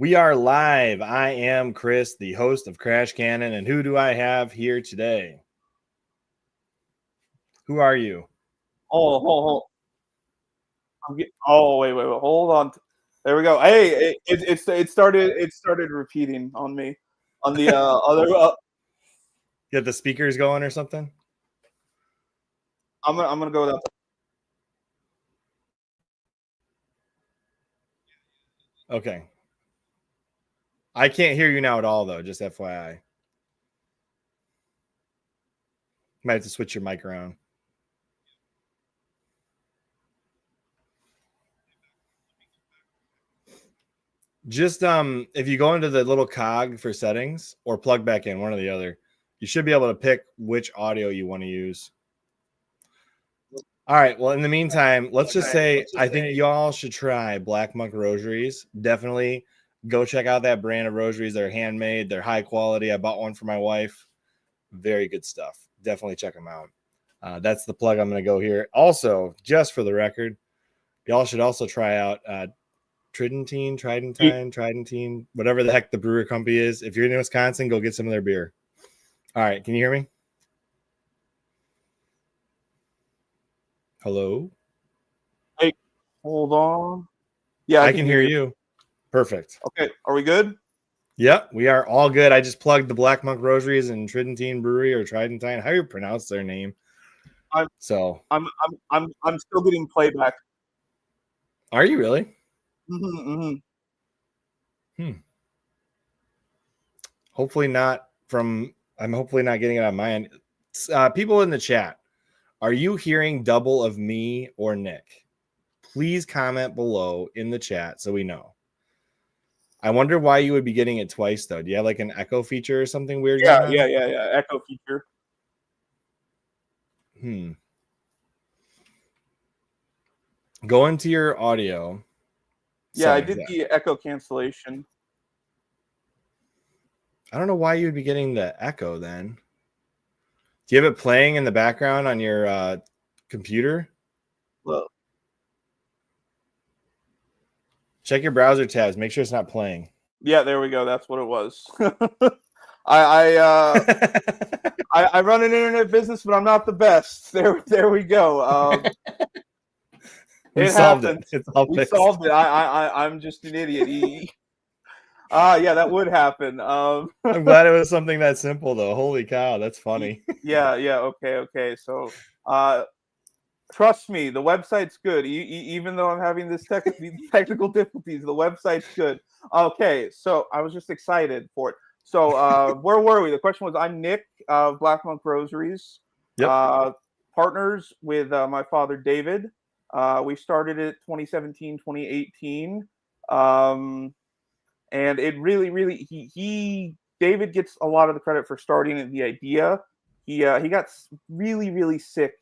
We are live. I am Chris, the host of Crash Canon, and who do I have here today? Who are you? Hold. Wait. Hold on. There we go. Hey, it started repeating on me on the other. Get the speakers going or something? I'm gonna go with that. Okay. I can't hear you now at all, though. Just FYI. Might have to switch your mic around. Just if you go into the little cog for settings or plug back in, one or the other, you should be able to pick which audio you want to use. All right. Well, in the meantime, let's just say I think y'all should try Black Monk Rosaries. Definitely go check out that brand of rosaries. They're handmade. They're high quality. I bought one for my wife. Very good stuff. Definitely check them out. That's the plug I'm going to go here. Also, just for the record, y'all should also try out Tridentine, whatever the heck the brewer company is. If you're in Wisconsin, go get some of their beer. All right. Can you hear me? Hello? Hey, hold on. Yeah, I can hear you. Perfect. Okay, are we good? Yep, we are all good. I just plugged the Black Monk Rosaries and Tridentine Brewery or Tridentine, how you pronounce their name. I'm still getting playback. Are you really? Hopefully not from. I'm hopefully not getting it on my end. People in the chat, are you hearing double of me or Nick? Please comment below in the chat so we know. I wonder why you would be getting it twice, though. Do you have like an echo feature or something weird? Yeah. Echo feature. Go into your audio. Yeah, I did the echo cancellation. I don't know why you would be getting the echo then. Do you have it playing in the background on your computer? Well, check your browser tabs. Make sure it's not playing. Yeah, there we go. That's what it was. I run an internet business, but I'm not the best. There we go. We solved it. We solved it. I'm just an idiot. Yeah, that would happen. I'm glad it was something that simple, though. Holy cow, that's funny. Yeah. Okay. So, trust me, the website's good. Even though I'm having this technical difficulties, the website's good. Okay, so I was just excited for it. So, where were we? The question was, I'm Nick of Black Monk Rosaries. Yep. Partners with my father, David. We started it 2017, 2018. And it really, David gets a lot of the credit for starting the idea. He got really sick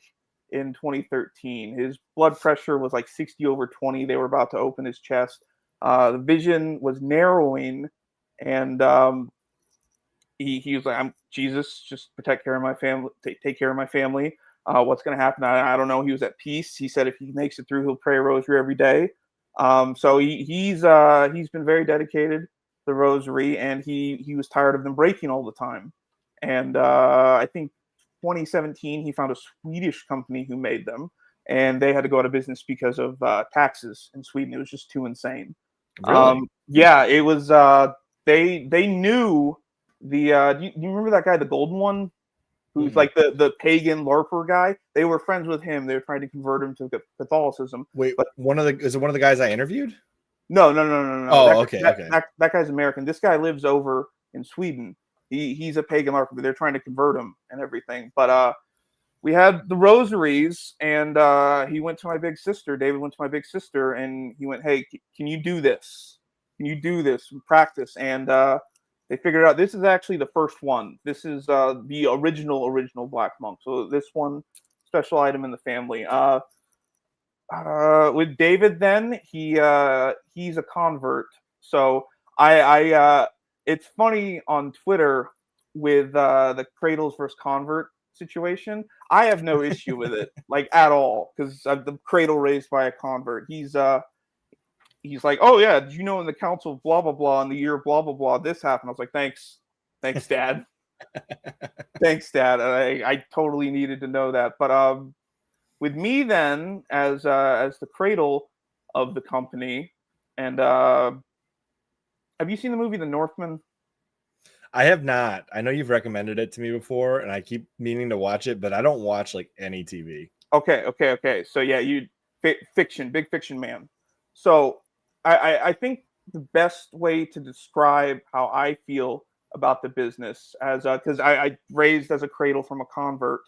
in 2013. His blood pressure was like 60/20. They were about to open his chest. The vision was narrowing, and he was like, "I'm Jesus, just protect care of my family, take care of my family. What's going to happen? I don't know." He was at peace. He said if he makes it through, he'll pray a rosary every day. So he's been very dedicated to the rosary, and he was tired of them breaking all the time. And I think 2017 he found a Swedish company who made them, and they had to go out of business because of taxes in Sweden. It was just too insane. Really? Yeah, it was. They knew the. Do you remember that guy, the golden one? Who's like the pagan LARPer guy? They were friends with him. They were trying to convert him to Catholicism. Wait, but is it one of the guys I interviewed? No. Oh, okay. That guy's American. This guy lives over in Sweden. He's a pagan LARPer, but they're trying to convert him and everything. But we had the rosaries, and he went to my big sister. David went to my big sister, and he went, "Hey, can you do this? Can you do this? Practice." And they figured out this is actually the first one. This is the original Black Monk. So this one special item in the family. With David, then he's a convert. So it's funny on Twitter with the cradles versus convert situation. I have no issue with it, like at all, because the cradle raised by a convert. he's like, "Oh yeah, did you know in the council of blah blah blah in the year blah blah blah this happened?" I was like, "Thanks, Dad, thanks, Dad." I totally needed to know that. But with me then as the cradle of the company, and have you seen the movie The Northman? I have not. I know you've recommended it to me before, and I keep meaning to watch it, but I don't watch like any TV. Okay. So yeah, fiction, big fiction man. So I think the best way to describe how I feel about the business as because I raised as a cradle from a convert.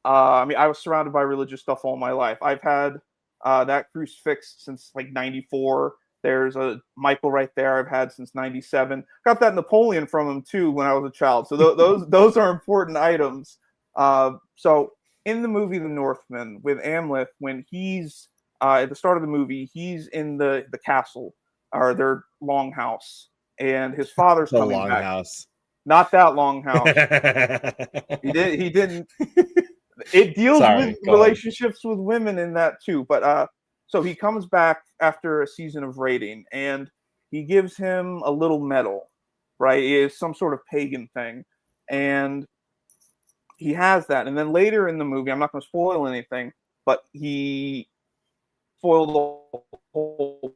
I mean, I was surrounded by religious stuff all my life. I've had that crucifix since like '94. There's a Michael right there I've had since '97. Got that Napoleon from him too when I was a child. So those are important items. So in the movie The Northman with Amleth, when he's at the start of the movie, he's in the castle or their longhouse, and his father's The coming back. Longhouse. Not that longhouse. He didn't. It deals with relationships with women in that too. But so he comes back after a season of raiding, and he gives him a little medal, right? It is some sort of pagan thing, and he has that. And then later in the movie, I'm not going to spoil anything, but he spoiled the whole.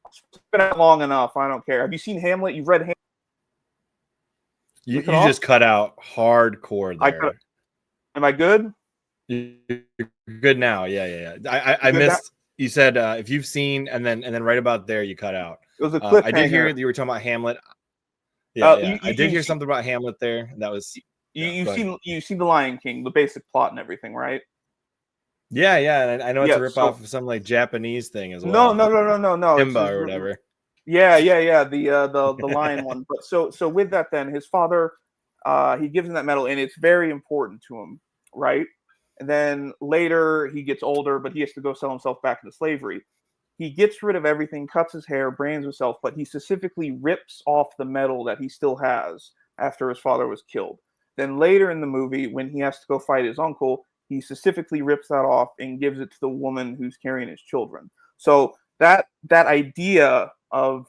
It's been out long enough. I don't care. Have you seen Hamlet? You've read Hamlet? You just cut out hardcore there. Am I good? You're good now. Yeah. I missed. You said if you've seen, and then right about there you cut out. It was a cliffhanger. I did hear that you were talking about Hamlet. Yeah. I did hear something about Hamlet there. That was you've seen The Lion King, the basic plot and everything, right? Yeah. And I know it's a ripoff of some like Japanese thing as well. No. Simba or whatever. Yeah. The lion one. But so with that, then his father, he gives him that medal, and it's very important to him, right? And then later he gets older, but he has to go sell himself back into slavery. He gets rid of everything, cuts his hair, brands himself, but he specifically rips off the medal that he still has after his father was killed. Then later in the movie, when he has to go fight his uncle, he specifically rips that off and gives it to the woman who's carrying his children. So that idea of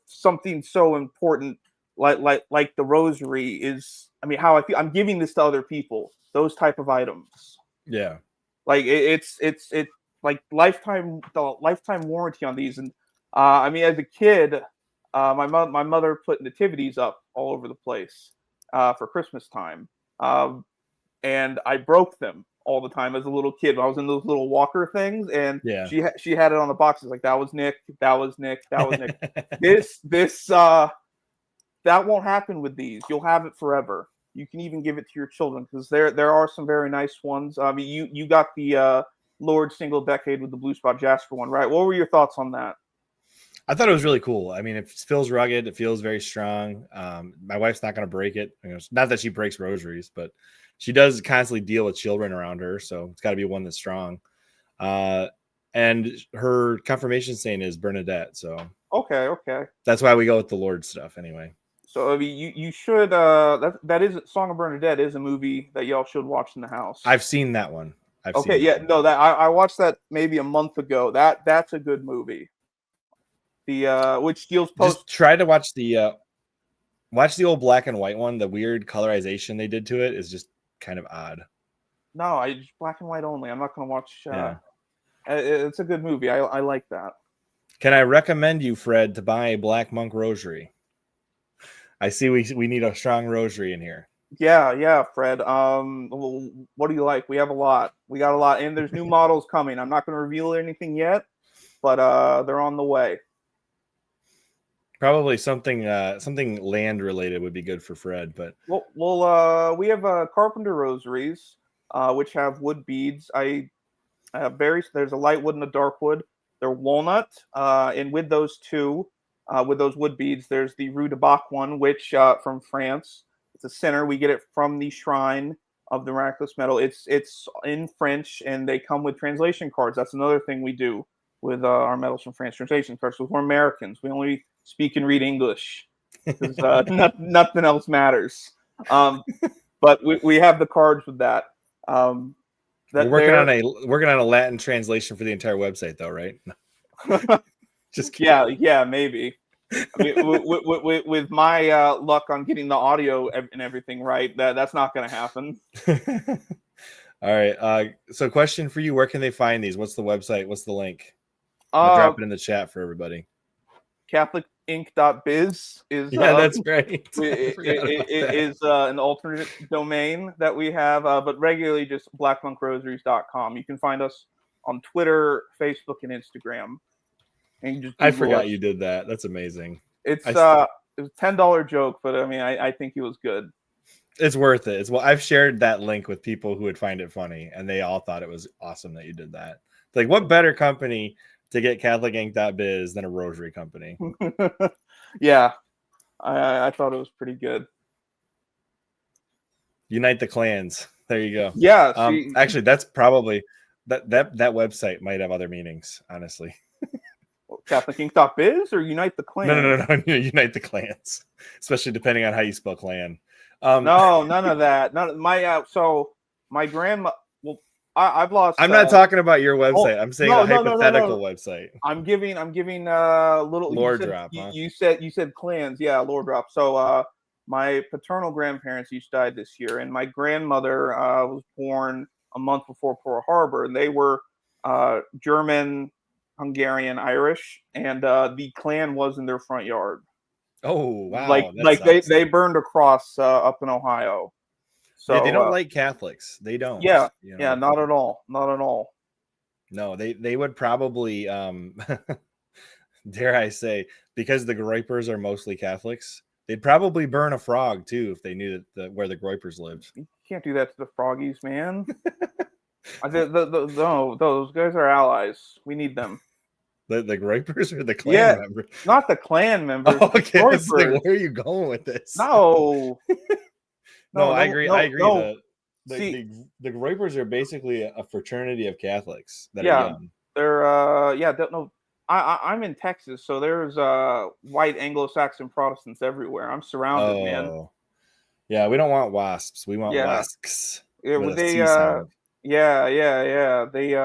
something so important like the rosary is, I mean, how I feel. I'm giving this to other people. Those type of items. Yeah. Like it's like lifetime warranty on these. And I mean, as a kid, my mother put nativities up all over the place for Christmas time, and I broke them all the time as a little kid. I was in those little walker things, and she had it on the boxes like that was Nick, that was Nick, that was Nick. this that won't happen with these. You'll have it forever. You can even give it to your children because there are some very nice ones. I mean, you got the Lord Single Decade with the Blue Spot Jasper one, right? What were your thoughts on that? I thought it was really cool. I mean, it feels rugged. It feels very strong. My wife's not going to break it. Not that she breaks rosaries, but she does constantly deal with children around her. So it's got to be one that's strong. And her confirmation saint is Bernadette. So okay. That's why we go with the Lord stuff anyway. So I mean, you should. That is Song of Bernadette is a movie that y'all should watch in the house. I've seen that one. I watched that maybe a month ago. That's a good movie. The which deals post. Just try to watch the old black and white one. The weird colorization they did to it is just kind of odd. No, I just black and white only. I'm not going to watch. It's a good movie. I like that. Can I recommend you, Fred, to buy a Black Monk rosary? I see we need a strong rosary in here. Yeah, Fred. What do you like? We have a lot. We got a lot, and there's new models coming. I'm not going to reveal anything yet, but they're on the way. Probably something land related would be good for Fred. But we have carpenter rosaries, which have wood beads. There's a light wood and a dark wood. They're walnut, and with those two. With those wood beads, there's the Rue de Bac one, which from France. It's a center. We get it from the Shrine of the Miraculous Medal. It's in French, and they come with translation cards. That's another thing we do with our medals from France. Translation cards. So we're Americans. We only speak and read English because nothing else matters. But we have the cards with that. We're working on a Latin translation for the entire website, though, right? Just kidding. Yeah, maybe. I mean, with my luck on getting the audio and everything right, that's not going to happen. All right. So question for you: where can they find these? What's the website? What's the link? I'll drop it in the chat for everybody. CatholicInc.biz is that's great. is an alternate domain that we have, but regularly just blackmonkrosaries.com. You can find us on Twitter, Facebook, and Instagram. And you just I forgot you did that. That's amazing. It's it was a $10 joke, but I mean, I think it was good. It's worth it. I've shared that link with people who would find it funny, and they all thought it was awesome that you did that. Like, what better company to get CatholicInc.biz than a rosary company? Yeah, I thought it was pretty good. Unite the clans. There you go. Yeah. Actually, that's probably that website might have other meanings, honestly. CatholicInc.biz or Unite the Clans? No. Unite the clans, especially depending on how you spell clan. No, none of that. So my grandma. Well, I've lost. I'm not talking about your website. I'm saying a hypothetical website. I'm giving little lore drop. You said clans. Yeah, lore drop. So my paternal grandparents each died this year, and my grandmother was born a month before Pearl Harbor, and they were German, Hungarian, Irish, and the clan was in their front yard. Oh wow! They burned a cross up in Ohio. So they don't like Catholics. They don't. Yeah, yeah, not at all. Not at all. No, they would probably dare I say, because the Groypers are mostly Catholics, they'd probably burn a frog too if they knew that where the Groypers lived. You can't do that to the froggies, man. No, those guys are allies. We need them. The Groypers or the clan members? Not the clan members. Oh, okay, like, where are you going with this? No. No, I agree. I agree. No. The Groypers are basically a fraternity of Catholics that are young. They're I'm in Texas, so there's white Anglo-Saxon Protestants everywhere. I'm surrounded, man. Yeah, we don't want wasps. We want wasps. Yeah, They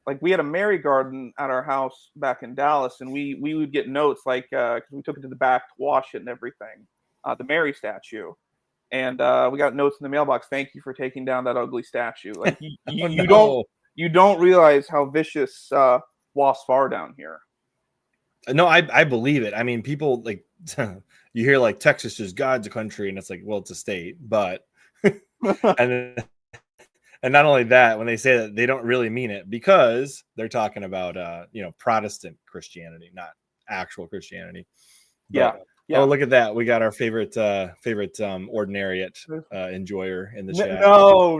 like we had a Mary garden at our house back in Dallas, and we would get notes like because we took it to the back to wash it and everything, the Mary statue, and we got notes in the mailbox. Thank you for taking down that ugly statue. Like you don't realize how vicious wasps are down here. No, I believe it. I mean, people like you hear like Texas is God's country, and it's like, well, it's a state, but and not only that, when they say that, they don't really mean it because they're talking about Protestant Christianity, not actual Christianity. But, yeah. Oh, look at that! We got our favorite ordinariate enjoyer in the chat. No,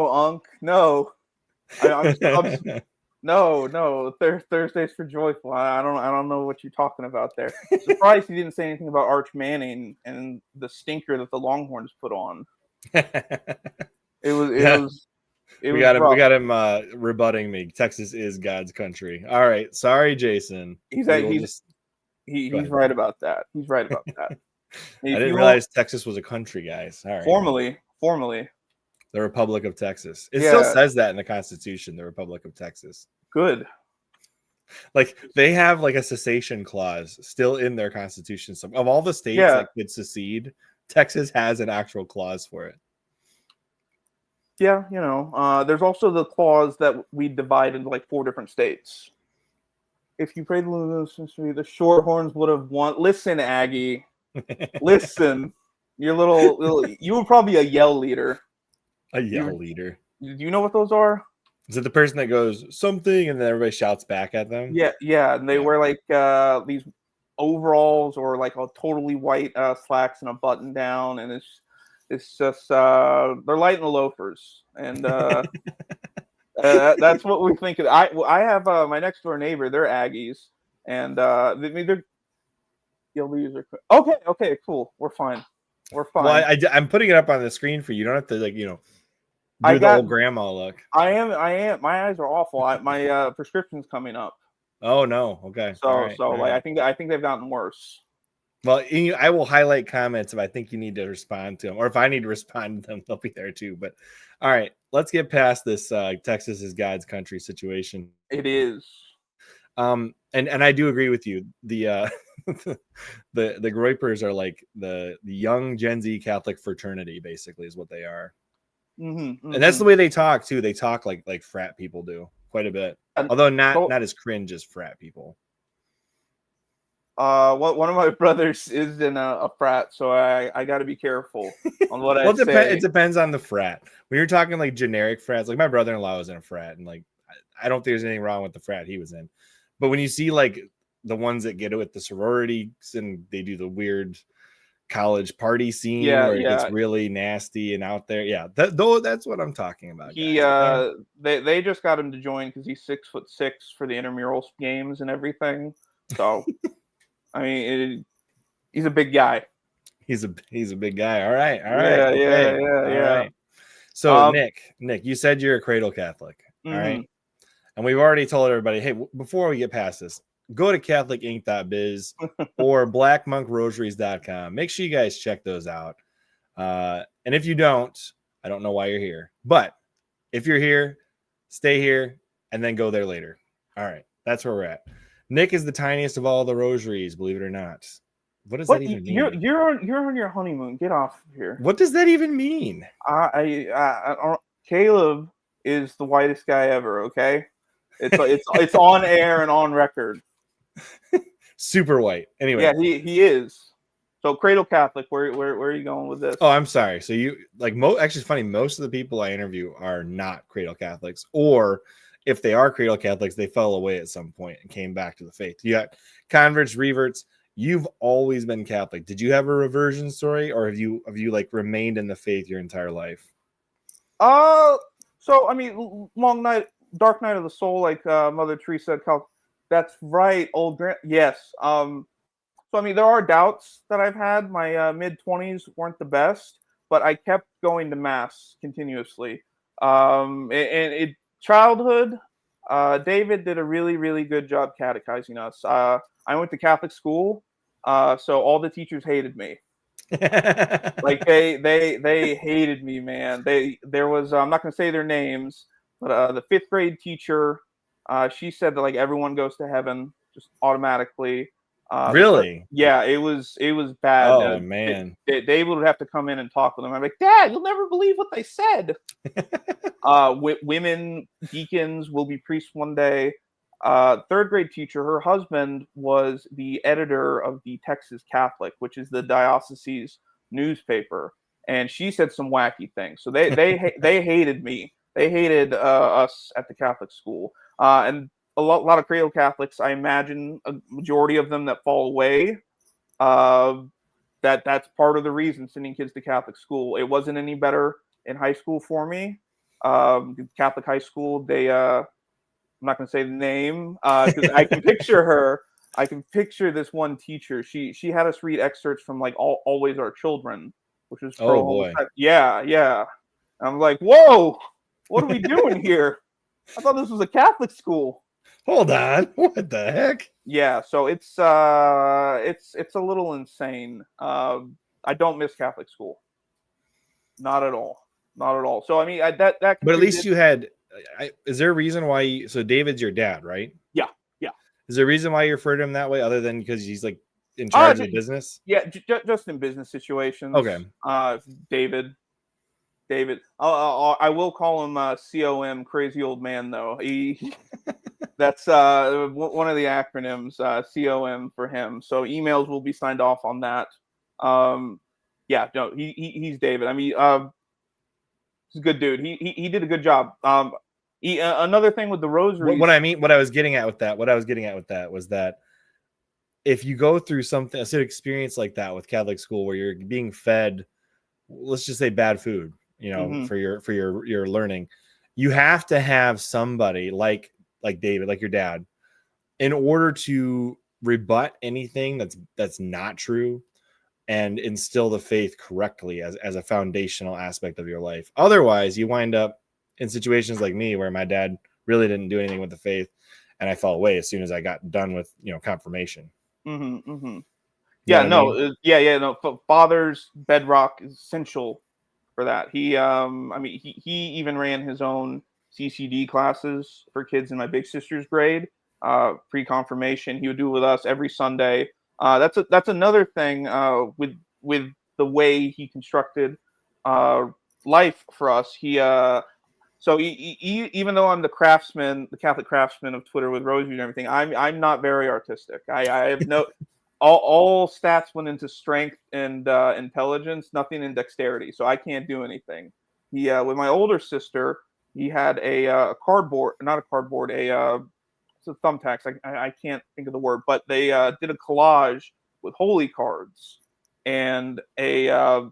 Unc, no. No. Thursdays for Joyful. I don't know what you're talking about there. Surprised he didn't say anything about Arch Manning and the stinker that the Longhorns put on. We got him rebutting me. Texas is God's country. All right, sorry, Jason. He's right about that. He's right about that. I didn't realize Texas was a country, guys. All right. Formally. The Republic of Texas. It still says that in the Constitution, the Republic of Texas. Good. Like they have like a cessation clause still in their Constitution. So of all the states that could secede, Texas has an actual clause for it. Yeah, there's also the clause that we divide into like 4 different states. If you prayed the Shorthorns would have won. Listen, Aggie. Listen. You're you were probably a yell leader. A yell leader. Do you know what those are? Is it the person that goes something and then everybody shouts back at them? Yeah. And they wear like these overalls or like a totally white slacks and a button down, and it's just they're light in the loafers, and that's what we think. I have my next door neighbor. They're Aggies, and they're okay, cool. We're fine. Well, I'm putting it up on the screen for you. You don't have to do the old grandma look. I am. My eyes are awful. My prescription's coming up. Oh no. Okay. I think they've gotten worse. Well, I will highlight comments if I think you need to respond to them, or if I need to respond to them, they'll be there too. But all right, let's get past this Texas is God's country situation. It is. And I do agree with you. The the Groypers are like the young Gen Z Catholic fraternity, basically, is what they are. And that's the way they talk too. They talk like frat people do quite a bit, although not as cringe as frat people. One of my brothers is in a frat, so I got to be careful on what I say. It depends on the frat. When you're talking like generic frats, like my brother-in-law was in a frat, and like I don't think there's anything wrong with the frat he was in. But when you see like the ones that get it with the sororities and they do the weird college party scene where it gets really nasty and out there, that's what I'm talking about. They just got him to join because he's 6'6" for the intramural games and everything. So. I mean, he's a big guy. He's a big guy. All right. Yeah. So Nick, you said you're a cradle Catholic. All right. And we've already told everybody, hey, before we get past this, go to catholicinc.biz or blackmonkrosaries.com. Make sure you guys check those out. And if you don't, I don't know why you're here. But if you're here, stay here and then go there later. All right. That's where we're at. Nick is the tiniest of all the rosaries, believe it or not. What does that even mean? You're on your honeymoon. Get off of here. What does that even mean? Caleb is the whitest guy ever. Okay, it's on air and on record. Super white. Anyway, yeah, he is. So cradle Catholic. Where are you going with this? Oh, I'm sorry. So you like actually, it's funny. Most of the people I interview are not cradle Catholics, or if they are cradle Catholics, they fell away at some point and came back to the faith. You got converts, reverts. You've always been Catholic. Did you have a reversion story, or have you like remained in the faith your entire life? So I mean, dark night of the soul, like Mother Teresa said. That's right, old grand. Yes. So I mean, there are doubts that I've had. My mid-20s weren't the best, but I kept going to mass continuously. Childhood, David did a really, really good job catechizing us. I went to Catholic school, so all the teachers hated me. Like they hated me, man. There was I'm not gonna say their names, but the 5th grade teacher, she said that like everyone goes to heaven just automatically. Really? Yeah, it was bad. Oh man, David would have to come in and talk with them. I'm like, Dad, you'll never believe what they said. Women deacons will be priests one day. 3rd grade teacher, her husband was the editor of the Texas Catholic, which is the diocese's newspaper, and she said some wacky things. So they hated me. They hated us at the Catholic school, and a lot of cradle Catholics, I imagine a majority of them that fall away, that's part of the reason sending kids to Catholic school. It wasn't any better in high school for me. Catholic high school, I'm not going to say the name because I can picture her. I can picture this one teacher. She had us read excerpts from like Always Our Children, which was oh boy, yeah. I'm like, whoa, what are we doing here? I thought this was a Catholic school. Hold on, what the heck? Yeah, so it's a little insane. I don't miss Catholic school, not at all. So I mean, that. But at least you had. Is there a reason why? So David's your dad, right? Yeah. Is there a reason why you refer to him that way, other than because he's like in charge of the business? Yeah, just in business situations. Okay. David. I will call him COM, crazy old man, though. That's one of the acronyms, COM for him. So emails will be signed off on that. Yeah, no, he's David. I mean, he's a good dude. He did a good job. Another thing with the rosaries. What I was getting at with that was that if you go through a experience like that with Catholic school where you're being fed, let's just say bad food, for your learning, you have to have somebody like David, like your dad, in order to rebut anything that's not true and instill the faith correctly as a foundational aspect of your life. Otherwise, you wind up in situations like me where my dad really didn't do anything with the faith and I fell away as soon as I got done with, confirmation. Yeah, no. Father's bedrock is essential for that. He even ran his own CCD classes for kids in my big sister's grade. pre-confirmation. He would do it with us every Sunday. That's another thing with the way he constructed life for us. Even though I'm the craftsman, the Catholic craftsman of Twitter with rosaries and everything, I'm not very artistic. I have no all stats went into strength and intelligence, nothing in dexterity, so I can't do anything. With my older sister, he had a cardboard, not a cardboard, it's a thumbtacks. I can't think of the word, but they did a collage with holy cards and a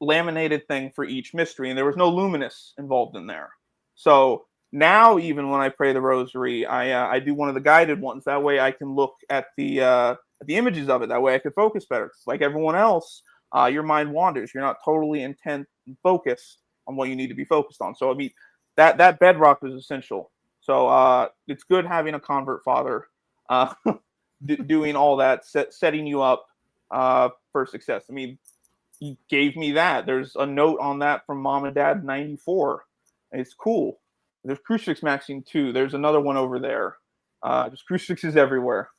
laminated thing for each mystery, and there was no luminous involved in there. So now, even when I pray the rosary, I do one of the guided ones. That way, I can look at the images of it. That way, I can focus better. Like everyone else, your mind wanders. You're not totally intent and focused on what you need to be focused on. So I mean, that bedrock is essential. So it's good having a convert father doing all that, setting you up for success. I mean, he gave me that. There's a note on that from Mom and Dad 94. It's cool. There's crucifix maxing too. There's another one over there. There's crucifixes everywhere.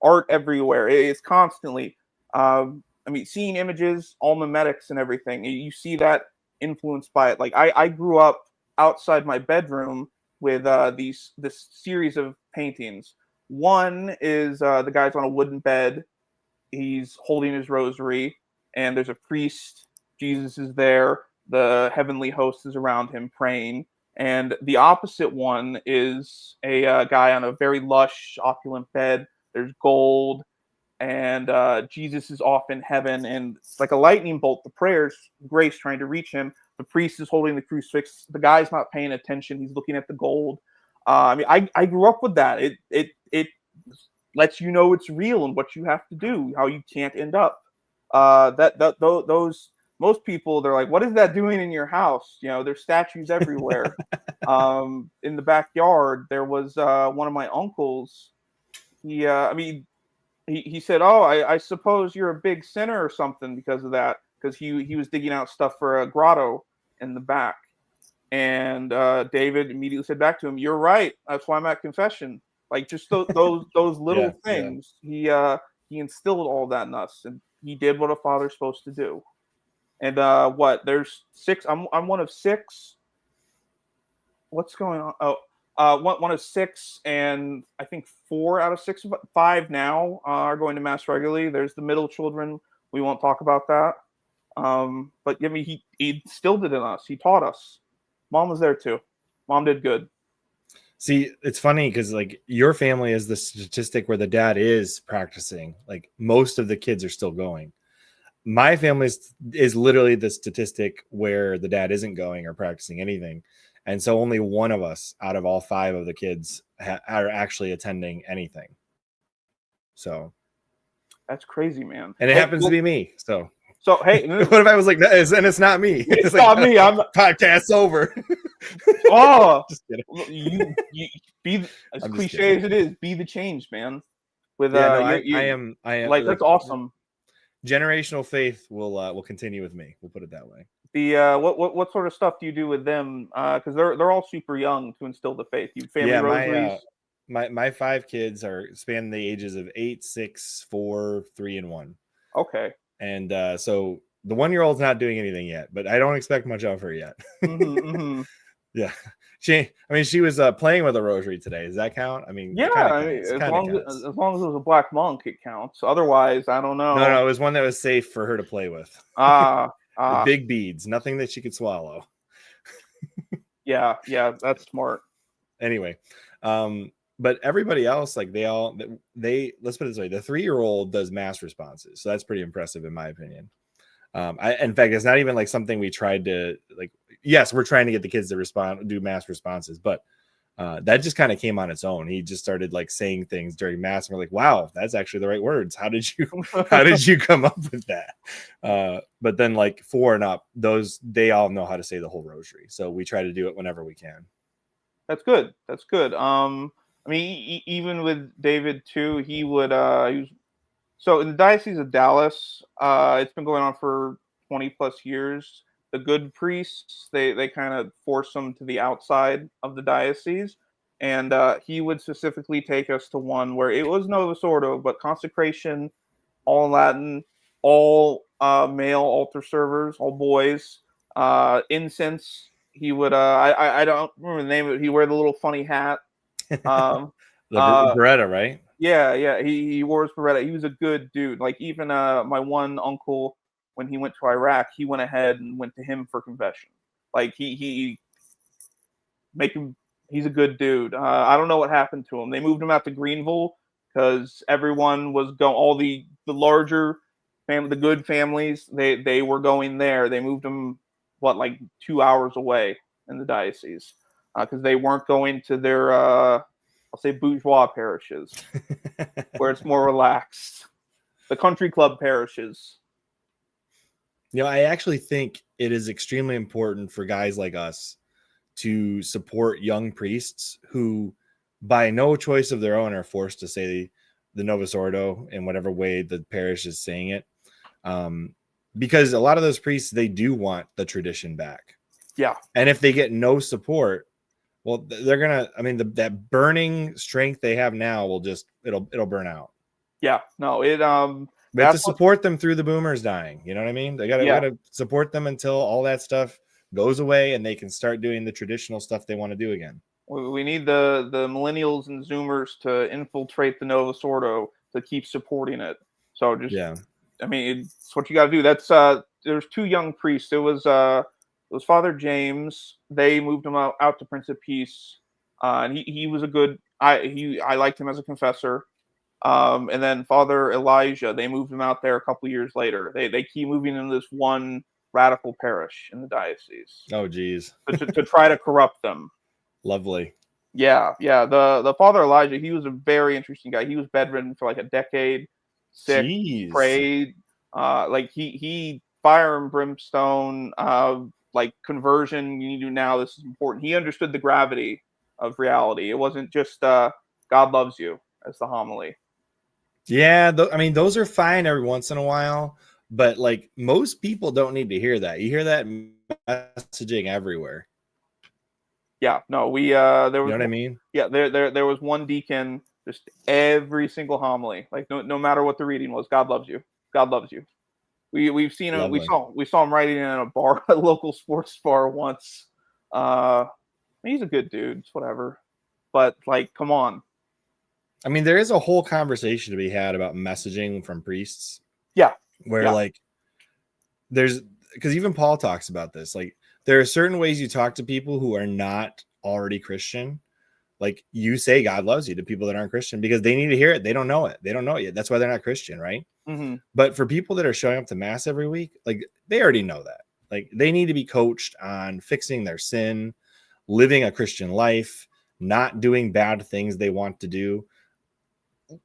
Art everywhere. It's constantly. I mean, seeing images, all memetics and everything. You see that influenced by it. Like I grew up outside my bedroom with this series of paintings. One is the guy's on a wooden bed. He's holding his rosary. And there's a priest, Jesus is there, the heavenly host is around him praying. And the opposite one is a guy on a very lush, opulent bed. There's gold, and Jesus is off in heaven. And it's like a lightning bolt, the prayers, grace trying to reach him. The priest is holding the crucifix. The guy's not paying attention. He's looking at the gold. I mean, I grew up with that. It lets you know it's real and what you have to do, how you can't end up. Those most people, they're like, what is that doing in your house? You know, there's statues everywhere. In the backyard, there was one of my uncles. He said, oh, I suppose you're a big sinner or something because of that, because he was digging out stuff for a grotto in the back. And David immediately said back to him, you're right. That's why I'm at confession. Like just those little things. Yeah. He instilled all that in us, and he did what a father's supposed to do. And there's 6. I'm one of 6. What's going on? Oh, one of 6, and I think 4 out of 6, 5 now are going to mass regularly. There's the middle children. We won't talk about that. But I mean, he instilled it in us. He taught us. Mom was there too. Mom did good. See, it's funny because like your family is the statistic where the dad is practicing. Like most of the kids are still going. My family is literally the statistic where the dad isn't going or practicing anything. And so only one of us out of all 5 of the kids are actually attending anything. So that's crazy, man. And it happens to be me. So hey, what if I was like, no, and it's not me? It's not me. I'm podcast's over. Oh, just kidding. You be as cliche as it is. Be the change, man. With I am like that's awesome. Generational faith will continue with me. We'll put it that way. The what sort of stuff do you do with them? Because they're all super young to instill the faith. You family rosaries. My 5 kids are span the ages of 8, 6, 4, 3, and 1. Okay. And so the 1-year-old's not doing anything yet, but I don't expect much of her yet. Yeah, she was playing with a rosary today. Does that count? I mean, yeah, as long as it was a black monk, it counts. Otherwise, I don't know. No, it was one that was safe for her to play with. The big beads, nothing that she could swallow. yeah, that's smart. Anyway, but everybody else, like let's put it this way: the 3-year-old does mass responses, so that's pretty impressive in my opinion. In fact, it's not even like something we tried to like. Yes, we're trying to get the kids to do mass responses, but that just kind of came on its own. He just started like saying things during mass, and we're like, "Wow, that's actually the right words. How did you come up with that?" But then like 4 and up, they all know how to say the whole rosary, so we try to do it whenever we can. That's good. I mean, even with David too, he would. So in the Diocese of Dallas, it's been going on for 20 plus years. The good priests, they kind of force them to the outside of the diocese, and he would specifically take us to one where it was Novus Ordo, but consecration, all in Latin, all male altar servers, all boys, incense. He would I don't remember the name of it. He wear the little funny hat. The Uh, Beretta, right? yeah. He wore his Beretta. He was a good dude. Like even my one uncle, when he went to Iraq, he went ahead and went to him for confession. Like he make him. He's a good dude. I don't know what happened to him. They moved him out to Greenville because everyone was going. All the larger family, the good families, they were going there. They moved him like 2 hours away in the diocese because they weren't going to their I'll say bourgeois parishes where it's more relaxed. The country club parishes. I actually think it is extremely important for guys like us to support young priests who, by no choice of their own, are forced to say the Novus Ordo in whatever way the parish is saying it. Because a lot of those priests, they do want the tradition back. Yeah. And if they get no support, well, they're going to, that burning strength they have now will just, it'll burn out. Yeah. No, we have to support them through the boomers dying. You know what I mean? We gotta support them until all that stuff goes away and they can start doing the traditional stuff they want to do again. We need the millennials and Zoomers to infiltrate the Novus Ordo to keep supporting it. So it's what you got to do. That's there's 2 young priests. It was Father James. They moved him out to Prince of Peace, and he was a good. I liked him as a confessor. And then Father Elijah, they moved him out there a couple years later. They keep moving into this one radical parish in the diocese. Oh, geez. to try to corrupt them. Lovely. Yeah. The Father Elijah, he was a very interesting guy. He was bedridden for like a decade, sick, prayed. Like he fire and brimstone, like conversion. You need to do now. This is important. He understood the gravity of reality. It wasn't just God loves you as the homily. Yeah, those are fine every once in a while, but like most people don't need to hear that. You hear that messaging everywhere. Yeah, no, we there was, you know what I mean? Yeah, there was one deacon, just every single homily, like no matter what the reading was, God loves you. God loves you. We've seen him. Lovely. We saw him writing in a bar, a local sports bar once. He's a good dude. It's whatever, but like, come on. There is a whole conversation to be had about messaging from priests. Yeah. Where like because even Paul talks about this. Like there are certain ways you talk to people who are not already Christian. Like you say God loves you to people that aren't Christian because they need to hear it. They don't know it. They don't know it yet. That's why they're not Christian, right? Mm-hmm. But for people that are showing up to mass every week, like they already know that. Like they need to be coached on fixing their sin, living a Christian life, not doing bad things they want to do.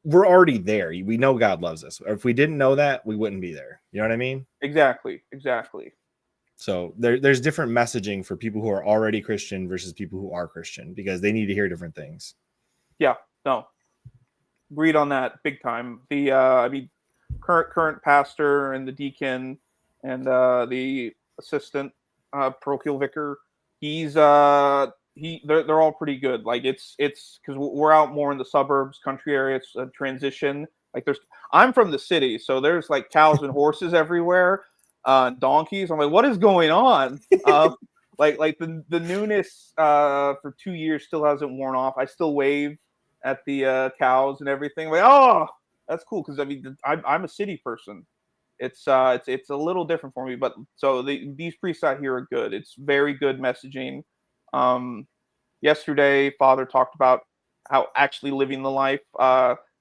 We're already there. We know God loves us. Or if we didn't know that, we wouldn't be there. You know what I mean? Exactly. So there's different messaging for people who are already Christian versus people who are Christian because they need to hear different things. Yeah, no, agreed on that big time. The current pastor and the deacon and the assistant parochial vicar, they're all pretty good. Like it's because we're out more in the suburbs, country area. It's a transition. Like I'm from the city, so there's like cows and horses everywhere, donkeys. I'm like, what is going on? Like the newness for 2 years still hasn't worn off. I still wave at the cows and everything. Like, oh, that's cool because I'm a city person. It's a little different for me, but so these priests out here are good. It's very good messaging. Yesterday, Father talked about how actually living the life.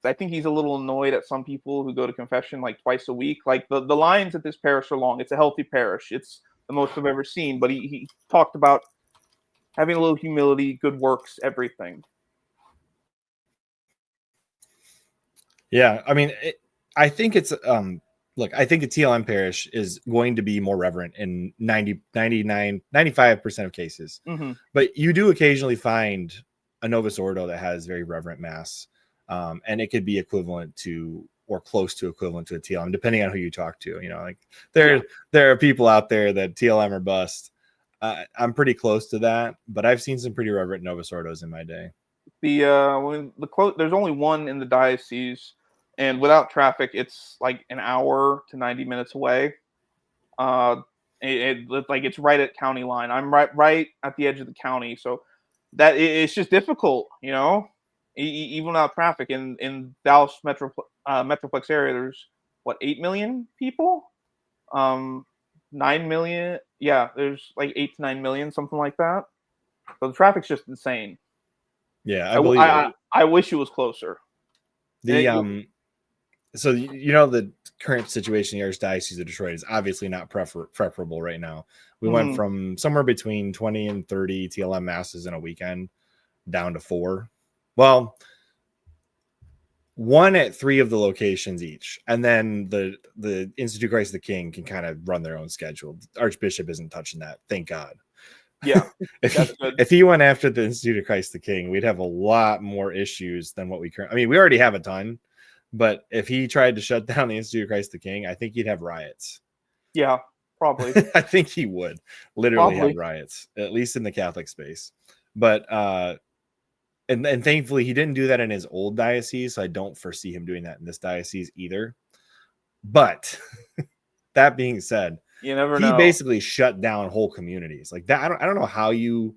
I think he's a little annoyed at some people who go to confession like twice a week. Like the lines at this parish are long. It's a healthy parish. It's the most I've ever seen. But he talked about having a little humility, good works, everything. Yeah, I think it's look, I think the TLM parish is going to be more reverent in 95% of cases. Mm-hmm. But you do occasionally find a Novus Ordo that has very reverent mass. And it could be equivalent to or close to equivalent to a TLM, depending on who you talk to. Like there are people out there that TLM or bust. I'm pretty close to that, but I've seen some pretty reverent Novus Ordos in my day. There's only one in the diocese, and without traffic, it's like an hour to 90 minutes away. Uh, like it's right at county line. I'm right at the edge of the county, so it's just difficult, even without traffic. In Dallas metroplex area, there's what 8 million people, 9 million. Yeah, there's like 8 to 9 million, something like that. So the traffic's just insane. Yeah, I believe it. I wish it was closer. So the current situation in the Archdiocese of Detroit is obviously not preferable right now. We went from somewhere between 20 and 30 TLM masses in a weekend down to 4. Well, 1 at 3 of the locations each, and then the Institute Christ the King can kind of run their own schedule. The Archbishop isn't touching that, thank God. Yeah, if he went after the Institute of Christ the King, we'd have a lot more issues than what we currently. I mean, we already have a ton. But if he tried to shut down the Institute of Christ the King, I think he'd have riots. Yeah, probably. I think he would literally have riots, at least in the Catholic space. But and thankfully he didn't do that in his old diocese, so I don't foresee him doing that in this diocese either. But that being said, you never know. He basically shut down whole communities like that. I don't know how you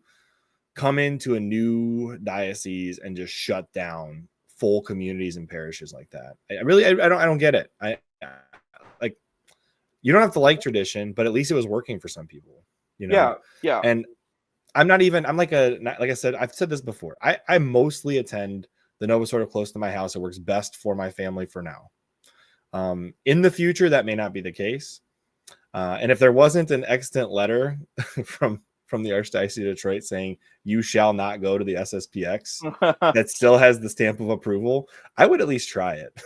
come into a new diocese and just shut down full communities and parishes like that. I don't get it. I like, you don't have to like tradition, but at least it was working for some people, Yeah. And I'm like I said, I've said this before. I mostly attend the Novus Ordo close to my house. It works best for my family for now. In the future, that may not be the case. And if there wasn't an extant letter from the Archdiocese of Detroit saying you shall not go to the SSPX that still has the stamp of approval, I would at least try it.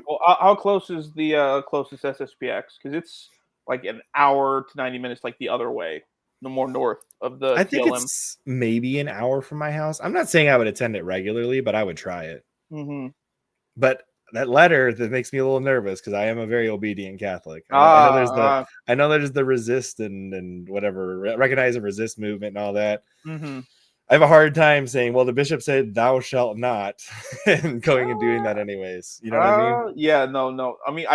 Well, how close is the closest SSPX? Because it's like an hour to 90 minutes, like the other way, no more north of the I think TLM. it's maybe an hour from my house. I'm not saying I would attend it regularly, but I would try it. But that letter, that makes me a little nervous because I am a very obedient Catholic. I know there's the resist and whatever, recognize and resist movement and all that. I have a hard time saying, well, the bishop said thou shalt not, and going and doing that anyways. You know what I mean? Yeah, no. I mean,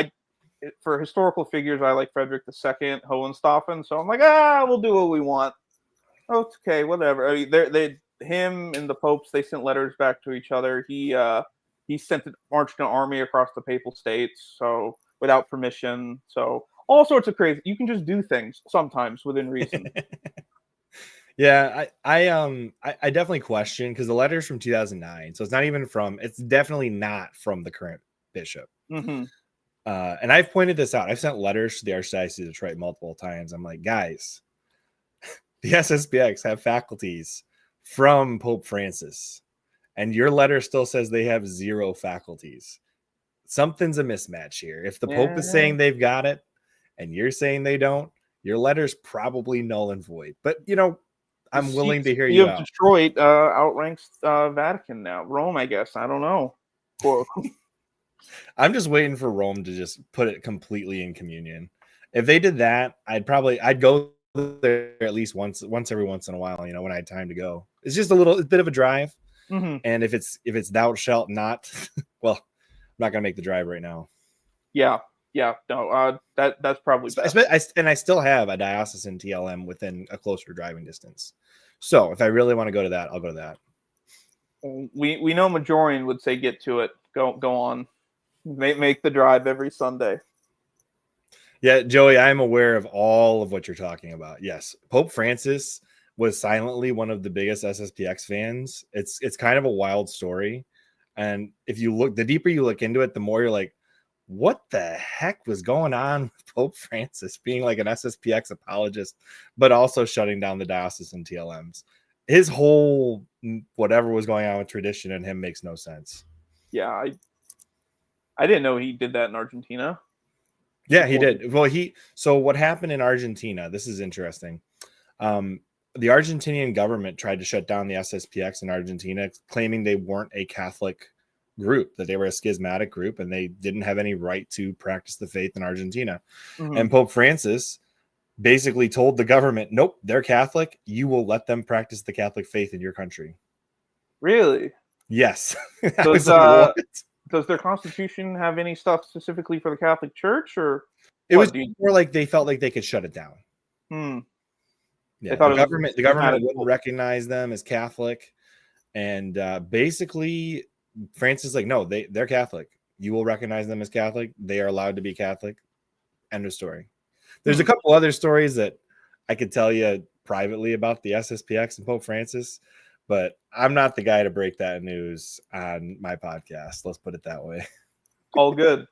for historical figures, I like Frederick II, Hohenstaufen. So I'm like, we'll do what we want. Oh, it's okay, whatever. I mean, him and the popes, they sent letters back to each other. He marched an army across the Papal States, so without permission. So all sorts of crazy. You can just do things sometimes within reason. Yeah, I definitely question, because the letter's from 2009, so it's definitely not from the current bishop. And I've pointed this out. I've sent letters to the Archdiocese of Detroit multiple times. I'm like, guys, the SSPX have faculties from Pope Francis, and your letter still says they have 0 faculties. Something's a mismatch here. If the Pope is saying they've got it and you're saying they don't, your letter's probably null and void. But I'm willing to hear you out. Detroit outranks Vatican now. Rome, I guess. I don't know. I'm just waiting for Rome to just put it completely in communion. If they did that, I'd go there at least once every once in a while, when I had time to go. It's just a bit of a drive. And if it's thou shalt not, well, I'm not gonna make the drive right now. Yeah, no, that's probably best. I still have a diocesan TLM within a closer driving distance. So if I really want to go to that, I'll go to that. We know Majorian would say get to it. Go on. Make the drive every Sunday. Yeah, Joey, I'm aware of all of what you're talking about. Yes, Pope Francis was silently one of the biggest SSPX fans. It's kind of a wild story. And if you look, the deeper you look into it, the more you're like, what the heck was going on with Pope Francis being like an SSPX apologist, but also shutting down the diocesan TLMs? His whole whatever was going on with tradition and him makes no sense. Yeah, I didn't know he did that in Argentina. Yeah, he did. Well, so what happened in Argentina, this is interesting. The Argentinian government tried to shut down the SSPX in Argentina, claiming they weren't a Catholic group, that they were a schismatic group, and they didn't have any right to practice the faith in Argentina. And Pope Francis basically told the government, nope, they're Catholic. You will let them practice the Catholic faith in your country. Really? Yes. I Does was like, what? does their constitution have any stuff specifically for the Catholic Church, or It was what? Do you, more like they felt like they could shut it down. hmm, they Yeah, thought the it was government schismatic. wouldn't recognize them as Catholic, and basically, Francis is like, no, they're Catholic. You will recognize them as Catholic. They are allowed to be Catholic. End of story. There's a couple other stories that I could tell you privately about the SSPX and Pope Francis, but I'm not the guy to break that news on my podcast. Let's put it that way. All good,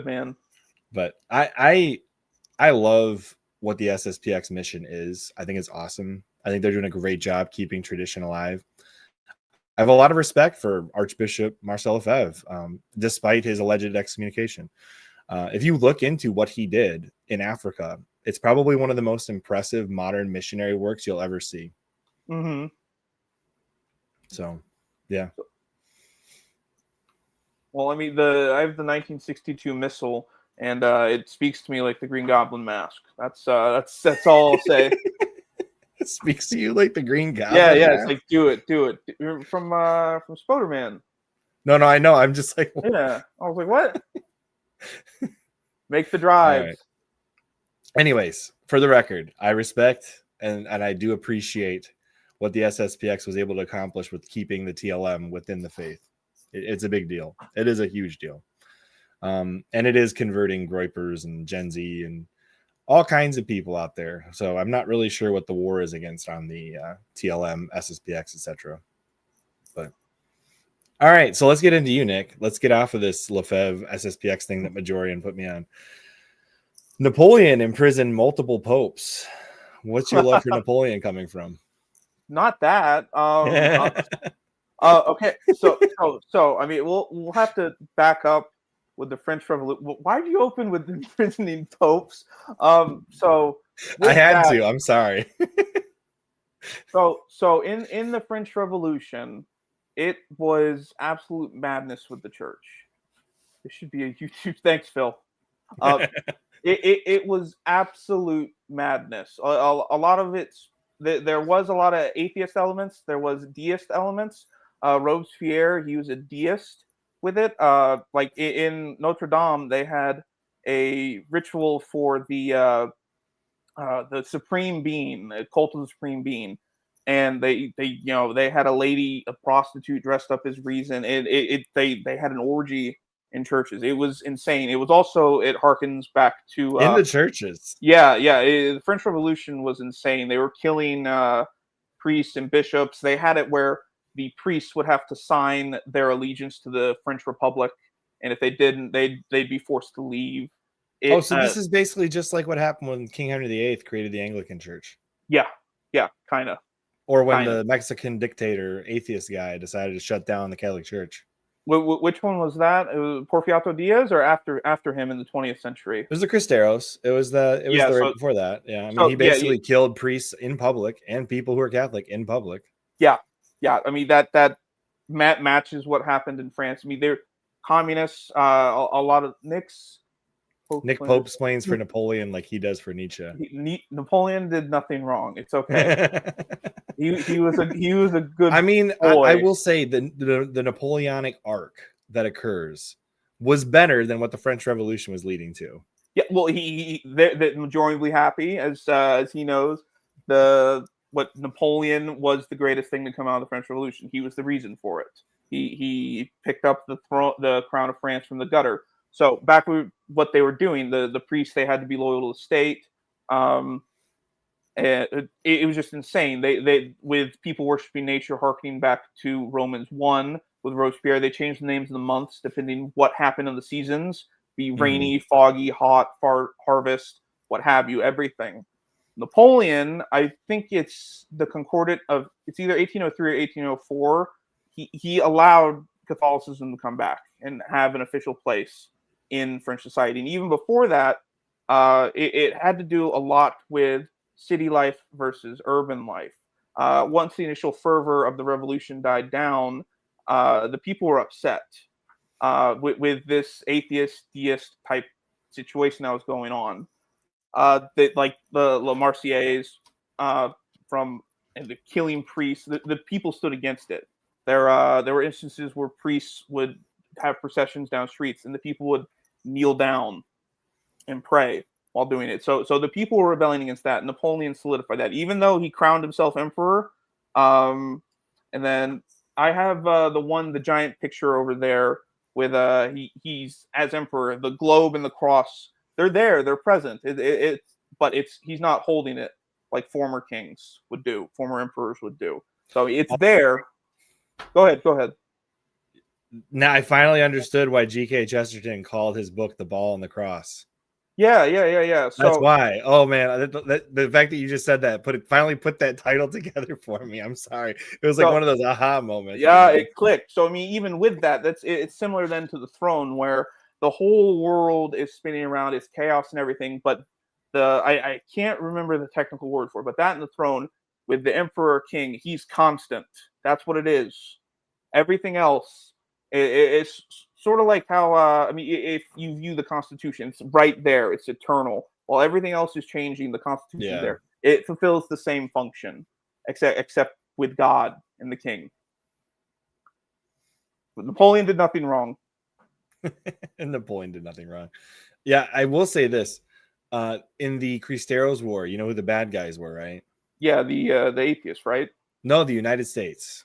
man. But I love what the SSPX mission is. I think it's awesome. I think they're doing a great job keeping tradition alive. I have a lot of respect for Archbishop Marcel Lefebvre, despite his alleged excommunication. If you look into what he did in Africa, it's probably one of the most impressive modern missionary works you'll ever see. Mm-hmm. So, yeah. Well, I mean, I have the 1962 missal, and it speaks to me like the Green Goblin mask. That's all I'll say. It speaks to you like the Green Goblin. Yeah. It's like do it from Spoderman. No, I know. I'm just like, what? Yeah. I was like, what? Make the drive. Right. Anyways, for the record, I respect and I do appreciate what the SSPX was able to accomplish with keeping the TLM within the faith. It's a big deal. It is a huge deal. And it is converting Groypers and Gen Z and all kinds of people out there. So I'm not really sure what the war is against on the TLM, SSPX, etc. But all right, so let's get into you, Nick. Let's get off of this Lefebvre SSPX thing that Majorian put me on. Napoleon imprisoned multiple popes. What's your love for Napoleon coming from? Not that. Okay. So I mean, we'll have to back up with the French Revolution. Why did you open with imprisoning popes? So I had to. I'm sorry. So in the French Revolution, it was absolute madness with the church. This should be a YouTube. Thanks, Phil. It was absolute madness. A lot of there was a lot of atheist elements. There was deist elements. Robespierre, he was a deist with it. Like in Notre Dame, they had a ritual for the supreme being, the cult of the supreme being, and they had a lady, a prostitute dressed up as Reason. They had an orgy in churches. It was insane. It was also, it harkens back to in the churches. Yeah. The French Revolution was insane. They were killing priests and bishops. They had it where the priests would have to sign their allegiance to the French Republic, and if they didn't, they'd be forced to leave. So this is basically just like what happened when King Henry VIII created the Anglican Church. Yeah, kind of. Or when the Mexican dictator, atheist guy, decided to shut down the Catholic Church. Which one was that? It was Porfirio Diaz, or after him in the 20th century? It was the Cristeros. It was the right before that. Yeah, I mean, he basically killed priests in public and people who are Catholic in public. Yeah. I mean, that matches what happened in France. I mean, they're communists. A lot of Nick Pope explains for Napoleon like he does for Nietzsche. Napoleon did nothing wrong. It's okay. he was a good. I mean, I will say the Napoleonic arc that occurs was better than what the French Revolution was leading to. Yeah, well, they're majority happy as he knows what Napoleon was the greatest thing to come out of the French Revolution. He was the reason for it. He picked up the crown of France from the gutter. So back with what they were doing, the priests, they had to be loyal to the state. And it was just insane. They with people worshiping nature, harkening back to Romans 1 with Robespierre, they changed the names of the months depending what happened in the seasons. Be rainy, foggy, hot, harvest, what have you, everything. Napoleon, I think it's the Concordat of, it's either 1803 or 1804. He allowed Catholicism to come back and have an official place in French society. And even before that, it had to do a lot with city life versus urban life. Once the initial fervor of the revolution died down, the people were upset with this atheist, deist type situation that was going on. Like the La Marseillaise from and the killing priests, the people stood against it. There were instances where priests would have processions down streets, and the people would kneel down and pray while doing it. So the people were rebelling against that. Napoleon solidified that, even though he crowned himself emperor. And then I have the giant picture over there with he's as emperor, the globe and the cross. They're there, they're present. But he's not holding it like former kings would do, former emperors would do. So it's there. Go ahead. Now I finally understood why G.K. Chesterton called his book "The Ball and the Cross." Yeah. So That's why. Oh man, the fact that you just said that finally put that title together for me. I'm sorry. It was like one of those aha moments. Yeah, it clicked. So I mean, even with that, it's similar then to the throne, where the whole world is spinning around, it's chaos and everything. But I can't remember the technical word for it, but that in the throne with the emperor king, he's constant. That's what it is. Everything else, it's sort of like how I mean, if you view the Constitution, it's right there, it's eternal. While everything else is changing, the Constitution there, it fulfills the same function, except with God and the king. But Napoleon did nothing wrong. And Napoleon did nothing wrong. Yeah, I will say this. In the Cristeros War, you know who the bad guys were, right? Yeah, the atheists, right? No, the United States.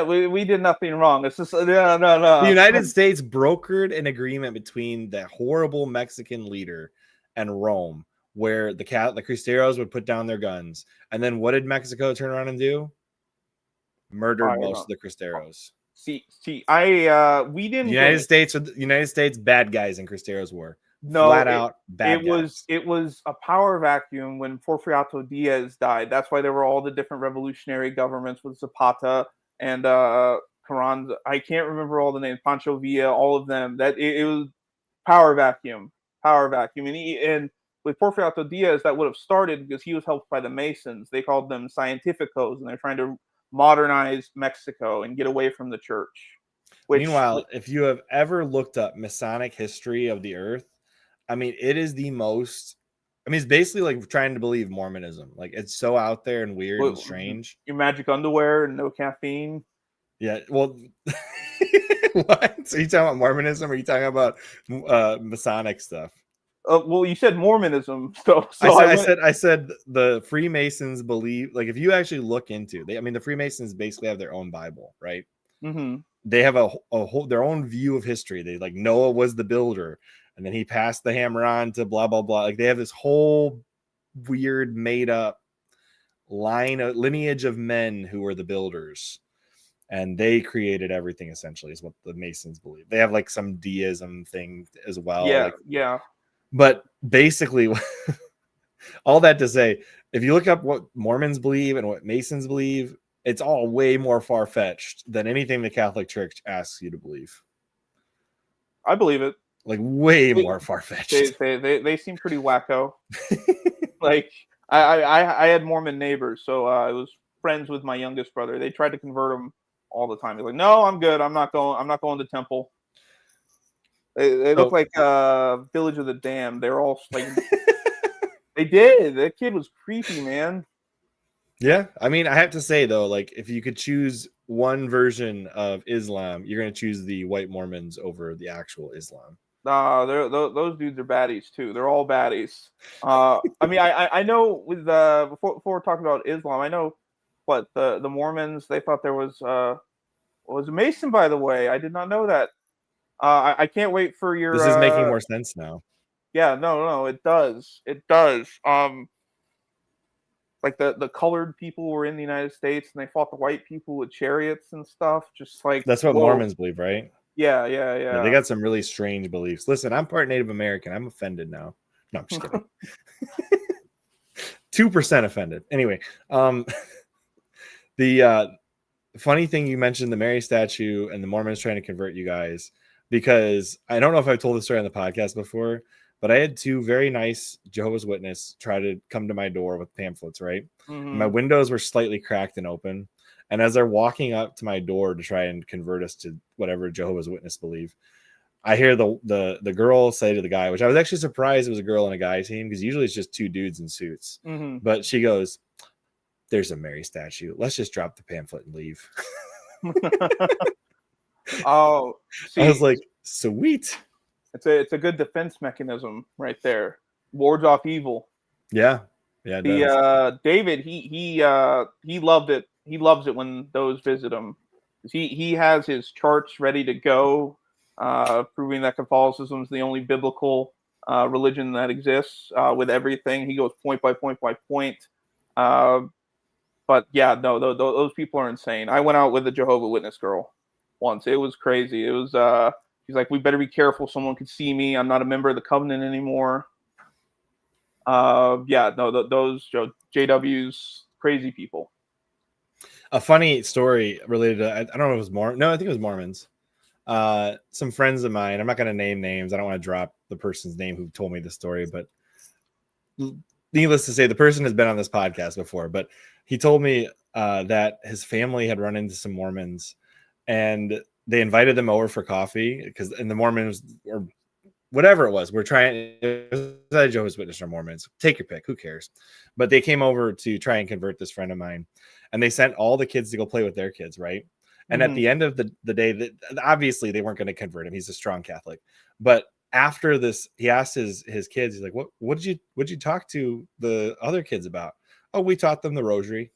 We did nothing wrong. It's just no. The United States brokered an agreement between the horrible Mexican leader and Rome, where the Cristeros would put down their guns, and then what did Mexico turn around and do? Murdered most of the Cristeros. See, we didn't. The United States bad guys in Cristeros War. No, flat out bad guys. It was a power vacuum when Porfirio Diaz died. That's why there were all the different revolutionary governments with Zapata and Carranza. I can't remember all the names. Pancho Villa, all of them. That it was power vacuum. And with Porfirio Diaz, that would have started because he was helped by the Masons. They called them scientificos, and they're trying to modernize Mexico and get away from the church. Meanwhile, if you have ever looked up Masonic history of the earth, I mean, it is the most. I mean, it's basically like trying to believe Mormonism. Like, it's so out there and weird and strange. Your magic underwear and no caffeine. Yeah. Well, what? So you talking about Mormonism, or are you talking about Masonic stuff? Well, you said Mormonism, so I said the Freemasons believe. Like, if you actually look into, the Freemasons basically have their own Bible, right? Mm-hmm. They have a whole their own view of history. They like Noah was the builder, and then he passed the hammer on to blah blah blah. Like, they have this whole weird made up lineage of men who were the builders, and they created everything. Essentially, is what the Masons believe. They have like some deism thing as well. Yeah. But basically, all that to say, if you look up what Mormons believe and what Masons believe, it's all way more far-fetched than anything the Catholic Church asks you to believe. I believe it. Like, way more far-fetched. They seem pretty wacko. Like, I had Mormon neighbors, so I was friends with my youngest brother. They tried to convert him all the time. He's like, "No, I'm good. I'm not going to temple." They look like Village of the Damned. They're all like, they did. That kid was creepy, man. Yeah, I mean, I have to say though, like, if you could choose one version of Islam, you're going to choose the white Mormons over the actual Islam. Those dudes are baddies too. They're all baddies. I mean, I know with before we're talking about Islam, I know what the Mormons, they thought there was a Mason, by the way. I did not know that. I can't wait for your. This is making more sense now. Yeah, no, it does. Like the colored people were in the United States and they fought the white people with chariots and stuff. Just like, that's what Mormons believe, right? Yeah. They got some really strange beliefs. Listen, I'm part Native American. I'm offended now. No, I'm just kidding. 2% offended. Anyway, the funny thing, you mentioned the Mary statue and the Mormons trying to convert you guys, because I don't know if I've told this story on the podcast before, but I had two very nice Jehovah's Witnesses try to come to my door with pamphlets, right? Mm-hmm. My windows were slightly cracked and open. And as they're walking up to my door to try and convert us to whatever Jehovah's Witness believe, I hear the girl say to the guy, which I was actually surprised it was a girl and a guy team, because usually it's just two dudes in suits. Mm-hmm. But she goes, "There's a Mary statue. Let's just drop the pamphlet and leave." Oh, I was see, like, sweet. it's a good defense mechanism right there. Wards off evil. Yeah, yeah, it does. David, he loved it. He loves it when those visit him. He has his charts ready to go, proving that Catholicism is the only biblical religion that exists with everything. He goes point by point by point. Uh, but yeah, no, those people are insane. I went out with a Jehovah Witness girl once. It was crazy. It was she's like, we better be careful. Someone could see me. I'm not a member of the covenant anymore. Yeah, no, those JWs, crazy people. A funny story related to, I don't know if it was Mormon. No, I think it was Mormons. Some friends of mine, I'm not going to name names. I don't want to drop the person's name who told me the story, but needless to say, the person has been on this podcast before, but he told me that his family had run into some Mormons and they invited them over for coffee because, and the Mormons or whatever it was, we're trying, Jehovah's Witness or Mormons, take your pick, who cares? But they came over to try and convert this friend of mine, and they sent all the kids to go play with their kids, right? And at the end of the day, that obviously they weren't going to convert him. He's a strong Catholic. But after this, he asked his kids, he's like, what did you talk to the other kids about? Oh, we taught them the rosary.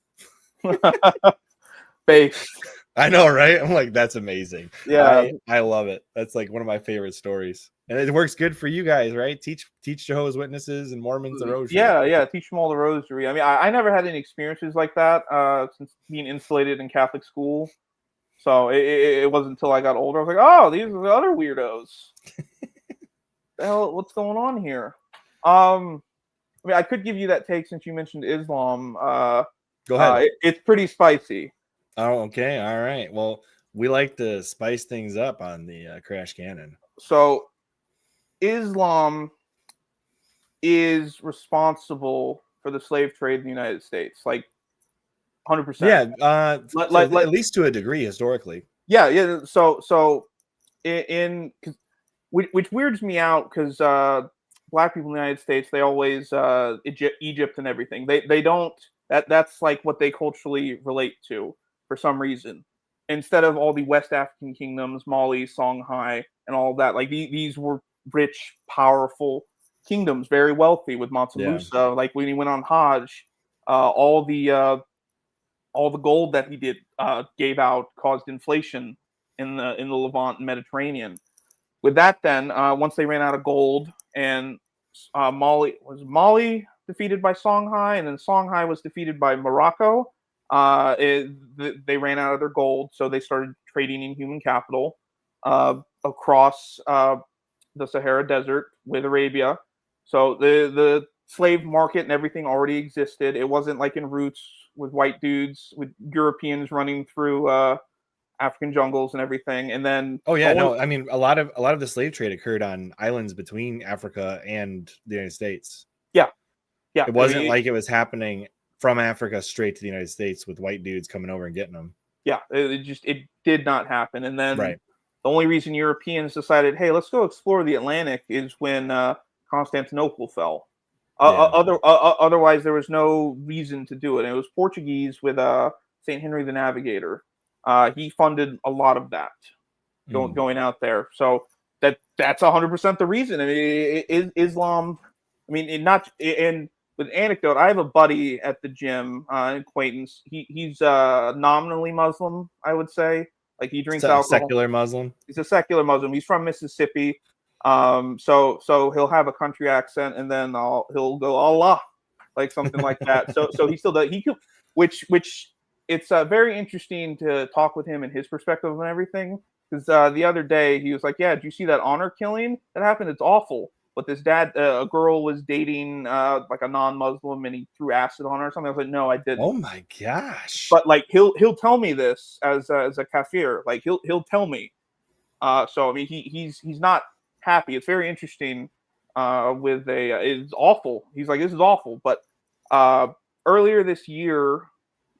Based. I know, right? I'm like, that's amazing. Yeah. I love it. That's like one of my favorite stories. And it works good for you guys, right? Teach Jehovah's Witnesses and Mormons the rosary. Yeah. Teach them all the rosary. I mean, I never had any experiences like that since being insulated in Catholic school. So it wasn't until I got older I was like, oh, these are the other weirdos. The hell, what's going on here? I mean, I could give you that take since you mentioned Islam. Go ahead. It's pretty spicy. Oh, okay. All right. Well, we like to spice things up on the Crash Canon. So Islam is responsible for the slave trade in the United States, like 100%. Yeah, at least to a degree historically. Yeah. So which weirds me out because black people in the United States, they always Egypt and everything. They don't that's like what they culturally relate to for some reason. Instead of all the West African kingdoms, Mali, Songhai, and all that, like these were rich, powerful kingdoms, very wealthy with Mansa Musa. Yeah. Like when he went on Hajj, all the gold that he did gave out caused inflation in the Levant and Mediterranean. With that, then once they ran out of gold, and Mali defeated by Songhai, and then Songhai was defeated by Morocco. They ran out of their gold, so they started trading in human capital across the Sahara Desert with Arabia. So the slave market and everything already existed. It wasn't like in Roots with white dudes, with Europeans running through African jungles and everything. And then I mean a lot of the slave trade occurred on islands between Africa and the United States. Yeah. It wasn't like it was happening from Africa straight to the United States with white dudes coming over and getting them. Yeah, it did not happen. And then the only reason Europeans decided, hey, let's go explore the Atlantic is when Constantinople fell. Otherwise, there was no reason to do it. And it was Portuguese with St. Henry the Navigator. He funded a lot of that going out there. So that's 100% the reason. I mean, Islam. I mean, with anecdote, I have a buddy at the gym, an acquaintance. He's nominally Muslim, I would say. Like he drinks alcohol. Secular Muslim. He's a secular Muslim. He's from Mississippi. So he'll have a country accent, and then he'll go Allah, like something like that. So he still does. He could, which it's very interesting to talk with him and his perspective and everything. Because the other day he was like, "Yeah, did you see that honor killing that happened? It's awful." But this a girl was dating like a non-Muslim, and he threw acid on her or something. I was like, no, I didn't. Oh my gosh! But like he'll tell me this as a kafir. Like he'll tell me. So I mean he's not happy. It's very interesting. It's awful. He's like, this is awful. But earlier this year,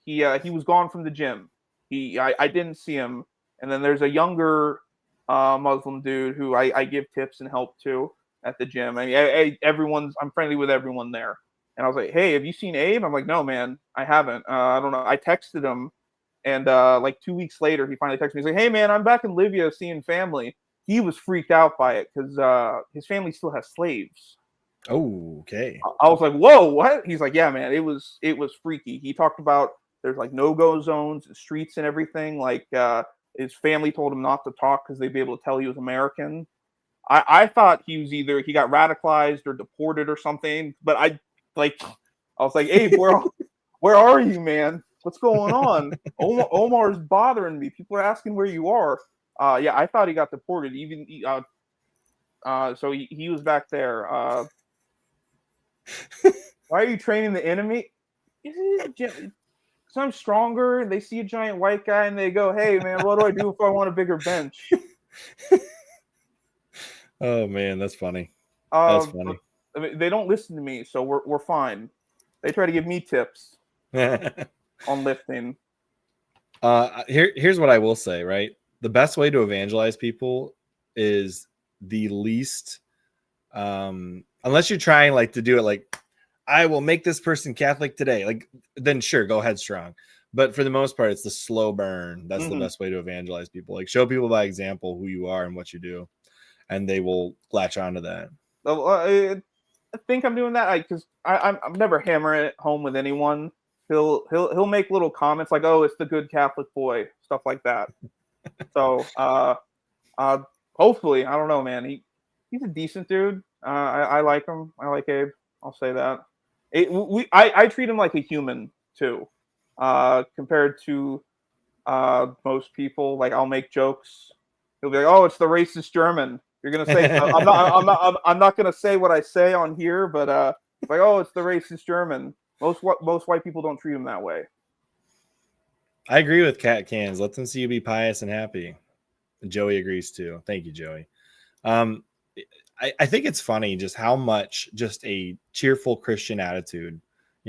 he was gone from the gym. I didn't see him. And then there's a younger Muslim dude who I give tips and help to at the gym. I mean, I'm friendly with everyone there. And I was like, hey, have you seen Abe? I'm like, no, man, I haven't. I don't know. I texted him And like 2 weeks later, he finally texted me. He's like, "Hey man, I'm back in Libya seeing family." He was freaked out by it because his family still has slaves. Oh, okay. I was like, "Whoa, what?" He's like, "Yeah, man, it was freaky." He talked about there's like no-go zones, streets, and everything. Like his family told him not to talk because they'd be able to tell he was American. I thought he was either he got radicalized or deported or something. But I was like, "Abe, where are you, man? What's going on? Omar's bothering me. People are asking where you are." Yeah, I thought he got deported. Even so he was back there. Why are you training the enemy? So I'm stronger, and they see a giant white guy, and they go, "Hey, man, what do I do if I want a bigger bench?" Oh man, that's funny. That's funny. I mean, they don't listen to me, so we're fine. They try to give me tips on lifting. Here's what I will say, right? The best way to evangelize people is the least, unless you're trying like to do it like, I will make this person Catholic today. Like, then sure, go headstrong. But for the most part, it's the slow burn. That's the best way to evangelize people. Like, show people by example who you are and what you do, and they will latch onto that. I think I'm doing that because I'm never hammering it home with anyone. He'll make little comments like, "Oh, it's the good Catholic boy," stuff like that. So hopefully, I don't know, man. He's a decent dude. I like him. I like Abe. I'll say that. I treat him like a human too, compared to most people. Like I'll make jokes. He'll be like, "Oh, it's the racist German." You're gonna say I'm not gonna say what I say on here, but like, "Oh, it's the racist German." Most white people don't treat him that way. I agree with Cat Cans. Let them see you be pious and happy. Joey agrees too. Thank you, Joey. I think it's funny just how much just a cheerful Christian attitude,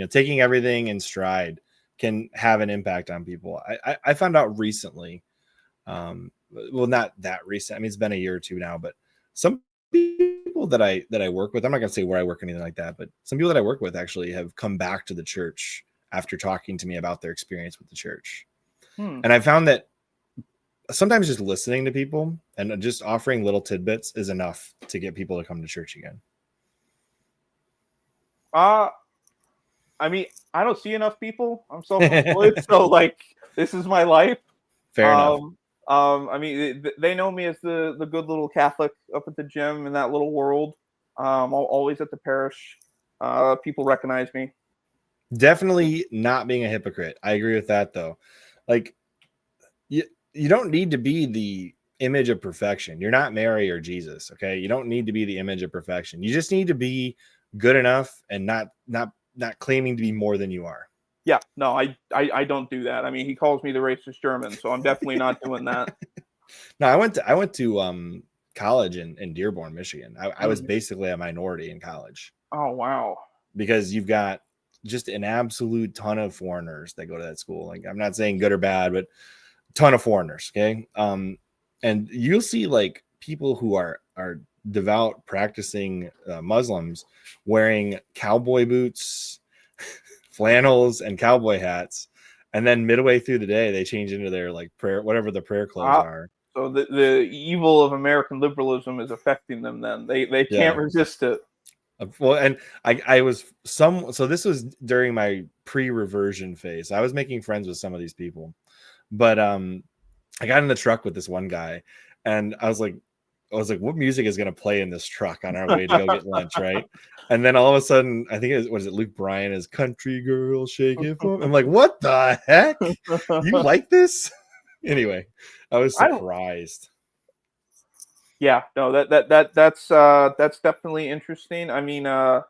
taking everything in stride, can have an impact on people. I found out recently, well, not that recent. I mean, it's been a year or two now, but some people that I work with, I'm not gonna say where I work or anything like that, but some people that I work with actually have come back to the church after talking to me about their experience with the church. And I found that sometimes just listening to people and just offering little tidbits is enough to get people to come to church again. I mean, I don't see enough people. I'm self-employed, so like this is my life. Fair enough. I mean, they know me as the good little Catholic up at the gym in that little world. Always at the parish. People recognize me. Definitely not being a hypocrite. I agree with that though. Like you don't need to be the image of perfection. You're not Mary or Jesus, okay? You don't need to be the image of perfection. You just need to be good enough and not claiming to be more than you are. Yeah, no, I don't do that. I mean, he calls me the racist German, so I'm definitely not doing that. No, I went to college in Dearborn, Michigan. I was basically a minority in college. Oh wow. Because you've got just an absolute ton of foreigners that go to that school. Like, I'm not saying good or bad, but ton of foreigners. Okay. And you'll see like people who are devout practicing Muslims wearing cowboy boots, flannels, and cowboy hats. And then midway through the day, they change into their like prayer, whatever the prayer clothes are. So the evil of American liberalism is affecting them. Then they can't resist it. Well, and I was so this was during my pre-reversion phase. I was making friends with some of these people, but I got in the truck with this one guy, and I was like, what music is going to play in this truck on our way to go get lunch, right? And then all of a sudden, I think it Luke Bryan is "Country Girl Shake It For Me." I'm like, what the heck? You like this? Anyway, I was surprised. Yeah, no, that's definitely interesting. I mean, so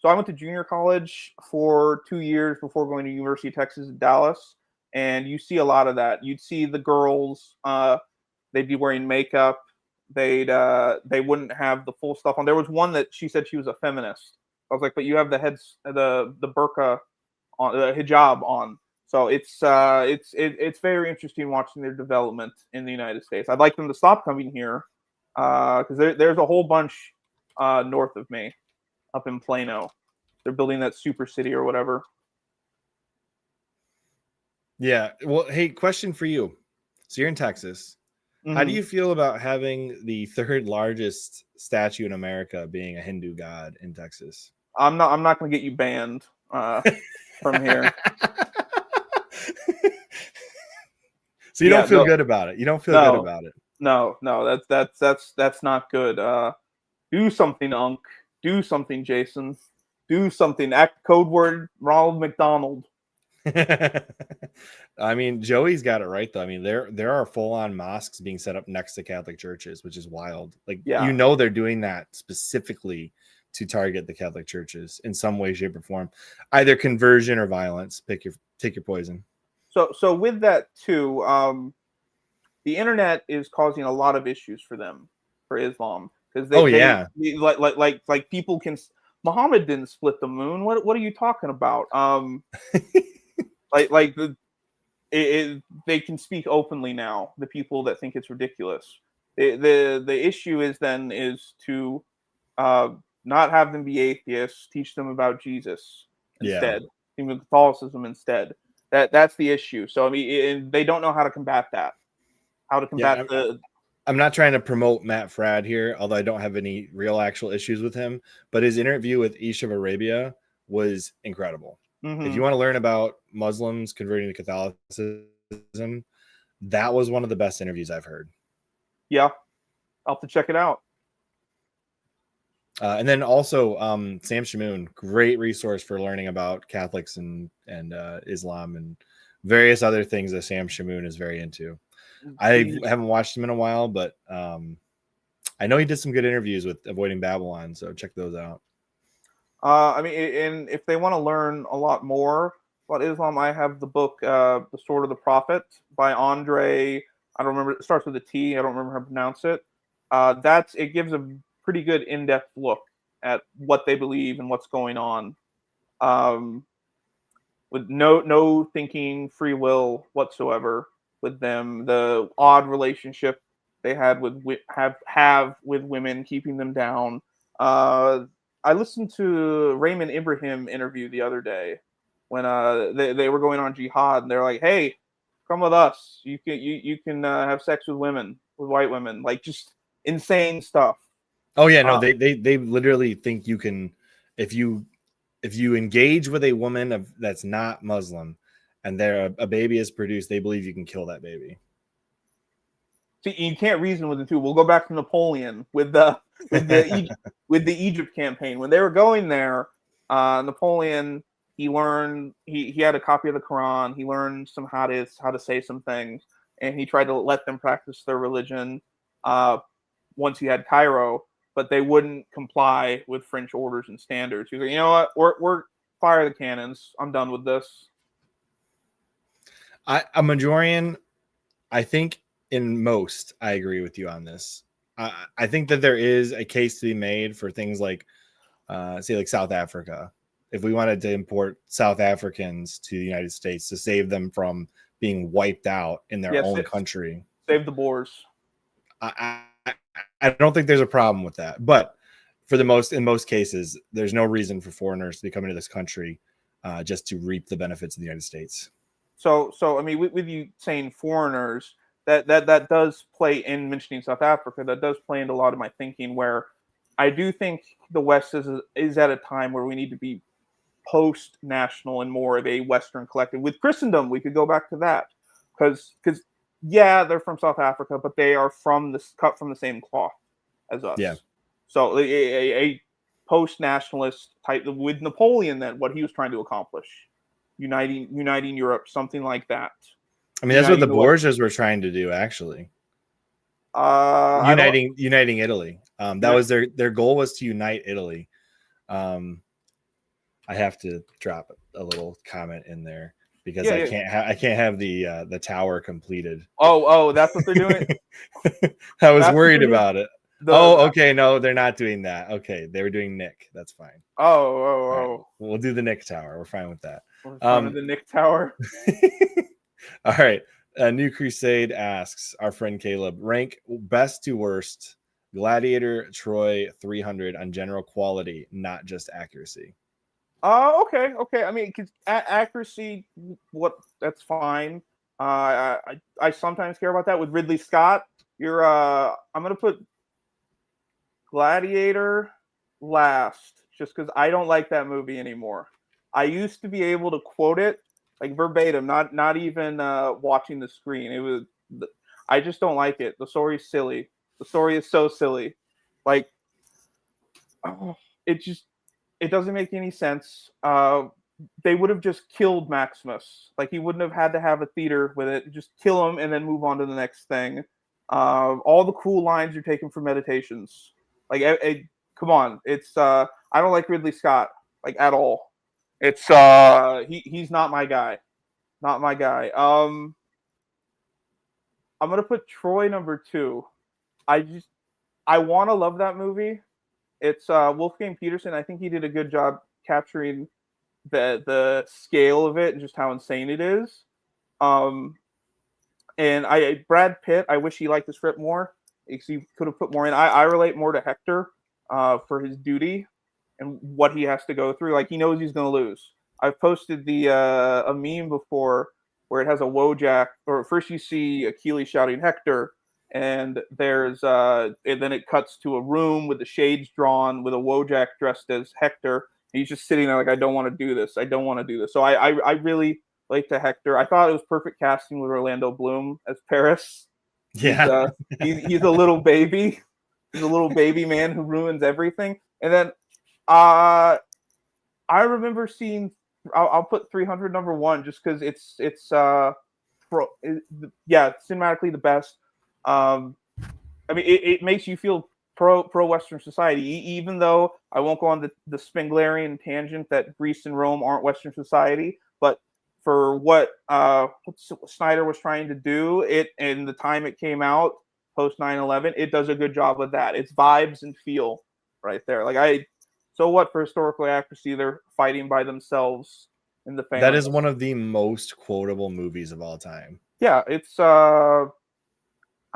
I went to junior college for 2 years before going to University of Texas at Dallas, and you see a lot of that. You'd see the girls, they'd be wearing makeup. They wouldn't have the full stuff on. There was one that she said she was a feminist. I was like, but you have the burqa on, the hijab on. So it's very interesting watching their development in the United States. I'd like them to stop coming here because there's a whole bunch north of me, up in Plano. They're building that super city or whatever. Yeah. Well, hey, question for you. So you're in Texas. How do Mhm. you feel about having the third largest statue in America being a Hindu god in Texas? I'm not going to get you banned from here. So you don't Yeah, feel no, good about it. You don't feel good no, about it. no. That's not good. Do something, Unc. Do something, Jason. Do something. Act code word Ronald McDonald. I mean, Joey's got it right though. I mean, there are full-on mosques being set up next to Catholic churches, which is wild. Like, Yeah. they're doing that specifically to target the Catholic churches in some way, shape, or form, either conversion or violence. Take your poison. So with that too, the internet is causing a lot of issues for them, for Islam, because Oh yeah, like people can. Muhammad didn't split the moon. What are you talking about? Like they can speak openly now. The people that think it's ridiculous. The issue is to uh, not have them be atheists. Teach them about Jesus yeah, instead. Even Catholicism instead. That's the issue. So I mean, they don't know how to combat that. How to yeah. combat the I'm not trying to promote Matt Fradd here, although I don't have any real actual issues with him. But his interview with Ish of Arabia was incredible. If you Mhm. want to learn about Muslims converting to Catholicism, that was one of the best interviews I've heard. Yeah, I'll have to check it out. And then also Sam Shamoon, great resource for learning about Catholics and Islam and various other things that Sam Shamoon is very into. I The haven't watched him in a while, but I know he did some good interviews with Avoiding Babylon, so check those out. I mean, and if they want to learn a lot more about Islam, I have the book, "The Sword of the Prophet" by Andre. I don't remember. It starts with a T. I don't remember how to pronounce it. It gives a pretty good in-depth look at what they believe and what's going on, um, with no thinking, free will whatsoever with them. The odd relationship they had have with women, keeping them down. Uh, I listened to Raymond Ibrahim interview the other day when they were going on jihad, and they're like, "Hey, come with us. You can have sex with women, with white women, like just insane stuff." Oh yeah, no, Uh, they literally think you can, if you engage with a woman that's not Muslim, and a baby is produced, they believe you can kill that baby. See, you can't reason with the two. We'll go back to Napoleon with with the Egypt campaign. When they were going there, Napoleon he learned he had a copy of the Quran. He learned some hadiths, how to say some things, and he tried to let them practice their religion. Uh, Once he had Cairo, but they wouldn't comply with French orders and standards. He was like, you know what, we're fire the cannons. I'm done with this. A Majorian, I think in most, I agree with you on this. I think that there is a case to be made for things like, say, like South Africa. If we wanted to import South Africans to the United States to save them from being wiped out in their Yes, own country, save the Boers. I don't think there's a problem with that. But in most cases, there's no reason for foreigners to be coming to this country just to reap the benefits of the United States. So I mean, with you saying foreigners, that does play in mentioning South Africa. That does play into a lot of my thinking. Where I do think the West is at a time where we need to be post-national and more of a Western collective. With Christendom, we could go back to that because yeah, they're from South Africa, but they are cut from the same cloth as Yeah. us. So a post-nationalist type with Napoleon, then what he was trying to accomplish, uniting Europe, something like that. I mean, that's what the Uniting the West. Borgias were trying to do, actually. I don't. Uniting Italy. That was their goal, was to unite Italy. I have to drop a little comment in there because Yeah, I yeah. can't have the tower completed. Oh, that's what they're doing. I was That's what worried they're doing. about it. The Oh, okay. No, they're not doing that. Okay, they were doing Nick. That's fine. All right, oh. we'll do the Nick Tower. We're fine with that. We're fine with the Nick Tower. All right. New Crusade asks our friend Caleb, rank best to worst Gladiator Troy 300 on general quality, not just accuracy. Okay. I mean, 'cause accuracy, that's fine. I sometimes care about that with Ridley Scott. I'm gonna put Gladiator last, just because I don't like that movie anymore. I used to be able to quote it like verbatim, not even watching the screen. I just don't like it. The story's silly. The story is so silly. Like, oh, it just it doesn't make any sense. They would have just killed Maximus. Like, he wouldn't have had to have a theater with it. Just kill him and then move on to the next thing. All the cool lines are taken from Meditations. Like, come on, I don't like Ridley Scott like at all. He's not my guy. Not my guy. I'm gonna put Troy number 2. I want to love that movie. It's Wolfgang Peterson. I think he did a good job capturing the scale of it and just how insane it is. And Brad Pitt, I wish he liked the script more because he could have put more in. I relate more to Hector for his duty and what he has to go through. Like, he knows he's going to lose. I've posted a meme before where it has a Wojak, or first you see Achilles shouting Hector, and and then it cuts to a room with the shades drawn with a Wojak dressed as Hector. And he's just sitting there like, I don't want to do this. I don't want to do this. So I really like to Hector. I thought it was perfect casting with Orlando Bloom as Paris. Yeah. He's a little baby. He's a little baby man who ruins everything. And then I remember seeing. I'll put 300 number 1 just because it's cinematically the best. I mean, it makes you feel pro Western society, even though I won't go on the Spenglerian tangent that Greece and Rome aren't Western society. But for what Snyder was trying to do, it and the time it came out post 9/11, it does a good job of that. It's vibes and feel right there. So what, for historical accuracy, they're fighting by themselves in the family. That is one of the most quotable movies of all time. Yeah, it's I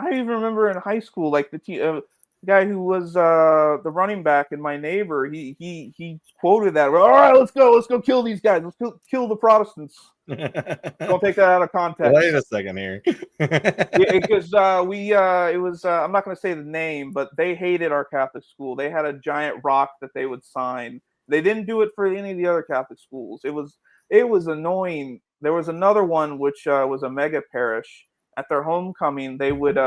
even remember in high school, like the guy who was the running back in My Neighbor, he quoted that. All right, let's go kill these guys. Let's kill the Protestants. Don't take that out of context. Wait a second here. Because it was I'm not going to say the name, but they hated our Catholic school. They had a giant rock that they would sign. They didn't do it for any of the other Catholic schools. It was annoying. There was another one which was a mega parish. At their homecoming, they would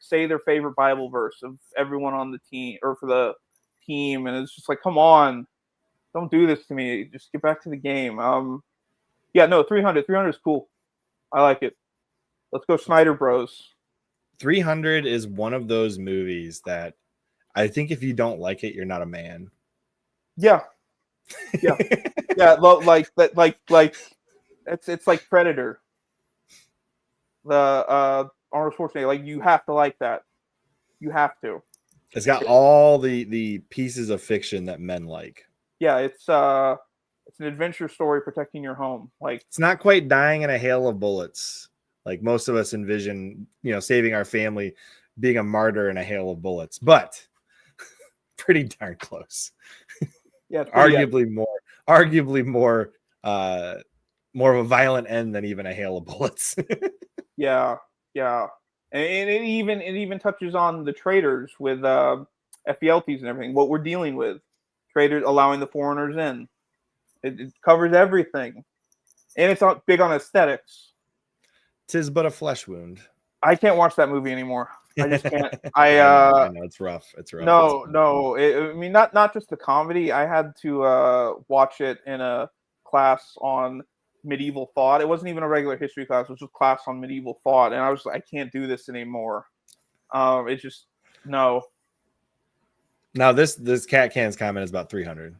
say their favorite Bible verse of everyone on the team or for the team, and it's just like, come on, don't do this to me. Just get back to the game. 300 is cool. I like it. Let's go Snyder Bros. 300 is one of those movies that I think if you don't like it, you're not a man. Yeah. Like it's like Predator. The Arnold Schwarzenegger, like, you have to like that. You have to. It's got all the pieces of fiction that men like. Yeah, it's an adventure story protecting your home. Like, it's not quite dying in a hail of bullets like most of us envision, saving our family, being a martyr in a hail of bullets, but pretty darn close. Yeah, arguably more more of a violent end than even a hail of bullets. Yeah. And it even touches on the traders with FBLTs and everything. What we're dealing with, traders allowing the foreigners in. It covers everything, and it's not big on aesthetics. 'Tis but a flesh wound. I can't watch that movie anymore. I just can't. I know it's rough. It's rough. No. I mean, not just the comedy. I had to watch it in a class on medieval thought. It wasn't even a regular history class. It was just class on medieval thought, and I was like, I can't do this anymore. It's just no. Now this Cat Can's comment is about 300.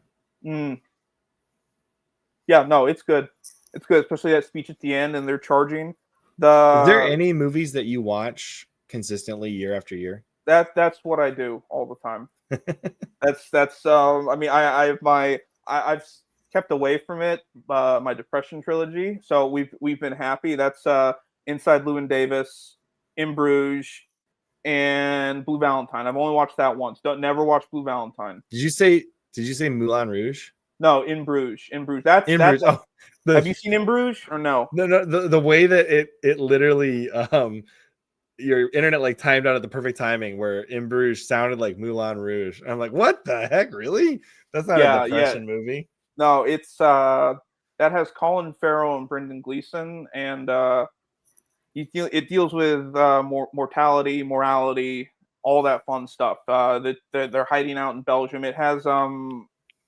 Yeah, no, it's good. It's good, especially that speech at the end, and they're charging. Is there any movies that you watch consistently year after year? That's what I do all the time. that's I mean, I've kept away from it, my Depression trilogy. So we've been happy. That's Inside Llewyn Davis, In Bruges, and Blue Valentine. I've only watched that once. Never watched Blue Valentine. Did you say Moulin Rouge? No, In Bruges. In Bruges. That's In that's. Bruges. Oh, Have you seen In Bruges or no? no, the way that it literally your internet like timed out at the perfect timing where In Bruges sounded like Moulin Rouge. I'm like, what the heck? Really? That's not a Yeah, yeah. depression movie. No, it's that has Colin Farrell and Brendan Gleeson, and it deals with mortality, morality, all that fun stuff. That they're hiding out in Belgium. It has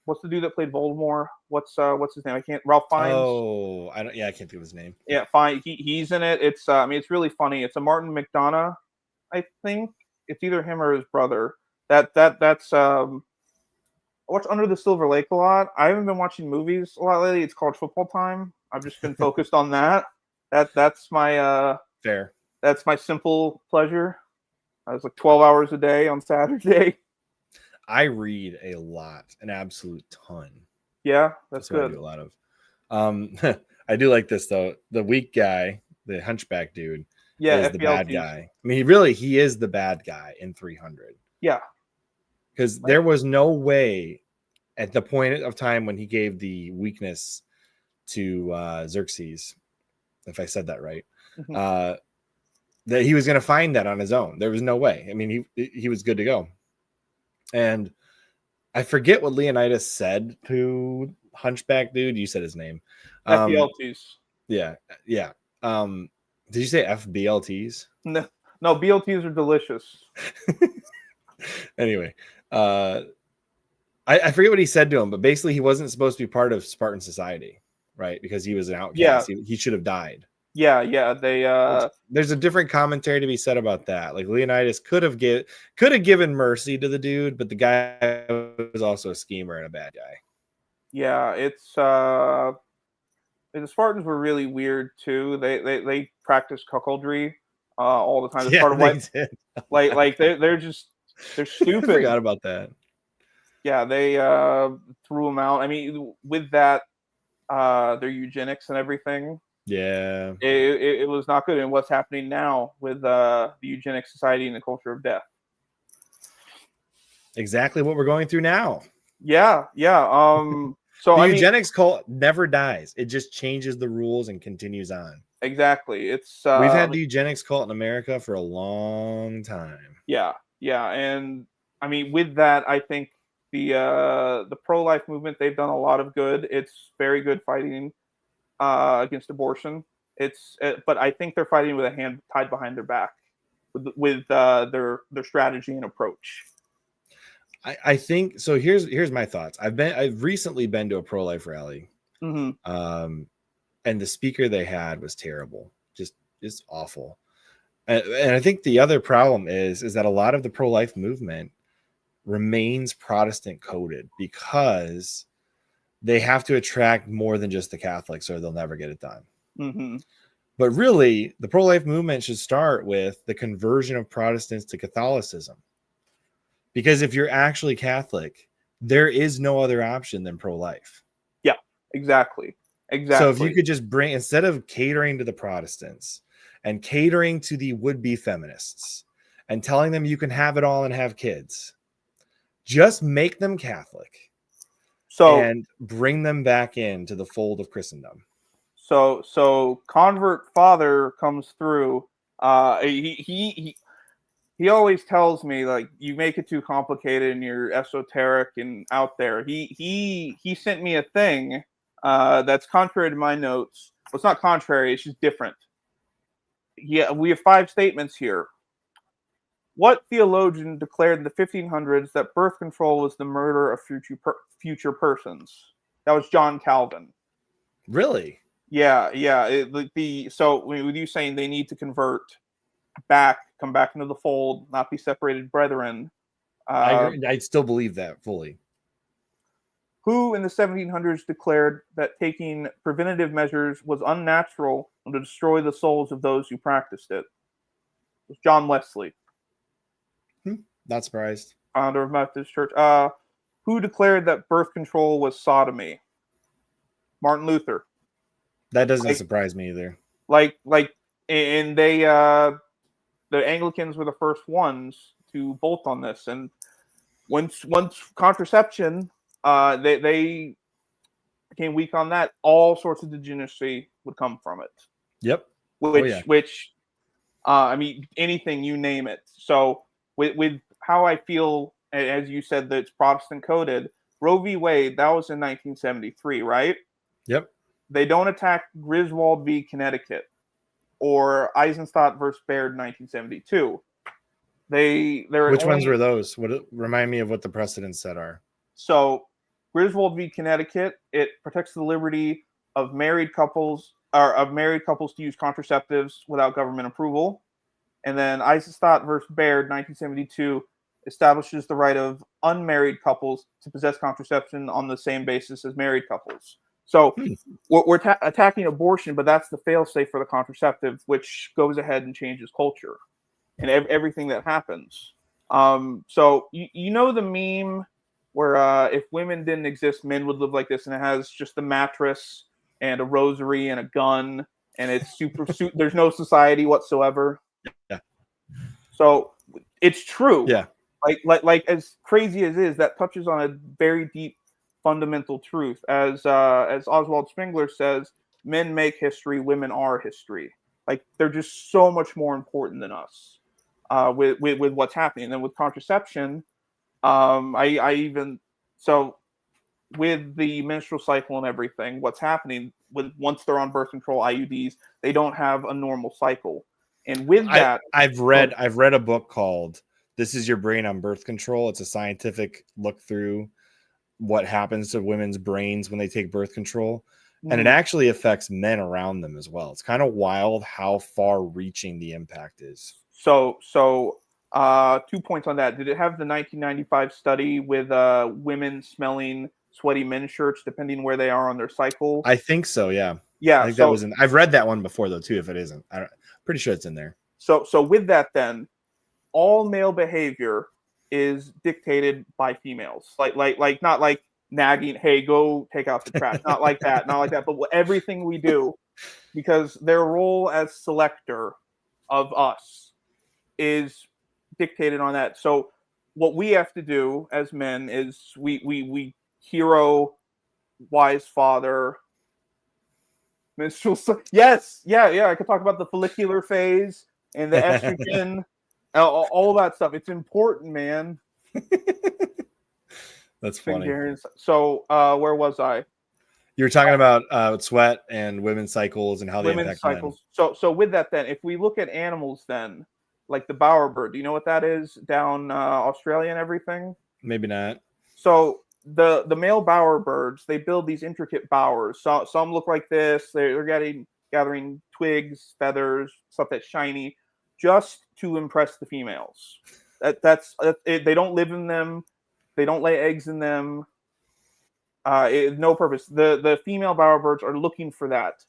what's the dude that played Voldemort? What's his name? I can't. Ralph Fiennes. Oh, I don't. Yeah, I can't think of his name. Yeah, fine. He's in it. It's I mean, it's really funny. It's a Martin McDonagh, I think. It's either him or his brother. That's I watch Under the Silver Lake a lot. I haven't been watching movies a lot lately. It's called Football Time. I've just been focused on that. That's my Fair. that's my simple pleasure. I was like 12 hours a day on Saturday. I read a lot, an absolute ton. Yeah, that's what good. I do a lot of. I do like this though. The weak guy, the hunchback dude, Yeah, is the bad guy. I mean, he is the bad guy in 300. Yeah, because there was no way at the point of time when he gave the weakness to Xerxes, if I said that right, that he was going to find that on his own. There was no way. I mean, he was good to go. And I forget what Leonidas said to Hunchback dude. You said his name. FBLTs. Yeah. Did you say FBLTs? No, BLTs are delicious. Anyway, I forget what he said to him, but basically he wasn't supposed to be part of Spartan society, right? Because he was an outcast. Yeah. He should have died. Yeah. There's a different commentary to be said about that. Like Leonidas could have given mercy to the dude, but the guy was also a schemer and a bad guy. Yeah, it's the Spartans were really weird too. They practiced cuckoldry all the time. As part of like they're stupid. I forgot about that. Yeah, they threw them out. I mean, with that, their eugenics and everything. Yeah, it was not good. And what's happening now with the eugenics society and the culture of death? Exactly what we're going through now. Yeah. So the eugenics cult never dies. It just changes the rules and continues on. Exactly. It's we've had the eugenics cult in America for a long time. Yeah, and I mean, with that, I think the pro-life movement, they've done a lot of good. It's very good fighting against abortion. But I think they're fighting with a hand tied behind their back with their strategy and approach. I think so. Here's my thoughts. I've recently been to a pro-life rally, and the speaker they had was terrible, just awful. And I think the other problem is that a lot of the pro-life movement remains Protestant coded because they have to attract more than just the Catholics or they'll never get it done. But really, the pro-life movement should start with the conversion of Protestants to Catholicism. Because if you're actually Catholic, there is no other option than pro-life. Yeah, exactly. So if you could just instead of catering to the Protestants and catering to the would-be feminists and telling them you can have it all and have kids, just make them Catholic and bring them back into the fold of Christendom. So convert father comes through. He always tells me, like, you make it too complicated and you're esoteric and out there. He sent me a thing that's contrary to my notes. Well, it's not contrary, it's just different. Yeah, we have 5 statements here. What theologian declared in the 1500s that birth control was the murder of future persons? That was John Calvin. Really? Yeah. So with you saying they need to convert back, come back into the fold, not be separated brethren. I still believe that fully. Who in the 1700s declared that taking preventative measures was unnatural and to destroy the souls of those who practiced it? It was John Wesley. Not surprised. Founder of Methodist Church. Who declared that birth control was sodomy? Martin Luther. That doesn't surprise me either. And they, the Anglicans were the first ones to bolt on this. And once contraception, they became weak on that, all sorts of degeneracy would come from it. Yep. Which I mean, anything, you name it. So with how I feel, as you said, that it's Protestant coded, Roe v. Wade, that was in 1973, right? Yep. They don't attack Griswold v. Connecticut or Eisenstadt versus Baird in 1972. Which ones were those? Remind me of what the precedents said are. So Griswold v. Connecticut, it protects the liberty of married couples to use contraceptives without government approval. And then Eisenstadt versus Baird, 1972, establishes the right of unmarried couples to possess contraception on the same basis as married couples. So we're attacking abortion, but that's the fail-safe for the contraceptive, which goes ahead and changes culture and everything that happens. So you know the meme where if women didn't exist, men would live like this, and it has just a mattress and a rosary and a gun, and it's super. There's no society whatsoever. Yeah. So it's true. Yeah. Like as crazy as it is, that touches on a very deep fundamental truth. As Oswald Spengler says, men make history, women are history. Like they're just so much more important than us with what's happening. And then with contraception, with the menstrual cycle and everything, what's happening once they're on birth control IUDs, they don't have a normal cycle. And with that, I've read a book called "This Is Your Brain on Birth Control." It's a scientific look through what happens to women's brains when they take birth control, and it actually affects men around them as well. It's kind of wild how far-reaching the impact is. So 2 points on that. Did it have the 1995 study with women smelling sweaty men's shirts depending where they are on their cycle? I think so. Yeah. Yeah. I think that was in. I've read that one before though too. If it isn't, I'm pretty sure it's in there. So with that, then all male behavior is dictated by females. Like not like nagging, hey, go take out the trash. Not like that. Not like that. But everything we do, because their role as selector of us is dictated on that. So what we have to do as men is we hero, wise father, menstrual. Yes, yeah. I could talk about the follicular phase and the estrogen, all that stuff. It's important, man. That's funny. So where was I? You were talking about sweat and women's cycles and how they affect cycles. Men. So with that, then, if we look at animals, then like the bowerbird, do you know what that is down Australia and everything? Maybe not. So the male bowerbirds, they build these intricate bowers. So some look like this. They're gathering twigs, feathers, stuff that's shiny, just to impress the females. That's it. They don't live in them. They don't lay eggs in them. No purpose. The female bowerbirds are looking for that.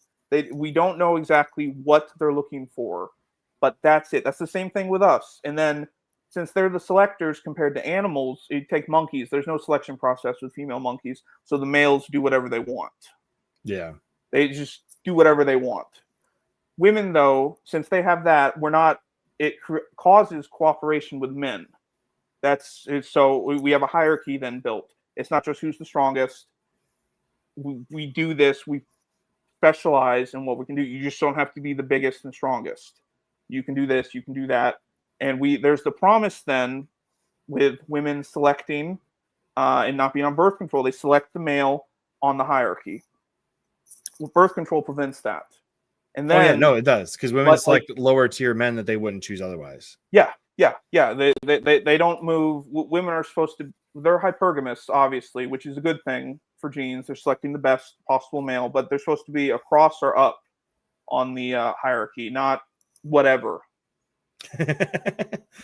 We don't know exactly what they're looking for, but that's it. That's the same thing with us. And then since they're the selectors compared to animals, you take monkeys. There's no selection process with female monkeys, so the males do whatever they want. Yeah, they just do whatever they want. Women, though, since they have that, it causes cooperation with men. So we have a hierarchy then built. It's not just who's the strongest. We do this. We specialize in what we can do. You just don't have to be the biggest and strongest. You can do this. You can do that. And there's the promise then with women selecting and not being on birth control. They select the male on the hierarchy. Birth control prevents that. And then, it does, because women select lower tier men that they wouldn't choose otherwise. Yeah. They don't move. Women are supposed to. They're hypergamous, obviously, which is a good thing for genes. They're selecting the best possible male, but they're supposed to be across or up on the hierarchy, not whatever. They're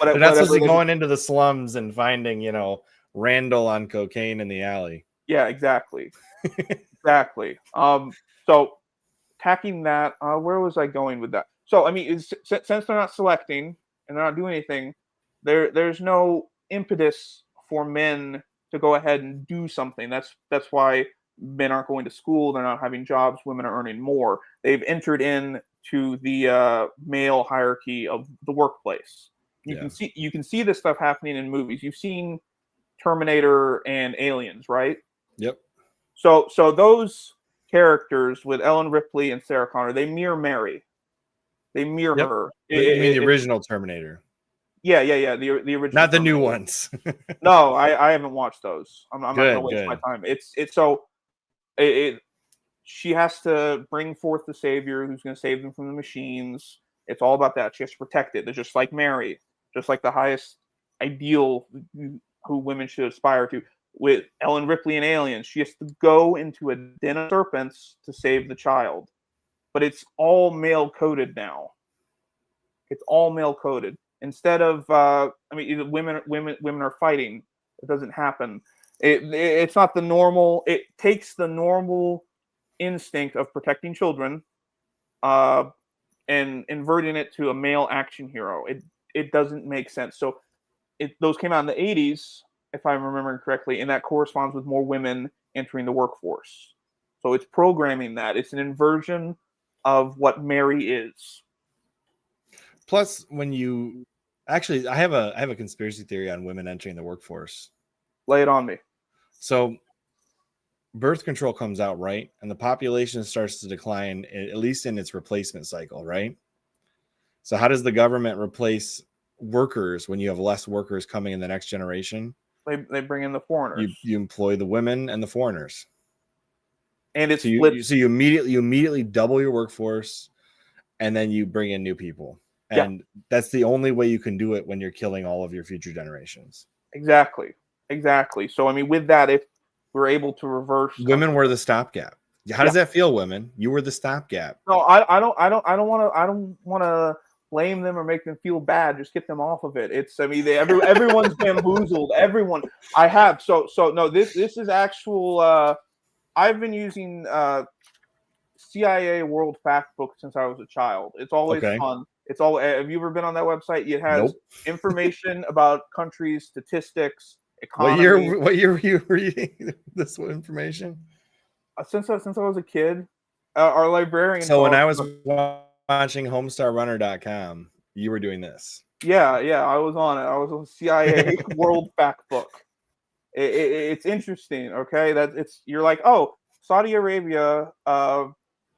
not supposed to be going into the slums and finding, Randall on cocaine in the alley. Yeah, exactly. Exactly. So attacking that, where was I going with that? So, I mean, since they're not selecting and they're not doing anything, there's no impetus for men to go ahead and do something. That's why men aren't going to school. They're not having jobs. Women are earning more. They've entered into the male hierarchy of the workplace. You can see this stuff happening in movies. You've seen Terminator and Aliens, right? Yep. So those characters with Ellen Ripley and Sarah Connor, they mirror Mary. They mirror Yep. her. You mean the original Terminator? Yeah. The original. Not the Terminator. new ones. No, I haven't watched those. I'm not going to waste my Good. time. It's so she has to bring forth the savior who's going to save them from the machines. It's all about that. She has to protect it. They're just like Mary, just like the highest ideal who women should aspire to. With Ellen Ripley and Aliens, she has to go into a den of serpents to save the child. But it's all male coded now. It's all male coded. Instead of, women are fighting. It doesn't happen. It's not the normal. It takes the normal instinct of protecting children, and inverting it to a male action hero. It doesn't make sense. So those came out in the 80s, if I'm remembering correctly, and that corresponds with more women entering the workforce. So it's programming that. It's an inversion of what Mary is. Plus, when you actually, I have a conspiracy theory on women entering the workforce. Lay it on me. So birth control comes out, right? And the population starts to decline, at least in its replacement cycle, right? So how does the government replace workers when you have less workers coming in the next generation? They bring in the foreigners. You employ the women and the foreigners. And it's so you immediately double your workforce, and then you bring in new people. And that's the only way you can do it when you're killing all of your future generations. Exactly. So I mean, with that, if we're able to reverse, women were the stopgap. How does that feel, women? You were the stopgap. No, I don't want to blame them or make them feel bad. Just get them off of it. It's, I mean, everyone's bamboozled. Everyone. I have. So no, this is actual. I've been using CIA World Factbook since I was a child. It's always fun. It's all. Have you ever been on that website? It has information about countries, statistics, economy. What year were you reading this information? Since I was a kid, our librarian. So when I was watching HomestarRunner.com, you were doing this. Yeah, I was on it. I was on CIA World Factbook. It's interesting. Okay, you're like, oh, Saudi Arabia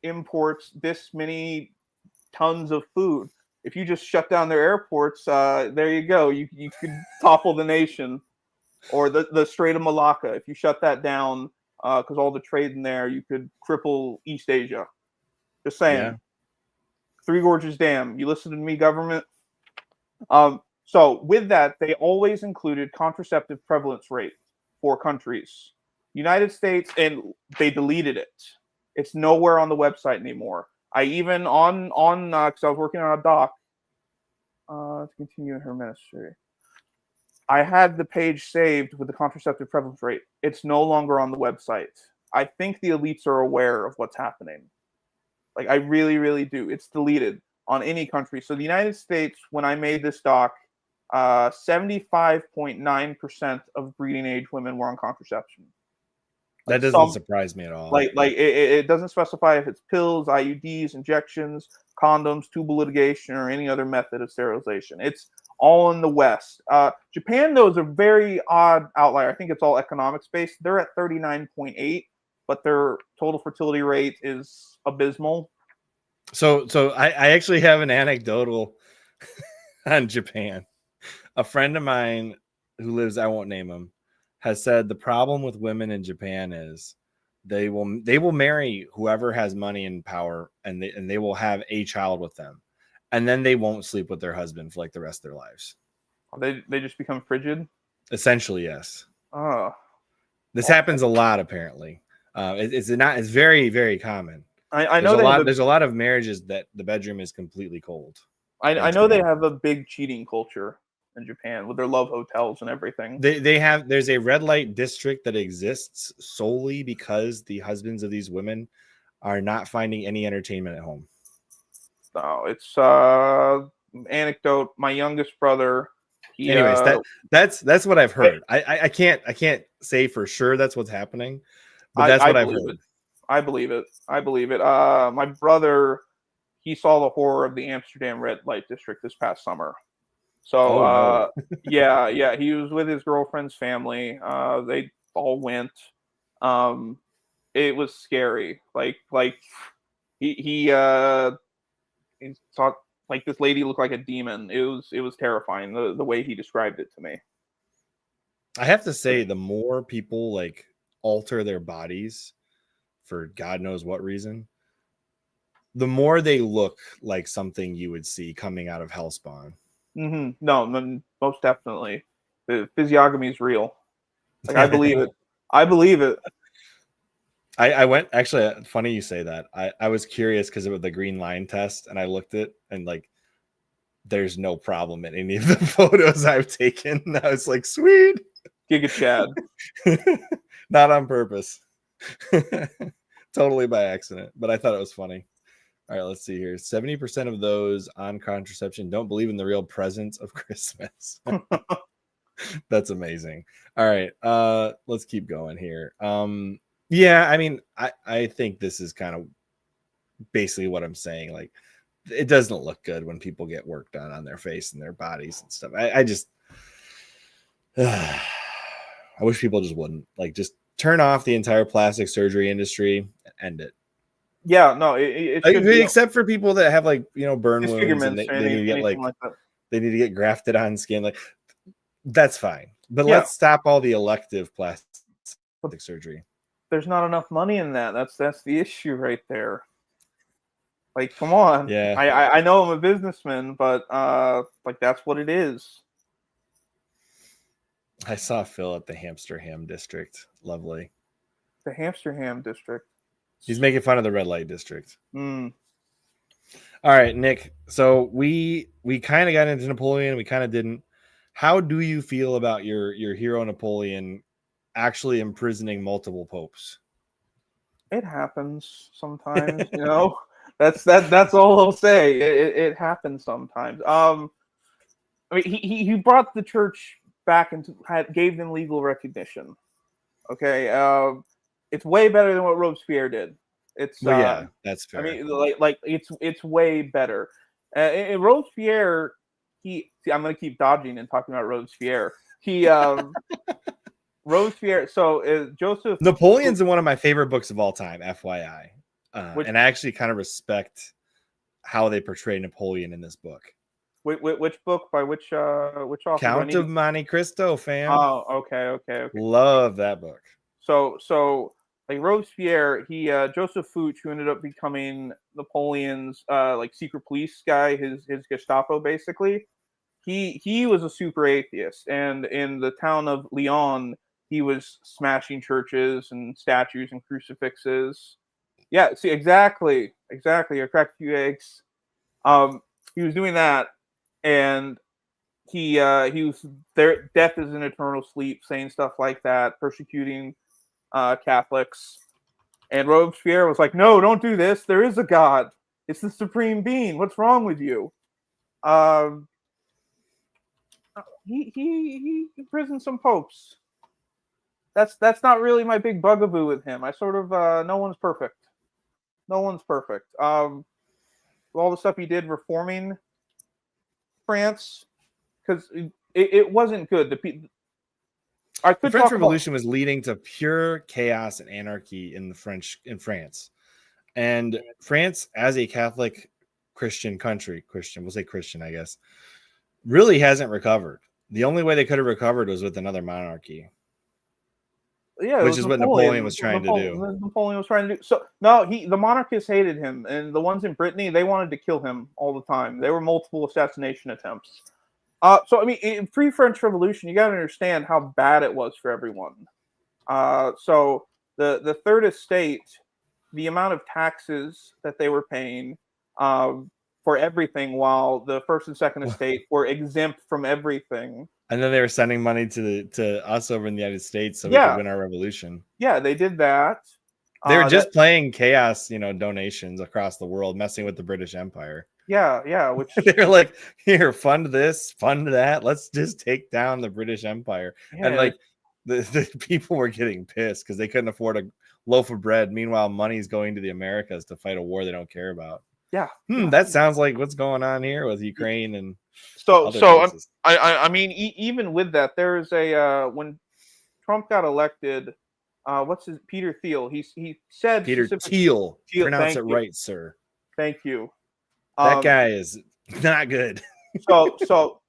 imports this many tons of food. If you just shut down their airports, there you go. You could topple the nation. Or the Strait of Malacca. If you shut that down, because all the trade in there, you could cripple East Asia. Just saying. Yeah. Three Gorges Dam. You listen to me, government? So with that, they always included contraceptive prevalence rate for countries. United States, and they deleted it. It's nowhere on the website anymore. I even on because I was working on a doc to continue in her ministry. I had the page saved with the contraceptive prevalence rate. It's no longer on the website. I think the elites are aware of what's happening. Like, I really, really do. It's deleted on any country. So the United States, when I made this doc, 75.9% of breeding age women were on contraception. That doesn't surprise me at all. It doesn't specify if it's pills, IUDs, injections, condoms, tubal ligation, or any other method of sterilization. It's all in the West. Japan, though, is a very odd outlier. I think it's all economics based. They're at 39.8, but their total fertility rate is abysmal. So I actually have an anecdotal on Japan. A friend of mine who lives, I won't name him, has said the problem with women in Japan is they will marry whoever has money and power, and they will have a child with them. And then they won't sleep with their husband for like the rest of their lives. They just become frigid? Essentially, yes. Oh. This happens a lot, apparently. It's very, very common. I know there's a lot of marriages that the bedroom is completely cold. I know they have a big cheating culture in Japan with their love hotels and everything. There's a red light district that exists solely because the husbands of these women are not finding any entertainment at home. No, it's anecdote. My youngest brother. Anyways, that's what I've heard. I can't say for sure that's what's happening, but that's what I've heard. I believe it. My brother, he saw the horror of the Amsterdam red light district this past summer. So yeah, he was with his girlfriend's family. They all went. it was scary. Like he thought like this lady looked like a demon. It was terrifying the way he described it to me. I have to say, the more people like alter their bodies for God knows what reason, the more they look like something you would see coming out of Hellspawn. No, most definitely. The physiognomy is real. Like, I believe it. I believe it. I went, actually, funny you say that. I was curious because of the green line test, and I looked at and like there's no problem in any of the photos I've taken. I was like, sweet. Giga Chad. Not on purpose. Totally by accident, but I thought it was funny. All right, let's see here. 70% of those on contraception don't believe in the real presence of Christmas. That's amazing. All right, let's keep going here. Yeah, I mean, I think this is kind of basically what I'm saying. Like, it doesn't look good when people get work done on their face and their bodies and stuff. I just I wish people just wouldn't, like, just turn off the entire plastic surgery industry and end it. Yeah, no, it should be, except for people that have, like, you know, burn wounds and they need to get like they need to get grafted on skin. Like, that's fine, but let's stop all the elective plastic surgery. There's not enough money in that. That's the issue right there. Like, come on. Yeah, I know I'm a businessman, but like, that's what it is. I saw Phil at the Hamster Ham District. Lovely. The Hamster Ham District. He's making fun of the red light district. All right, Nick. So we kind of got into Napoleon. We kind of didn't. How do you feel about your hero Napoleon actually imprisoning multiple popes? It happens sometimes, you know. That's all I'll say. It happens sometimes. I mean, he brought the church back and gave them legal recognition. Okay. It's way better than what Robespierre did. It's yeah, that's fair. I mean, like it's way better. And Robespierre, I'm gonna keep dodging and talking about Robespierre. Robespierre. So Joseph Napoleon's in one of my favorite books of all time, FYI. And I actually kind of respect how they portray Napoleon in this book. Which book by which author? Count of Monte Cristo, fam. Oh, okay. Love that book. So like Robespierre, Joseph Fouché, who ended up becoming Napoleon's like secret police guy, his Gestapo basically. He was a super atheist, and in the town of Lyon, he was smashing churches and statues and crucifixes. Yeah, see, exactly. I cracked a few eggs. He was doing that, and he was there. Death is an eternal sleep, saying stuff like that, persecuting Catholics. And Robespierre was like, "No, don't do this. There is a God. It's the supreme being. What's wrong with you?" He imprisoned some popes. That's not really my big bugaboo with him. I sort of no one's perfect. All the stuff he did reforming France, because it wasn't good. The French Revolution was leading to pure chaos and anarchy in France, and France, as a Catholic Christian country, we'll say Christian, I guess, really hasn't recovered. The only way they could have recovered was with another monarchy. Yeah, which is what Napoleon was trying to do. Napoleon was trying to do. So no, the monarchists hated him, and the ones in Brittany, they wanted to kill him all the time. There were multiple assassination attempts. So I mean, in pre-French Revolution, you got to understand how bad it was for everyone. So the Third Estate, the amount of taxes that they were paying for everything, while the First and Second Estate were exempt from everything. And then they were sending money to us over in the United States so we could win our revolution. Yeah, they did that. They were just playing chaos, donations across the world, messing with the British Empire. Yeah. Which they're like, here, fund this, fund that. Let's just take down the British Empire. Yeah. And like the people were getting pissed because they couldn't afford a loaf of bread. Meanwhile, money's going to the Americas to fight a war they don't care about. Yeah. That sounds like what's going on here with Ukraine and I mean, even with that, there's when Trump got elected, what's his Peter Thiel. He said Peter specific. Thiel. Pronounce Thank it you, right, sir. thank you. That guy is not good. So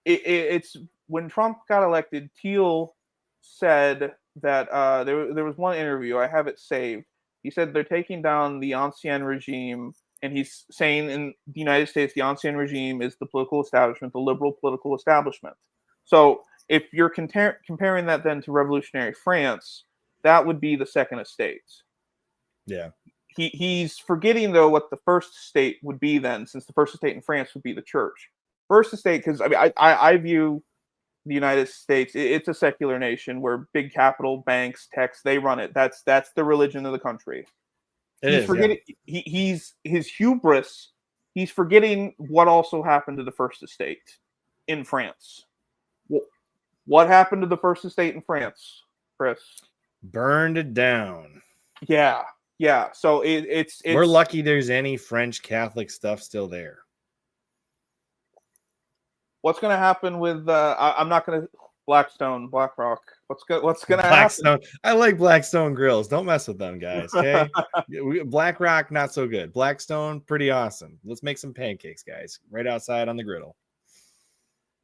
it's when Trump got elected, Thiel said that there was one interview, I have it saved. He said they're taking down the ancien regime, and he's saying in the United States the ancien regime is the political establishment, the liberal political establishment. So if you're comparing that then to revolutionary France, that would be the second estate. Yeah. He's forgetting though what the first estate would be then, since the first estate in France would be the church. First estate, because I mean, I view the United States, it's a secular nation where big capital banks, techs, they run it. That's the religion of the country. He's forgetting. Yeah. He's his hubris. He's forgetting what also happened to the first estate in France. What happened to the first estate in France, Chris? Burned it down. Yeah. So it's we're lucky there's any French Catholic stuff still there. What's going to happen with I'm not going to BlackRock. What's going to happen? I like Blackstone grills. Don't mess with them, guys. Okay. BlackRock not so good. Blackstone pretty awesome. Let's make some pancakes, guys, right outside on the griddle.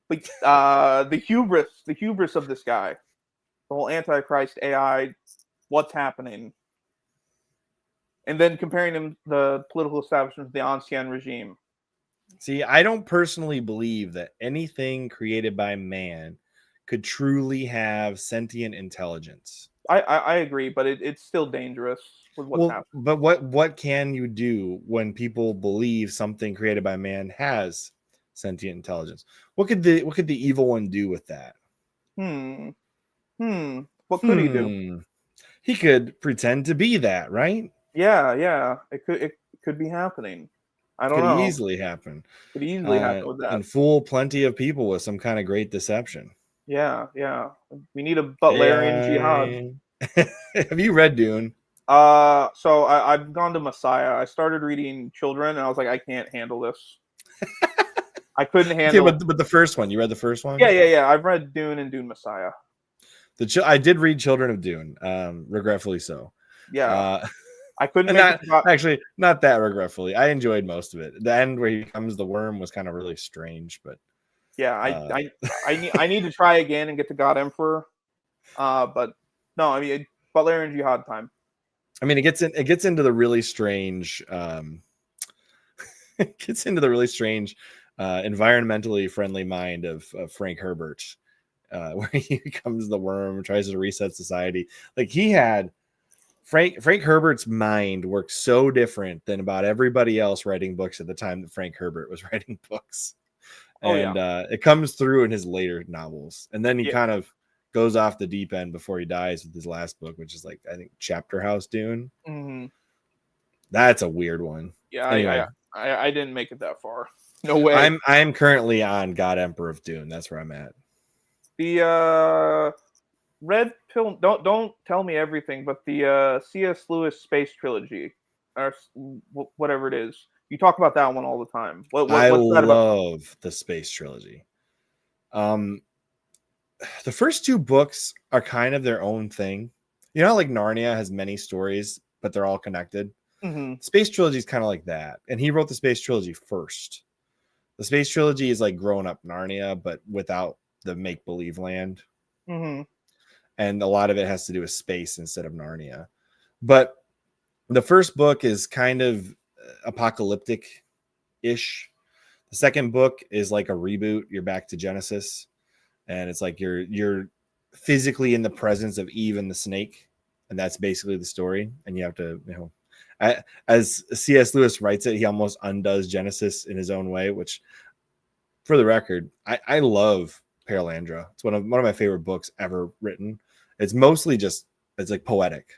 But the hubris of this guy, the whole Antichrist AI, what's happening, and then comparing him to the political establishment, the ancien regime. See, I don't personally believe that anything created by man could truly have sentient intelligence. I agree, but it's still dangerous with what's happening. But what can you do when people believe something created by man has sentient intelligence? What could the evil one do with that? What could he do? He could pretend to be that, right? Yeah. It could be happening. I don't know. Could easily happen. Could easily happen with that. And fool plenty of people with some kind of great deception. Yeah. We need a Butlerian jihad. Have you read Dune? So I've gone to Messiah. I started reading Children, and I was like, I can't handle this. I couldn't handle. Okay, but the first one, you read the first one? Yeah. I've read Dune and Dune Messiah. I did read Children of Dune, regretfully so. Yeah. I couldn't actually not that regretfully. I enjoyed most of it. The end where he becomes the worm was kind of really strange, but yeah, I need to try again and get to God Emperor. But no, I mean Butlerian jihad time. I mean, it gets into the really strange environmentally friendly mind of Frank Herbert, where he becomes the worm, tries to reset society. Like he had Frank Herbert's mind worked so different than about everybody else writing books at the time that Frank Herbert was writing books. It comes through in his later novels. And then he kind of goes off the deep end before he dies with his last book, which is like, I think, Chapter House Dune. Mm-hmm. That's a weird one. Yeah, anyway. I didn't make it that far. No way. I'm currently on God Emperor of Dune. That's where I'm at. The Red Pill, don't tell me everything, but the C.S. Lewis space trilogy, or whatever it is, you talk about that one all the time. I love the space trilogy. The first two books are kind of their own thing. You know, like Narnia has many stories, but they're all connected. Mm-hmm. Space trilogy is kind of like that, and he wrote the space trilogy first. The space trilogy is like growing up Narnia, but without the make-believe land. Mm-hmm. And a lot of it has to do with space instead of Narnia. But the first book is kind of apocalyptic-ish. The second book is like a reboot. You're back to Genesis. And it's like you're physically in the presence of Eve and the snake. And that's basically the story. And you have to, as C.S. Lewis writes it, he almost undoes Genesis in his own way, which, for the record, I love Perelandra. It's one of my favorite books ever written. It's mostly just, it's like poetic.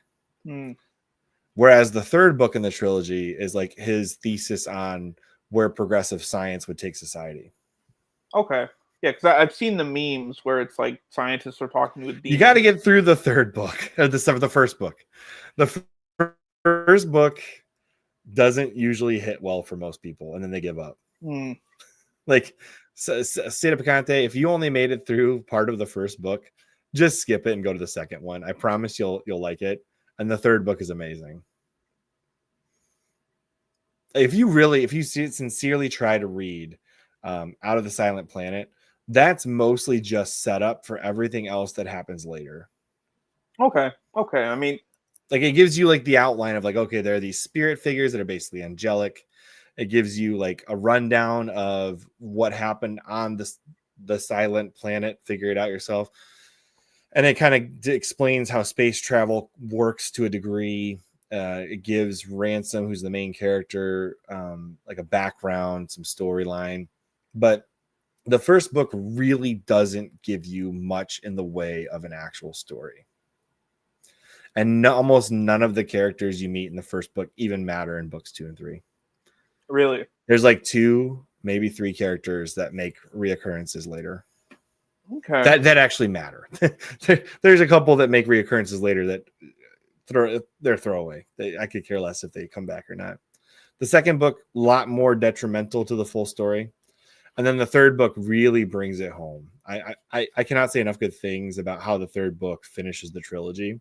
Whereas the third book in the trilogy is like his thesis on where progressive science would take society. Okay. Yeah, because I've seen the memes where it's like scientists are talking to a demon. You got to get through the third book, or the first book. The first book doesn't usually hit well for most people, and then they give up. Like, Sede Picante, if you only made it through part of the first book, just skip it and go to the second one. I promise you'll like it. And the third book is amazing. If you sincerely try to read Out of the Silent Planet, that's mostly just set up for everything else that happens later. Okay. I mean, like it gives you like the outline of like, okay, there are these spirit figures that are basically angelic. It gives you like a rundown of what happened on the silent planet. Figure it out yourself. And it kind of explains how space travel works to a degree. It gives Ransom, who's the main character, like a background, some storyline. But the first book really doesn't give you much in the way of an actual story. And almost none of the characters you meet in the first book even matter in books 2 and 3. Really? There's like 2, maybe 3 characters that make reoccurrences later. Okay. That actually matter. There's a couple that make reoccurrences later that they're throwaway. I could care less if they come back or not. The second book, a lot more detrimental to the full story. And then the third book really brings it home. I cannot say enough good things about how the third book finishes the trilogy.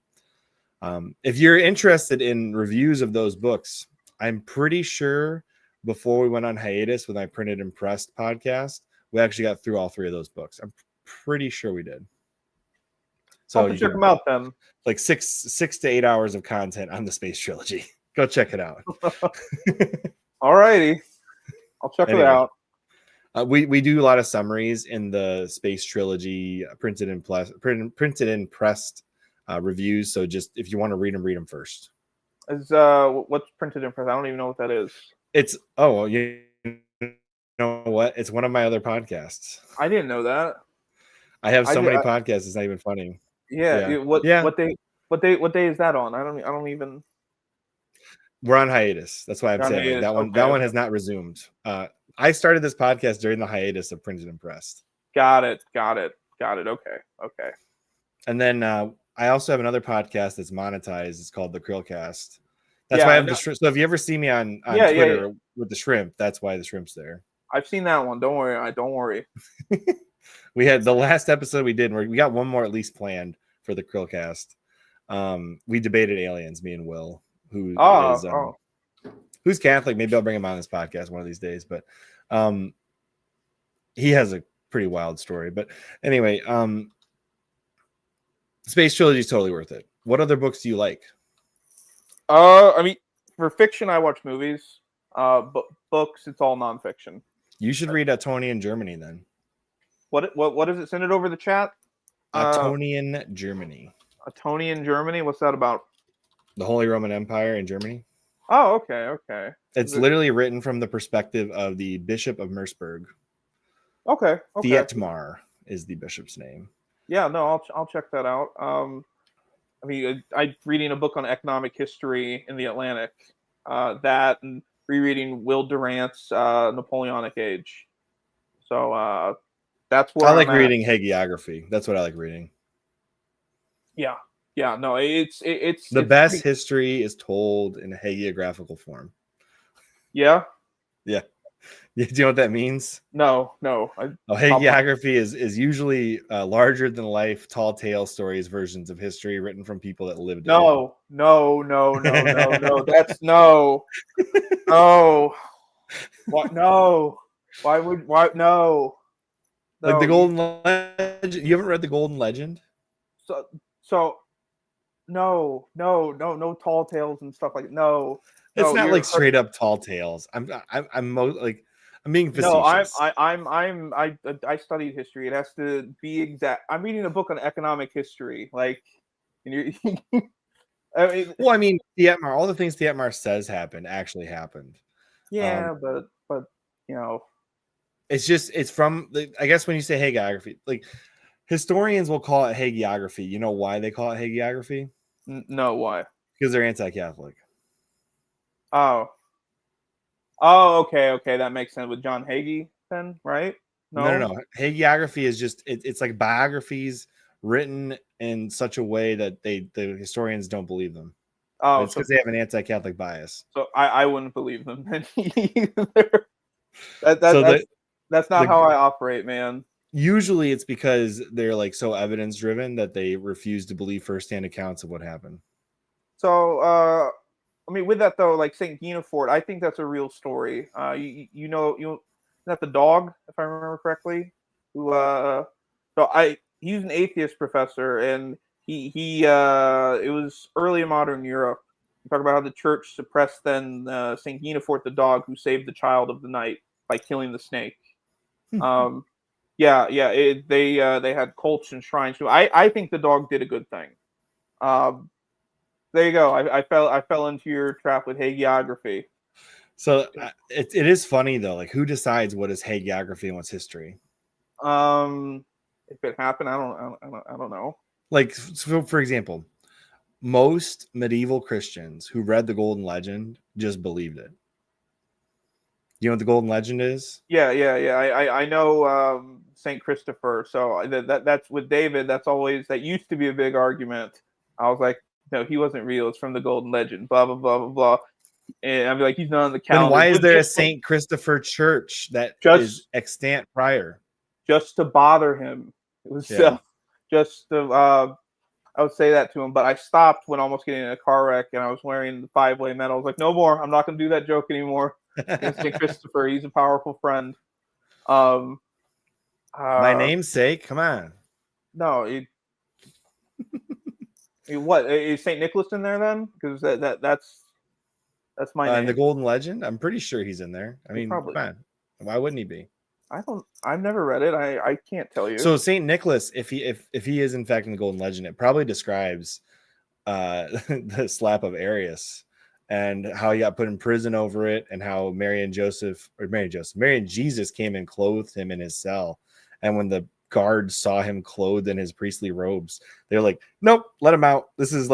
If you're interested in reviews of those books, I'm pretty sure before we went on hiatus with my Printed and Pressed podcast, we actually got through all 3 of those books. I'm pretty sure we did. So you check them out then. Like 6 to 8 hours of content on the Space Trilogy. Go check it out. All righty. I'll check it out. We do a lot of summaries in the Space Trilogy, printed and pressed reviews. So just if you want to read them first. Is what's Printed and Pressed? I don't even know what that is. It's you know what? It's one of my other podcasts. I didn't know that. I have so many podcasts. It's not even funny. Yeah. What day is that on? I don't even. We're on hiatus. That's why I'm saying that one. That one has not resumed. I started this podcast during the hiatus of Printed and Pressed. Got it. Okay. And then I also have another podcast that's monetized. It's called the Krillcast. That's why I have the shrimp. So if you ever see me on Twitter with the shrimp, that's why the shrimp's there. I've seen that one. Don't worry. We had the last episode we did. We got one more at least planned for the Krillcast. We debated aliens, me and Will, who's Catholic. Maybe I'll bring him on this podcast one of these days. But he has a pretty wild story. But anyway, Space Trilogy is totally worth it. What other books do you like? I mean, for fiction, I watch movies. But books, it's all nonfiction. You should read Attonian Germany then. What is it? Send it over the chat. Attonian Germany. Attonian Germany. What's that about? The Holy Roman Empire in Germany. Oh, okay. It's literally written from the perspective of the Bishop of Merseburg. Okay. Thietmar is the bishop's name. Yeah, no, I'll check that out. I mean, I'm reading a book on economic history in the Atlantic. That and rereading Will Durant's Napoleonic Age. So that's where I like reading hagiography. That's what I like reading. Yeah. No, it's the best history is told in a hagiographical form. Yeah. Do you know what that means? No. Hagiography is usually larger than life, tall tale stories, versions of history written from people that lived. No. That's no. What? No. Why? No. Like the Golden Legend. You haven't read the Golden Legend? So. No, tall tales and stuff like no. It's not like straight up tall tales. I'm being facetious. No, I studied history. It has to be exact. I'm reading a book on economic history. Like, Thietmar, all the things Thietmar says actually happened. Yeah, but it's from. I guess when you say hagiography, like historians will call it hagiography. You know why they call it hagiography? No, why? Because they're anti-Catholic. Oh, okay, that makes sense with John Hagee then, right? No. Hagiography is just it's like biographies written in such a way that the historians don't believe them. Oh, it's because they have an anti-Catholic bias. So I wouldn't believe them then either. That's not how I operate, man. usually it's because they're like so evidence driven that they refuse to believe firsthand accounts of what happened. So, I mean, with that though, like Saint Guinefort, I think that's a real story. You that the dog, if I remember correctly, who he's an atheist professor, and he it was early in modern Europe. We talk about how the church suppressed then Saint Guinefort, the dog who saved the child of the night by killing the snake. Um, they had cults and shrines too. I think the dog did a good thing. Um, there you go. I fell into your trap with hagiography. So it is funny though. Like, who decides what is hagiography and what's history? If it happened, I don't know. Like, so for example, most medieval Christians who read the Golden Legend just believed it. You know what the Golden Legend is? Yeah. I know Saint Christopher. So that's with David. That used to be a big argument. I was like, no, he wasn't real. It's from the Golden Legend. Blah blah blah blah blah. And I'd be like, he's not on the calendar. Then why is there a Saint Christopher church that is extant prior? Just to bother him. It was just to. I would say that to him, but I stopped when almost getting in a car wreck, and I was wearing the 5-way medal. I was like, no more. I'm not going to do that joke anymore. Saint Christopher, he's a powerful friend. My namesake, come on. No, what is Saint Nicholas in there then? Because that's my name. In the Golden Legend, I'm pretty sure he's in there. I mean, come on. Why wouldn't he be? I've never read it. I can't tell you. So Saint Nicholas, if he is in fact in the Golden Legend, it probably describes the slap of Arius and how he got put in prison over it, and how Mary and Jesus came and clothed him in his cell. And when the guards saw him clothed in his priestly robes, they're like, nope, let him out. This is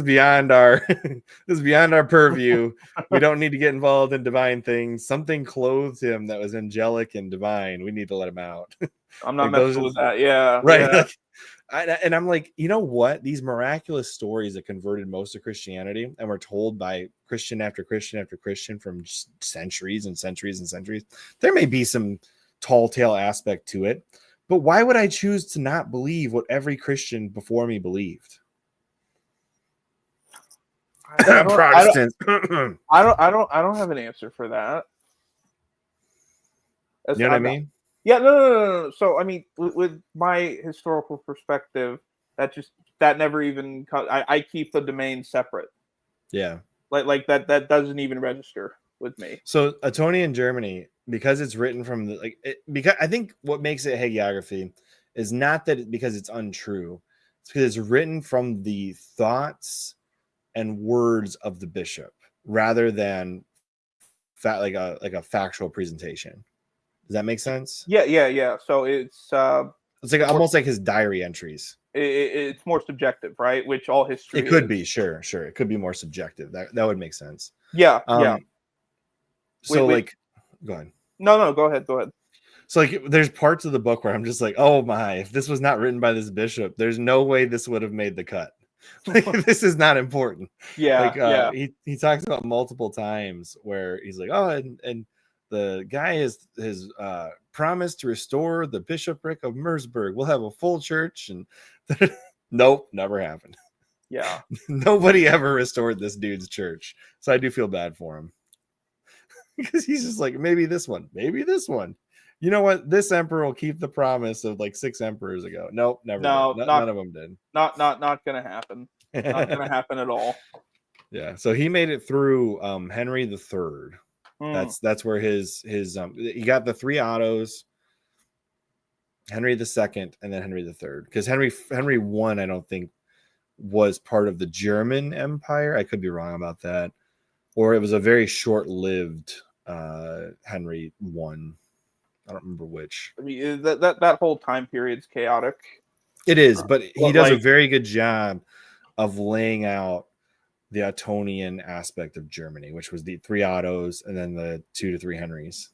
beyond our this is beyond our purview. We don't need to get involved in divine things. Something clothed him that was angelic and divine. We need to let him out. I'm not messing with that. Yeah, right. Yeah. And I'm like, you know what? These miraculous stories that converted most of Christianity and were told by Christian after Christian after Christian from centuries and centuries and centuries. There may be some tall tale aspect to it, but why would I choose to not believe what every Christian before me believed? Protestants. I don't have an answer for that. You know what I mean? Yeah, no. So I mean, with my historical perspective, that never even. I keep the domain separate. Yeah. Like that doesn't even register with me. So Etonian Germany, because it's written from the because I think what makes it hagiography is not that because it's untrue. It's because it's written from the thoughts and words of the bishop rather than like a factual presentation. Does that make sense? Yeah. So it's like almost like his diary entries. It's more subjective, right? Which all history. It could be, sure. It could be more subjective. That would make sense. Yeah. So go ahead. No, go ahead. So like, there's parts of the book where I'm just like, oh my, if this was not written by this bishop, there's no way this would have made the cut. Like, this is not important. Yeah. He talks about multiple times where he's like, oh, and the guy has promised to restore the bishopric of Merseburg. We'll have a full church, and nope, never happened. Yeah. Nobody ever restored this dude's church. So I do feel bad for him. Because he's just like, maybe this one. You know what? This emperor will keep the promise of like 6 emperors ago. Nope, never. No, none of them did. Not gonna happen. Not gonna happen at all. Yeah. So he made it through Henry III. That's where his he got the 3 autos, Henry II, and then Henry III. Because Henry I, I don't think was part of the German Empire. I could be wrong about that. Or it was a very short-lived Henry I. I don't remember which. I mean, that whole time period's chaotic. It is, but he does a very good job of laying out the Ottonian aspect of Germany, which was the 3 Ottos and then the 2 to 3 Henrys.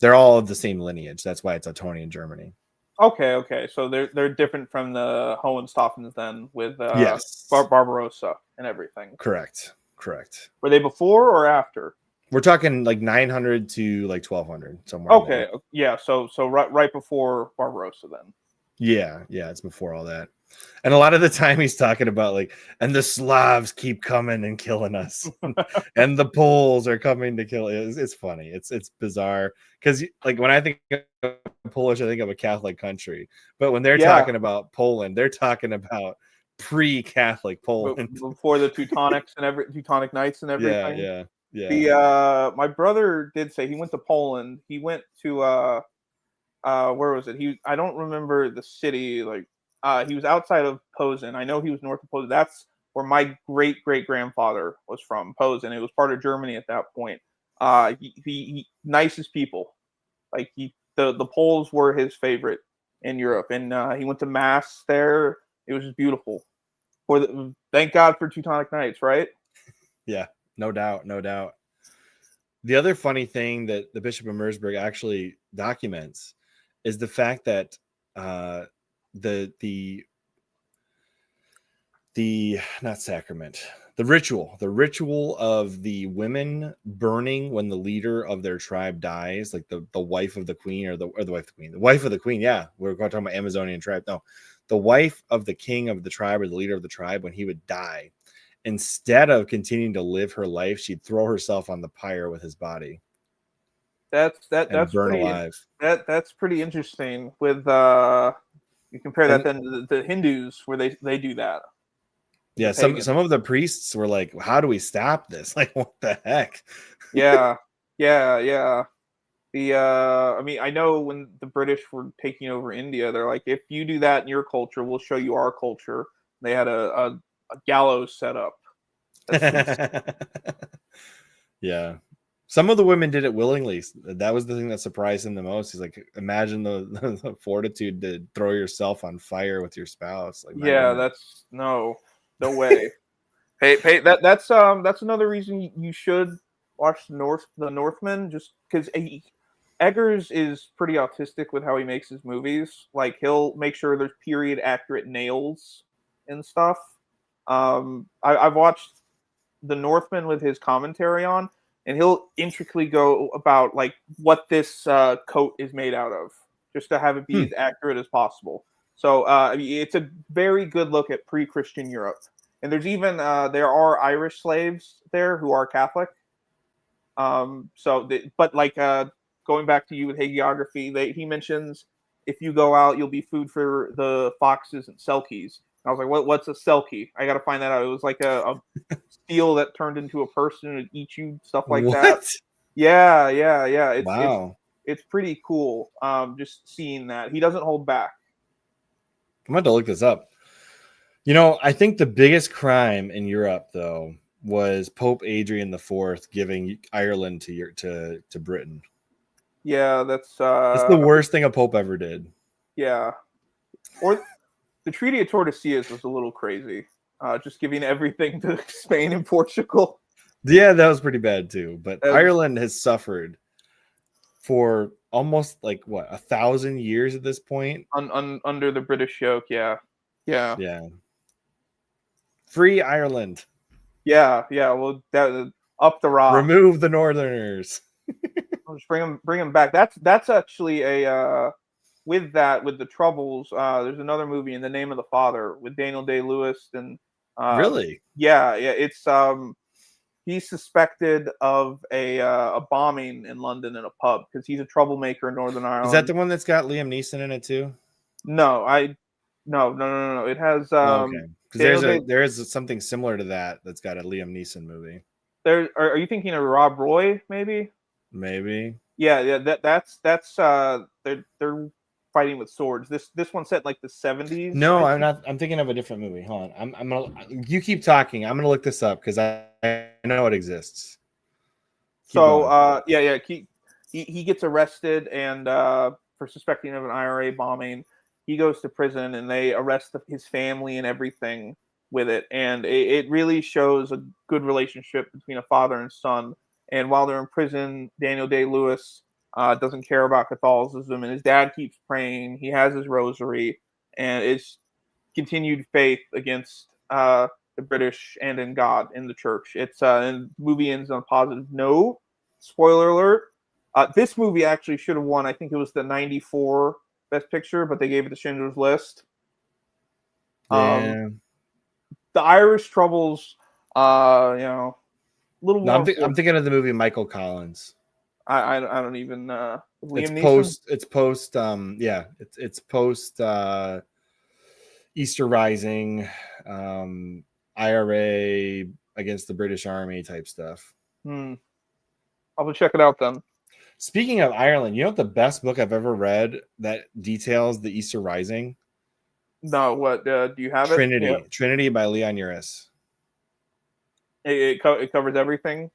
They're all of the same lineage. That's why it's Ottonian Germany. Okay. So they're different from the Hohenstaufens then, with yes. Barbarossa and everything. Correct. Were they before or after? We're talking like 900 to like 1200 somewhere. Okay, yeah. So right before Barbarossa then. Yeah, it's before all that. And a lot of the time he's talking about like, and the Slavs keep coming and killing us, and the Poles are coming to kill us. It's funny. It's bizarre because like when I think of Polish, I think of a Catholic country, but when they're talking about Poland, they're talking about pre-Catholic Poland before the Teutonics and Teutonic Knights and everything. Yeah. My brother did say he went to Poland. He went to where was it? I don't remember the city. Like he was outside of Posen. I know he was north of Posen. That's where my great grandfather was from, Posen. It was part of Germany at that point. He nicest people. Like the Poles were his favorite in Europe, and he went to mass there. It was just beautiful. Thank God for Teutonic Knights, right? Yeah, no doubt. The other funny thing that the Bishop of Merseburg actually documents is the fact that the not sacrament, the ritual of the women burning when the leader of their tribe dies, like the wife of the queen or the wife of the queen. Yeah, we're talking about Amazonian tribe. No, the wife of the king of the tribe or the leader of the tribe, when he would die, instead of continuing to live her life, she'd throw herself on the pyre with his body. That's burn pretty alive. That's pretty interesting. With you compare that then to the Hindus where they do that. Yeah, some of the priests were like, "How do we stop this? Like, what the heck?" Yeah. I mean, I know when the British were taking over India, they're like, if you do that in your culture, we'll show you our culture. They had a gallows set up. Yeah. Some of the women did it willingly. That was the thing that surprised him the most. He's like, imagine the fortitude to throw yourself on fire with your spouse. Like, yeah, that's no way. That's another reason you should watch the Northman, just because Eggers is pretty autistic with how he makes his movies. Like he'll make sure there's period accurate nails and stuff. I've watched the Northman with his commentary on, and he'll intricately go about like what this coat is made out of, just to have it be as accurate as possible. So it's a very good look at pre-Christian Europe. And there's even there are Irish slaves there who are Catholic. But like going back to you with hagiography, he mentions if you go out, you'll be food for the foxes and selkies. And I was like, what's a selkie? I got to find that out. It was like a seal that turned into a person and eat you, stuff like that. Yeah. It's pretty cool. Just seeing that he doesn't hold back. I'm about to look this up. You know, I think the biggest crime in Europe, though, was Pope Adrian IV giving Ireland to Britain. Yeah, that's the worst thing a pope ever did. Yeah, or the Treaty of Tordesillas was a little crazy, just giving everything to Spain and Portugal. Yeah, that was pretty bad too. But Ireland has suffered for almost like 1,000 years at this point under the British yoke. Yeah. Free Ireland. Yeah. Well, that up the rock. Remove the Northerners. Just bring them back. That's actually a with the Troubles. There's another movie, In the Name of the Father, with Daniel Day-Lewis and really. Yeah. It's he's suspected of a bombing in London in a pub because he's a troublemaker in Northern Ireland. Is that the one that's got Liam Neeson in it too? No. It has okay. Because there is something similar to that's got a Liam Neeson movie. Are you thinking of Rob Roy? Maybe. Yeah. That's they're fighting with swords. This one's set like the 70s. No, I'm not. I'm thinking of a different movie. Hold on. I'm gonna. You keep talking. I'm gonna look this up because I know it exists. He gets arrested and for suspecting of an IRA bombing. He goes to prison and they arrest his family and everything with it. And it really shows a good relationship between a father and son. And while they're in prison, Daniel Day-Lewis doesn't care about Catholicism, and his dad keeps praying. He has his rosary, and it's continued faith against the British and in God, in the church. It's and the movie ends on a positive note. spoiler alert. This movie actually should have won. I think it was the '94 Best Picture, but they gave it to Schindler's List. Yeah. The Irish Troubles, a little No, more. I'm thinking of the movie Michael Collins. I don't even. Liam It's Neeson? post. Yeah, it's post. Easter Rising, IRA against the British Army type stuff. I'll have to check it out then. Speaking of Ireland, you know what the best book I've ever read that details the Easter Rising? No, what do you have Trinity. it? Yeah. Trinity by Leon Uris. It covers everything.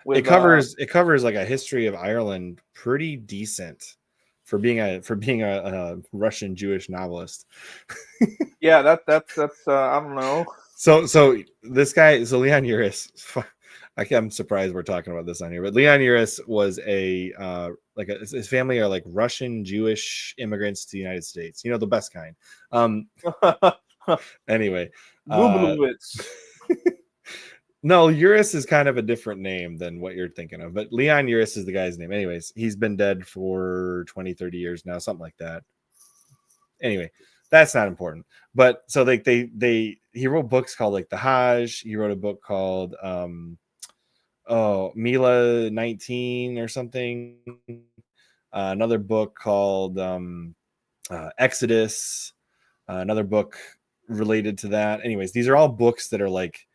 It covers like a history of Ireland pretty decent for being a Russian Jewish novelist. Yeah, that's I don't know. So this guy, so Leon Uris, I'm surprised we're talking about this on here, but Leon Uris was his family are like Russian Jewish immigrants to the United States. You know, the best kind. Anyway, Lubavitch. no, Uris is kind of a different name than what you're thinking of, but Leon Uris is the guy's name. Anyways, he's been dead for 20, 30 years now, something like that. Anyway, that's not important. But so like he wrote books called like The Hajj. He wrote a book called Mila 19 or something. Another book called Exodus. Another book related to that. Anyways, these are all books that are like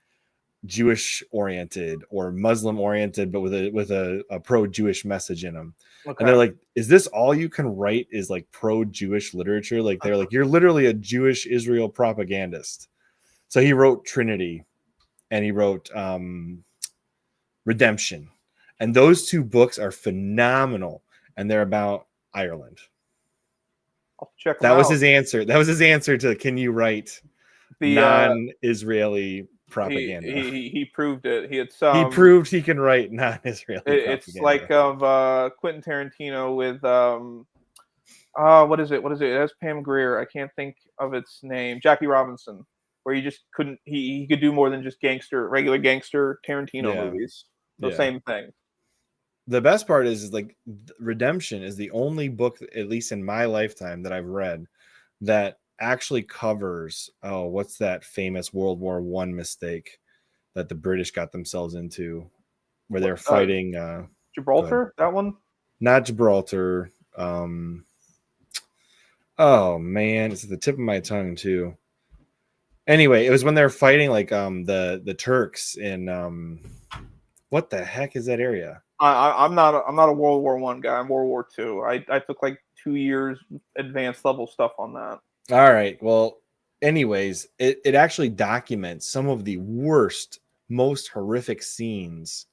Jewish oriented or Muslim oriented, but with a pro-Jewish message in them. Okay. And they're like, is this all you can write is like pro-Jewish literature? Like they're like, you're literally a Jewish Israel propagandist. So he wrote Trinity and he wrote Redemption. And those two books are phenomenal. And they're about Ireland. I'll check them that out. was his answer. That was his answer to, can you write the non-Israeli propaganda? He proved it. He proved he can write non-Israeli propaganda. It's like of Quentin Tarantino with what is it? It has Pam Grier. I can't think of its name. Jackie Robinson, where he just couldn't. He could do more than just regular gangster Tarantino movies. The same thing. The best part is like Redemption is the only book, at least in my lifetime, that I've read that actually covers what's that famous World War I mistake that the British got themselves into, where they're fighting Gibraltar. That one, not Gibraltar. Oh man, it's at the tip of my tongue too. Anyway, it was when they were fighting like the Turks in what the heck is that area? I'm not a World War I guy. I'm World War II. I took like 2 years advanced level stuff on that. All right. Well, anyways, it actually documents some of the worst, most horrific scenes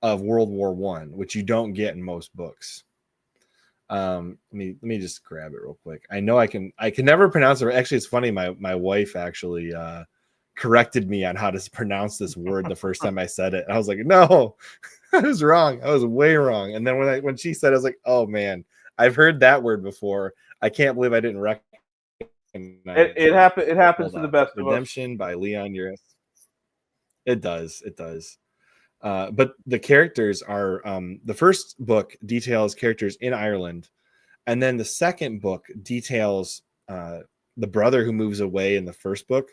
of World War I, which you don't get in most books. Let me just grab it real quick. I know I can never pronounce it. Actually, it's funny. My wife actually corrected me on how to pronounce this word the first time I said it. I was like, no, I was wrong. I was way wrong. And then when she said it, I was like, oh man, I've heard that word before. I can't believe I didn't recognize it. It happens to the best of us. Redemption by Leon Uris. It does. But the characters are the first book details characters in Ireland, and then the second book details the brother who moves away in the first book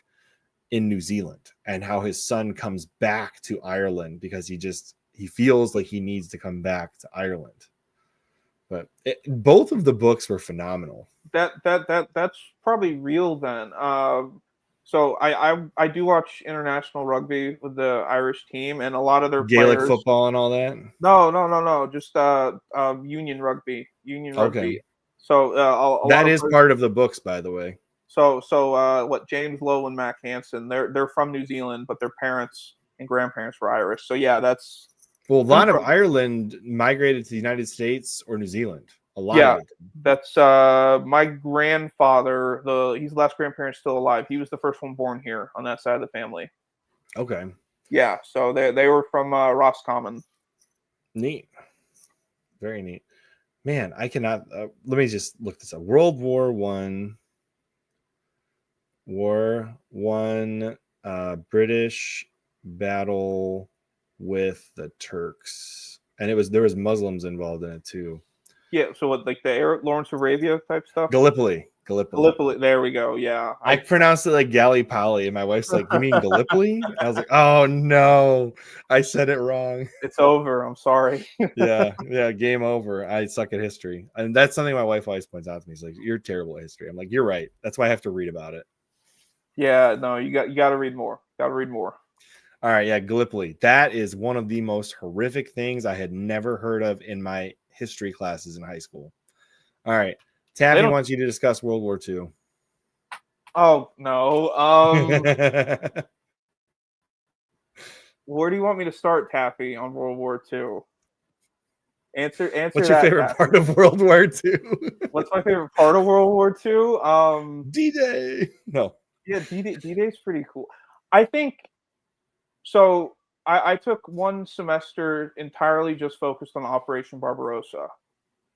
in New Zealand and how his son comes back to Ireland because he feels like he needs to come back to Ireland. But both of the books were phenomenal. That's probably real then. So I do watch international rugby with the Irish team, and a lot of their Gaelic players, football and all that. No, just union rugby. Okay. So that is part of the books, by the way. So what James Lowe and Mac Hansen, they're from New Zealand, but their parents and grandparents were Irish. So yeah, that's a lot of Ireland migrated to the United States or New Zealand. A lot. Yeah, of it. That's my grandfather. He's the last grandparent still alive. He was the first one born here on that side of the family. Okay. Yeah, so they were from Roscommon. Neat. Very neat. Man, I cannot. Let me just look this up. World War One, British battle with the Turks. and there was Muslims involved in it too. Yeah, so what, like the Lawrence of Arabia type stuff? Gallipoli. Gallipoli. There we go. Yeah, I pronounced it like Gallipoli, and my wife's like, "You mean Gallipoli?" And I was like, "Oh no, I said it wrong." It's over. I'm sorry. Yeah, game over. I suck at history, and that's something my wife always points out to me. She's like, "You're terrible at history." I'm like, "You're right. That's why I have to read about it." Yeah, no, you got to read more. Got to read more. All right, yeah, Gallipoli. That is one of the most horrific things I had never heard of in my history classes in high school. All right, Taffy wants you to discuss World War II. Oh no. Where do you want me to start, Taffy, on World War II? Answer. What's your favorite Taffy. part of World War II? What's my favorite part of World War II? D-Day. No. Yeah, D-Day's pretty cool. I think so. I took one semester entirely just focused on Operation Barbarossa.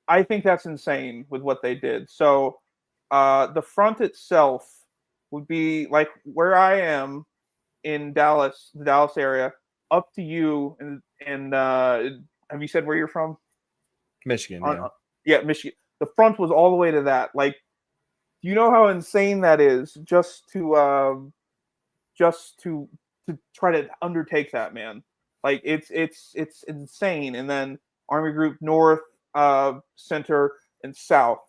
I think that's insane with what they did. So the front itself would be like where I am in Dallas, the Dallas area, up to you. And have you said where you're from? Michigan. Yeah, Michigan. The front was all the way to that. Like, do you know how insane that is? Just to try to undertake that, man. Like it's insane. And then Army Group North, Center, and South.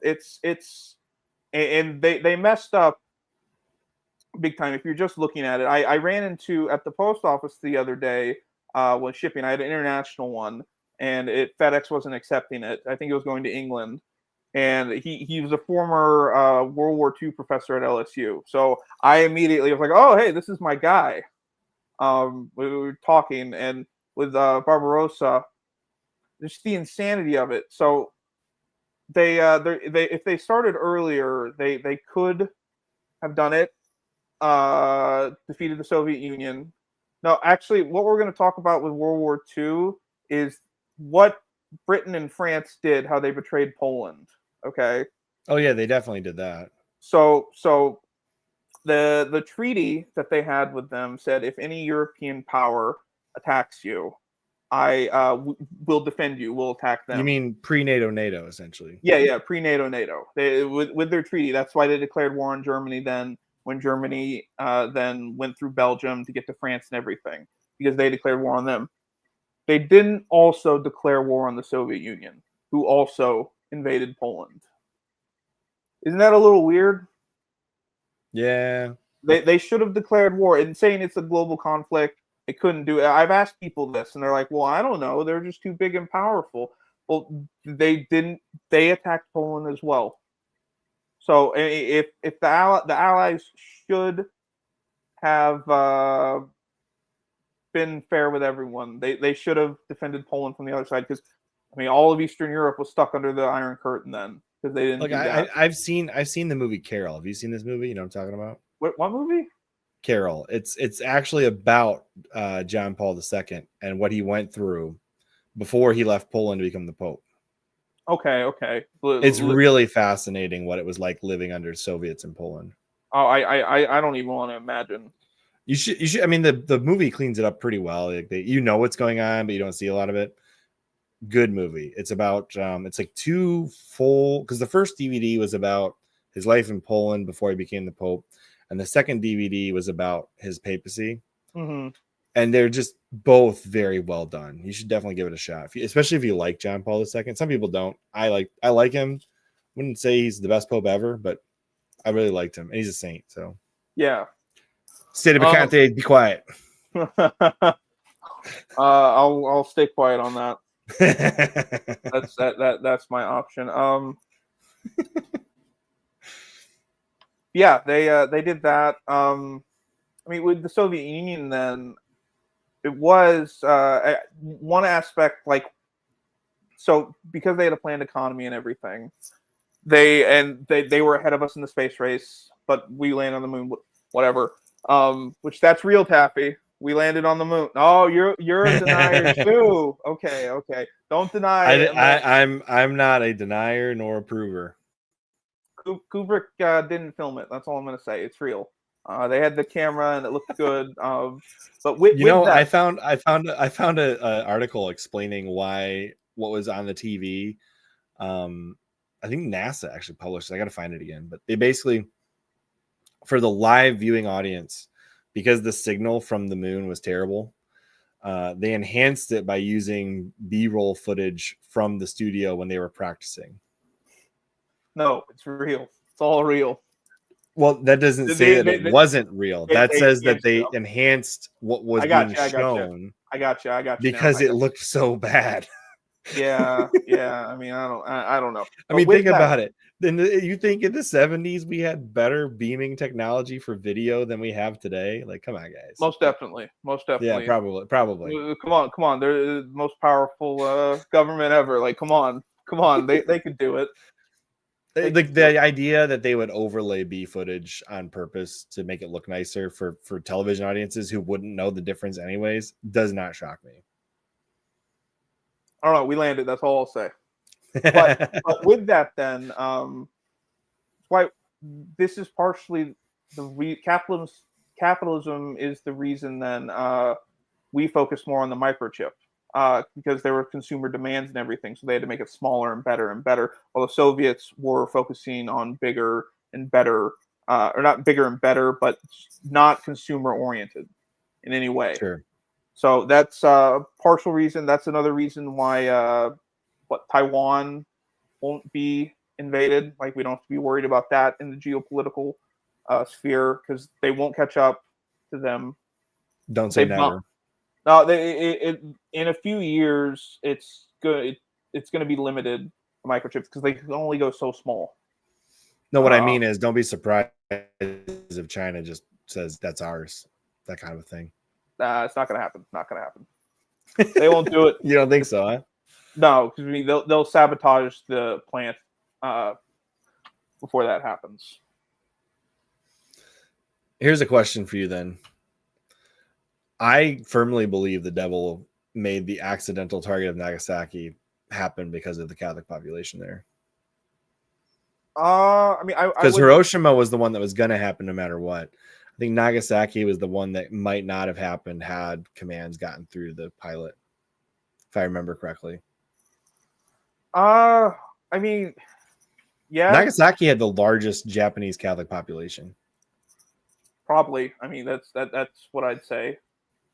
And they messed up big time. If you're just looking at it, I ran into at the post office the other day when shipping. I had an international one, and FedEx wasn't accepting it. I think it was going to England. And he was a former World War II professor at LSU. So I immediately was like, oh, hey, this is my guy. We were talking, and with Barbarossa, just the insanity of it. So they if they started earlier, they could have done it, defeated the Soviet Union. No, actually, what we're going to talk about with World War II is what Britain and France did, how they betrayed Poland. Okay. Oh yeah, they definitely did that. So the treaty that they had with them said if any European power attacks you, I will defend you. We'll attack them. You mean pre-NATO, essentially? Yeah, pre-NATO. They with their treaty. That's why they declared war on Germany then. When Germany then went through Belgium to get to France and everything, because they declared war on them. They didn't also declare war on the Soviet Union, who also invaded Poland. Isn't that a little weird? Yeah. They should have declared war. And saying it's a global conflict, they couldn't do it. I've asked people this, and they're like, well, I don't know. They're just too big and powerful. Well, they didn't. They attacked Poland as well. So if the Allies should have been fair with everyone, they should have defended Poland from the other side, because I mean all of Eastern Europe was stuck under the Iron Curtain then, because they didn't. Look, do that. I've seen the movie Carol. Have you seen this movie? You know what I'm talking about? What movie? Carol. It's actually about John Paul II and what he went through before he left Poland to become the Pope. Okay. It's really fascinating what it was like living under Soviets in Poland. Oh, I don't even want to imagine. You should. I mean, the movie cleans it up pretty well. Like you know what's going on, but you don't see a lot of it. Good movie. It's about it's like two full, because the first DVD was about his life in Poland before he became the Pope, and the second DVD was about his papacy. Mm-hmm. And they're just both very well done. You should definitely give it a shot, especially if you like John Paul II. Some people don't. I like him. Wouldn't say he's the best Pope ever, but I really liked him, and he's a saint. So yeah. State of Bacante, be quiet. I'll stay quiet on that. That's my option. Yeah, they did that. I mean, with the Soviet Union, then it was one aspect, like, so because they had a planned economy and everything, they were ahead of us in the space race, but we landed on the moon, whatever. Which that's real, Taffy. We landed on the moon. Oh, you're a denier too. Okay. Don't deny it. I'm not a denier nor a prover. Kubrick didn't film it. That's all I'm going to say. It's real. They had the camera and it looked good. But with that, I found a article explaining what was on the TV. I think NASA actually published it. I got to find it again, but they basically, for the live viewing audience, because the signal from the moon was terrible, they enhanced it by using B-roll footage from the studio when they were practicing. No, it's real. It's all real. Well, that doesn't say that it wasn't real. That says that they enhanced what was being shown. I got you. Because it looked so bad. Yeah. I mean, I don't know. I mean, think about it. Then you think in the 70s we had better beaming technology for video than we have today? Like, come on, guys. Most definitely. Yeah, probably. Come on. They're the most powerful government ever. Like, come on. They could do it. The idea that they would overlay B footage on purpose to make it look nicer for television audiences who wouldn't know the difference anyways does not shock me. I don't know. We landed. That's all I'll say. But with that, then, why this is partially capitalism is the reason. Then we focus more on the microchip because there were consumer demands and everything, so they had to make it smaller and better and better. While the Soviets were focusing on bigger and better, or not bigger and better, but not consumer oriented in any way. Sure. So that's a partial reason. That's another reason why Taiwan won't be invaded. Like, we don't have to be worried about that in the geopolitical sphere because they won't catch up to them. Don't say never. No, in a few years, it's going to be limited microchips because they can only go so small. No, what I mean is, don't be surprised if China just says that's ours, that kind of a thing. It's not going to happen. Not going to happen. They won't do it. You don't think so, huh? No, because they'll sabotage the plant before that happens. Here's a question for you then. I firmly believe the devil made the accidental target of Nagasaki happen because of the Catholic population there. I mean, because Hiroshima was the one that was going to happen no matter what. I think Nagasaki was the one that might not have happened had commands gotten through the pilot, if I remember correctly. I mean, yeah. Nagasaki had the largest Japanese Catholic population. Probably. I mean, that's what I'd say.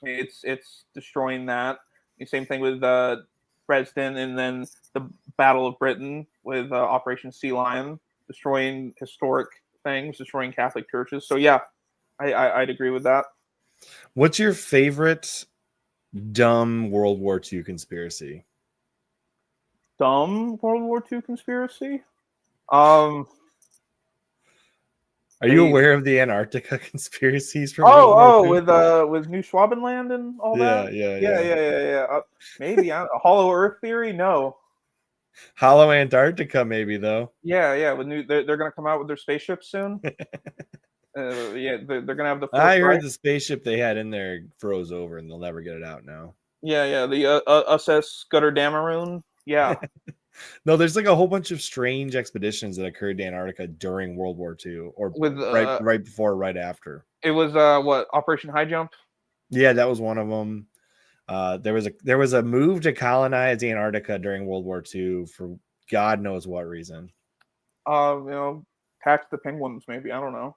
I mean, it's destroying that. The same thing with Dresden, and then the Battle of Britain with Operation Sea Lion, destroying historic things, destroying Catholic churches. So yeah, I'd agree with that. What's your favorite dumb World War II conspiracy? Dumb World War II conspiracy? Are you aware of the Antarctica conspiracies from World War II? with New Schwabenland and all that? Yeah. Maybe a Hollow Earth theory? No. Hollow Antarctica, maybe though. Yeah. They're going to come out with their spaceships soon. They're going to have the. I heard the spaceship they had in there froze over, and they'll never get it out now. Yeah. The SS Götterdammerung. Yeah. No, there's like a whole bunch of strange expeditions that occurred to Antarctica during World War II, or right before, or right after. It was Operation High Jump. Yeah, that was one of them. There was a move to colonize Antarctica during World War II for God knows what reason. Tax the penguins, maybe. I don't know.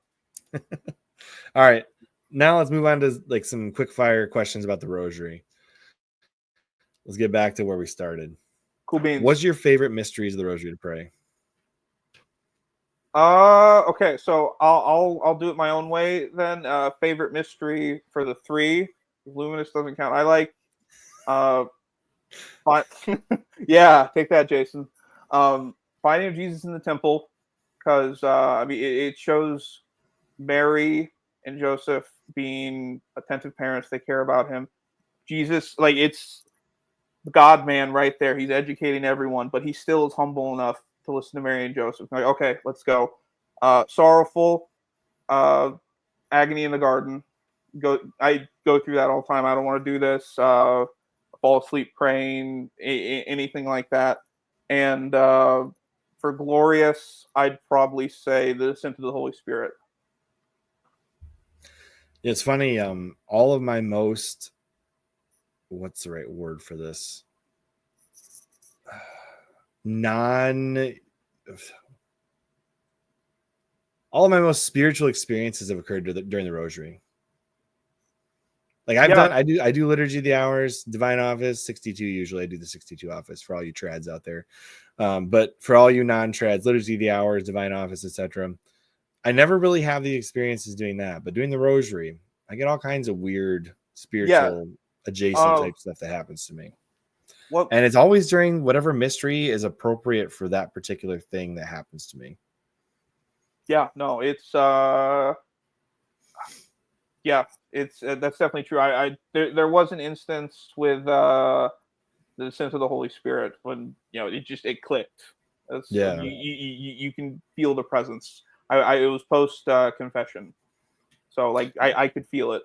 All right, now let's move on to like some quick fire questions about the Rosary. Let's get back to where we started. Cool beans. What's your favorite mysteries of the Rosary to pray? Okay, so I'll do it my own way then. Favorite mystery for the three. Luminous doesn't count. I like yeah, take that, Jason. Finding Jesus in the temple, because it shows Mary and Joseph being attentive parents. They care about him. Jesus, like, it's God man right there. He's educating everyone, but he still is humble enough to listen to Mary and Joseph. Like, okay, let's go. Sorrowful, agony in the garden. I go through that all the time. I don't want to do this. Fall asleep praying, anything like that. And for glorious, I'd probably say the descent of the Holy Spirit. It's funny. All of my most, what's the right word for this? All of my most spiritual experiences have occurred during the Rosary. Like I do liturgy of the hours, divine office, 62 usually. I do the 62 office for all you trads out there. But for all you non-trads, liturgy of the hours, divine office, etc. I never really have the experiences doing that, but doing the Rosary, I get all kinds of weird spiritual adjacent type stuff that happens to me. And it's always during whatever mystery is appropriate for that particular thing that happens to me. Yeah, no, it's that's definitely true. There was an instance with the sense of the Holy Spirit when it clicked. You can feel the presence. It was post confession, so like I could feel it.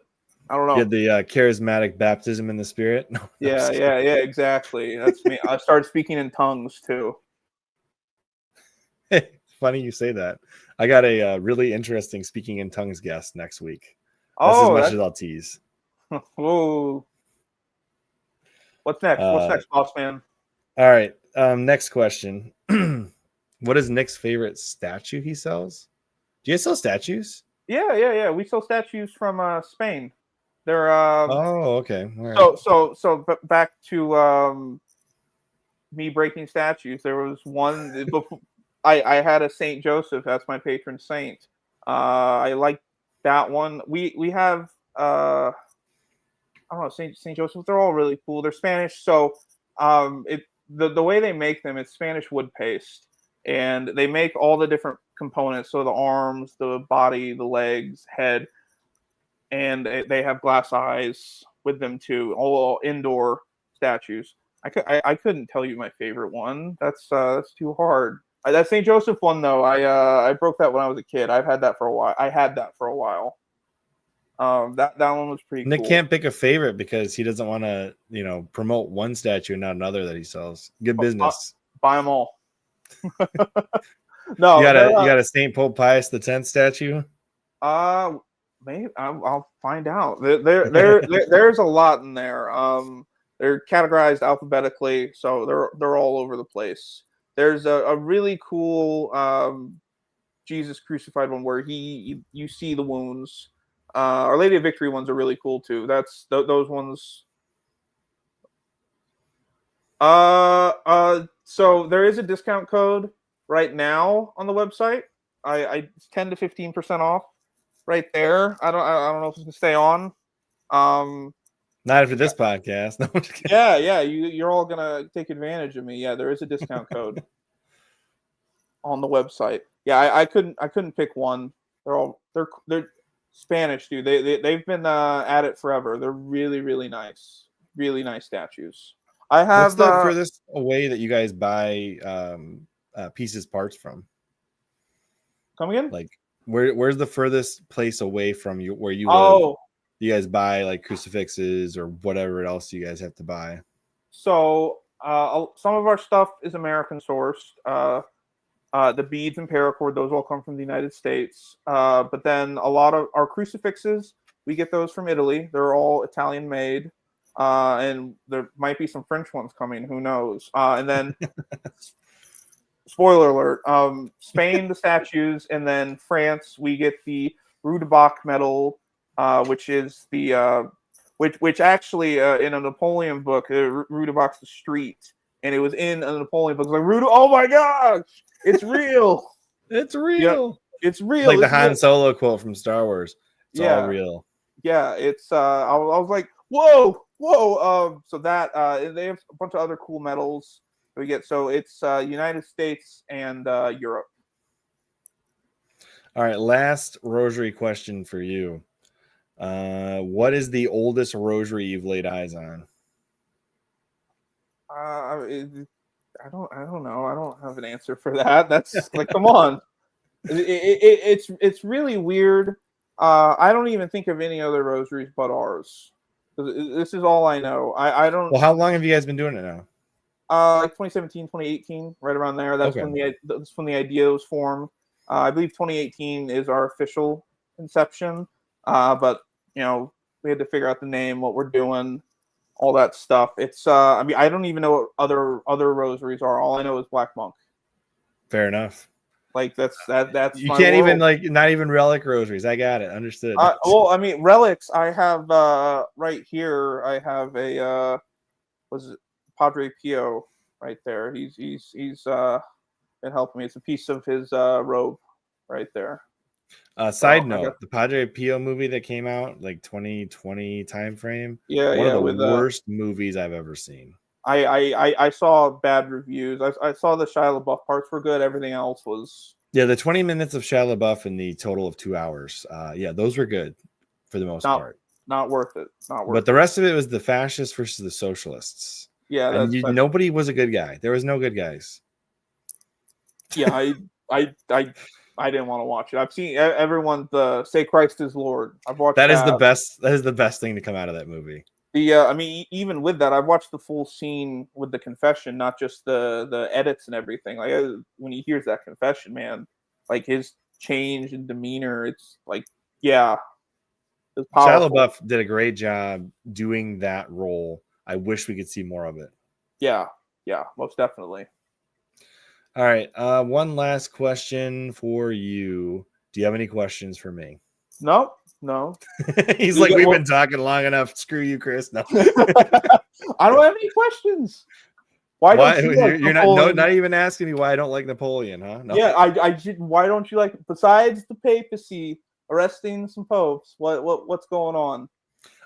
I don't know. You had the charismatic baptism in the Spirit. Yeah, exactly. That's me. I started speaking in tongues too. Funny you say that. I got a really interesting speaking in tongues guest next week. That's as much as I'll tease. Whoa. What's next? What's next, boss man? All right. Next question. What is Nick's favorite statue he sells? Do you guys sell statues? Yeah. We sell statues from Spain. They're oh, okay. All right. So back to me breaking statues. There was one before I had a Saint Joseph. That's my patron saint. I like that one. We have I don't know, Saint Joseph. They're all really cool. They're Spanish, so the way they make them, it's Spanish wood paste, and they make all the different components. So the arms, the body, the legs, head, and they have glass eyes with them too. All indoor statues. I couldn't tell you my favorite one. That's too hard. That Saint Joseph one though, I broke that when I was a kid. I've had that for a while. I had that for a while. That one was pretty Nick cool. can't pick a favorite because he doesn't want to, promote one statue and not another that he sells. Good business. Buy them all. No, you got a Saint Pope Pius X statue. Maybe I'll find out. There's a lot in there. They're categorized alphabetically, so they're all over the place. There's a really cool Jesus crucified one where you see the wounds. Our Lady of Victory ones are really cool too. That's those ones. So there is a discount code right now on the website. I 10 to 15% off right there. I don't know if it's gonna stay on. Not after this podcast. No, yeah. You're all gonna take advantage of me. Yeah, there is a discount code on the website. Yeah, I couldn't pick one. They're Spanish, dude. They've been at it forever. They're really nice statues. I have. What's the furthest away that you guys buy pieces parts from? Come again? Like where's the furthest place away from you where you live? You guys buy like crucifixes or whatever else you guys have to buy. So some of our stuff is American sourced. The beads and paracord, those all come from the United States. But then a lot of our crucifixes, we get those from Italy. They're all Italian made. And there might be some French ones coming. Who knows? And then, spoiler alert, Spain, the statues, and then France, we get the Rue de Bac medal, which is the which actually in a Napoleon book, Rue de Bac's the street, and it was in a Napoleon book. It was like Rue de, oh my gosh, it's real. It's real. Yeah, it's real. Like the Han Solo quote from Star Wars. It's all real. Yeah, it's I was like, whoa. So that they have a bunch of other cool medals we get. So it's United States and Europe. All right, last rosary question for you. What is the oldest rosary you've laid eyes on? I don't know. I don't have an answer for that. That's like, come on. It's really weird. I don't even think of any other rosaries but ours. This is all I know. I don't. Well, how long have you guys been doing it now? Like 2017, 2018, right around there. That's when the idea was formed. I believe 2018 is our official inception. But we had to figure out the name, what we're doing, all that stuff. It's I mean, I don't even know what other rosaries are. All I know is Black Monk. Fair enough. Like that's You my can't world. even not even relic rosaries. I got it. Understood. Well, I mean, relics. I have right here. I have a was it Padre Pio right there. He's been helping me. It's a piece of his robe right there. Side note: the Padre Pio movie that came out like 2020 time frame. One of the worst movies I've ever seen. I saw bad reviews. I saw the Shia LaBeouf parts were good. Everything else was the 20 minutes of Shia LaBeouf in the total of 2 hours. Those were good for the most part. Not worth it. Not worth. But the rest of it was the fascists versus the socialists. Yeah, and nobody was a good guy. There was no good guys. Yeah, I didn't want to watch it. I've seen everyone say Christ is Lord. I've watched that. Is the best. That is the best thing to come out of that movie. I mean, even with that, I've watched the full scene with the confession, not just the edits and everything. Like when he hears that confession, man, like his change in demeanor, it's like, yeah, it's powerful. Shia LaBeouf did a great job doing that role. I wish we could see more of it. Yeah, most definitely. All right, one last question for you. Do you have any questions for me? No. He's like, we've been talking long enough. Screw you, Chris. No. I don't have any questions. Why don't you like you're not even asking me why I don't like Napoleon, huh? No. Yeah, I why don't you like, besides the papacy arresting some popes, what's going on?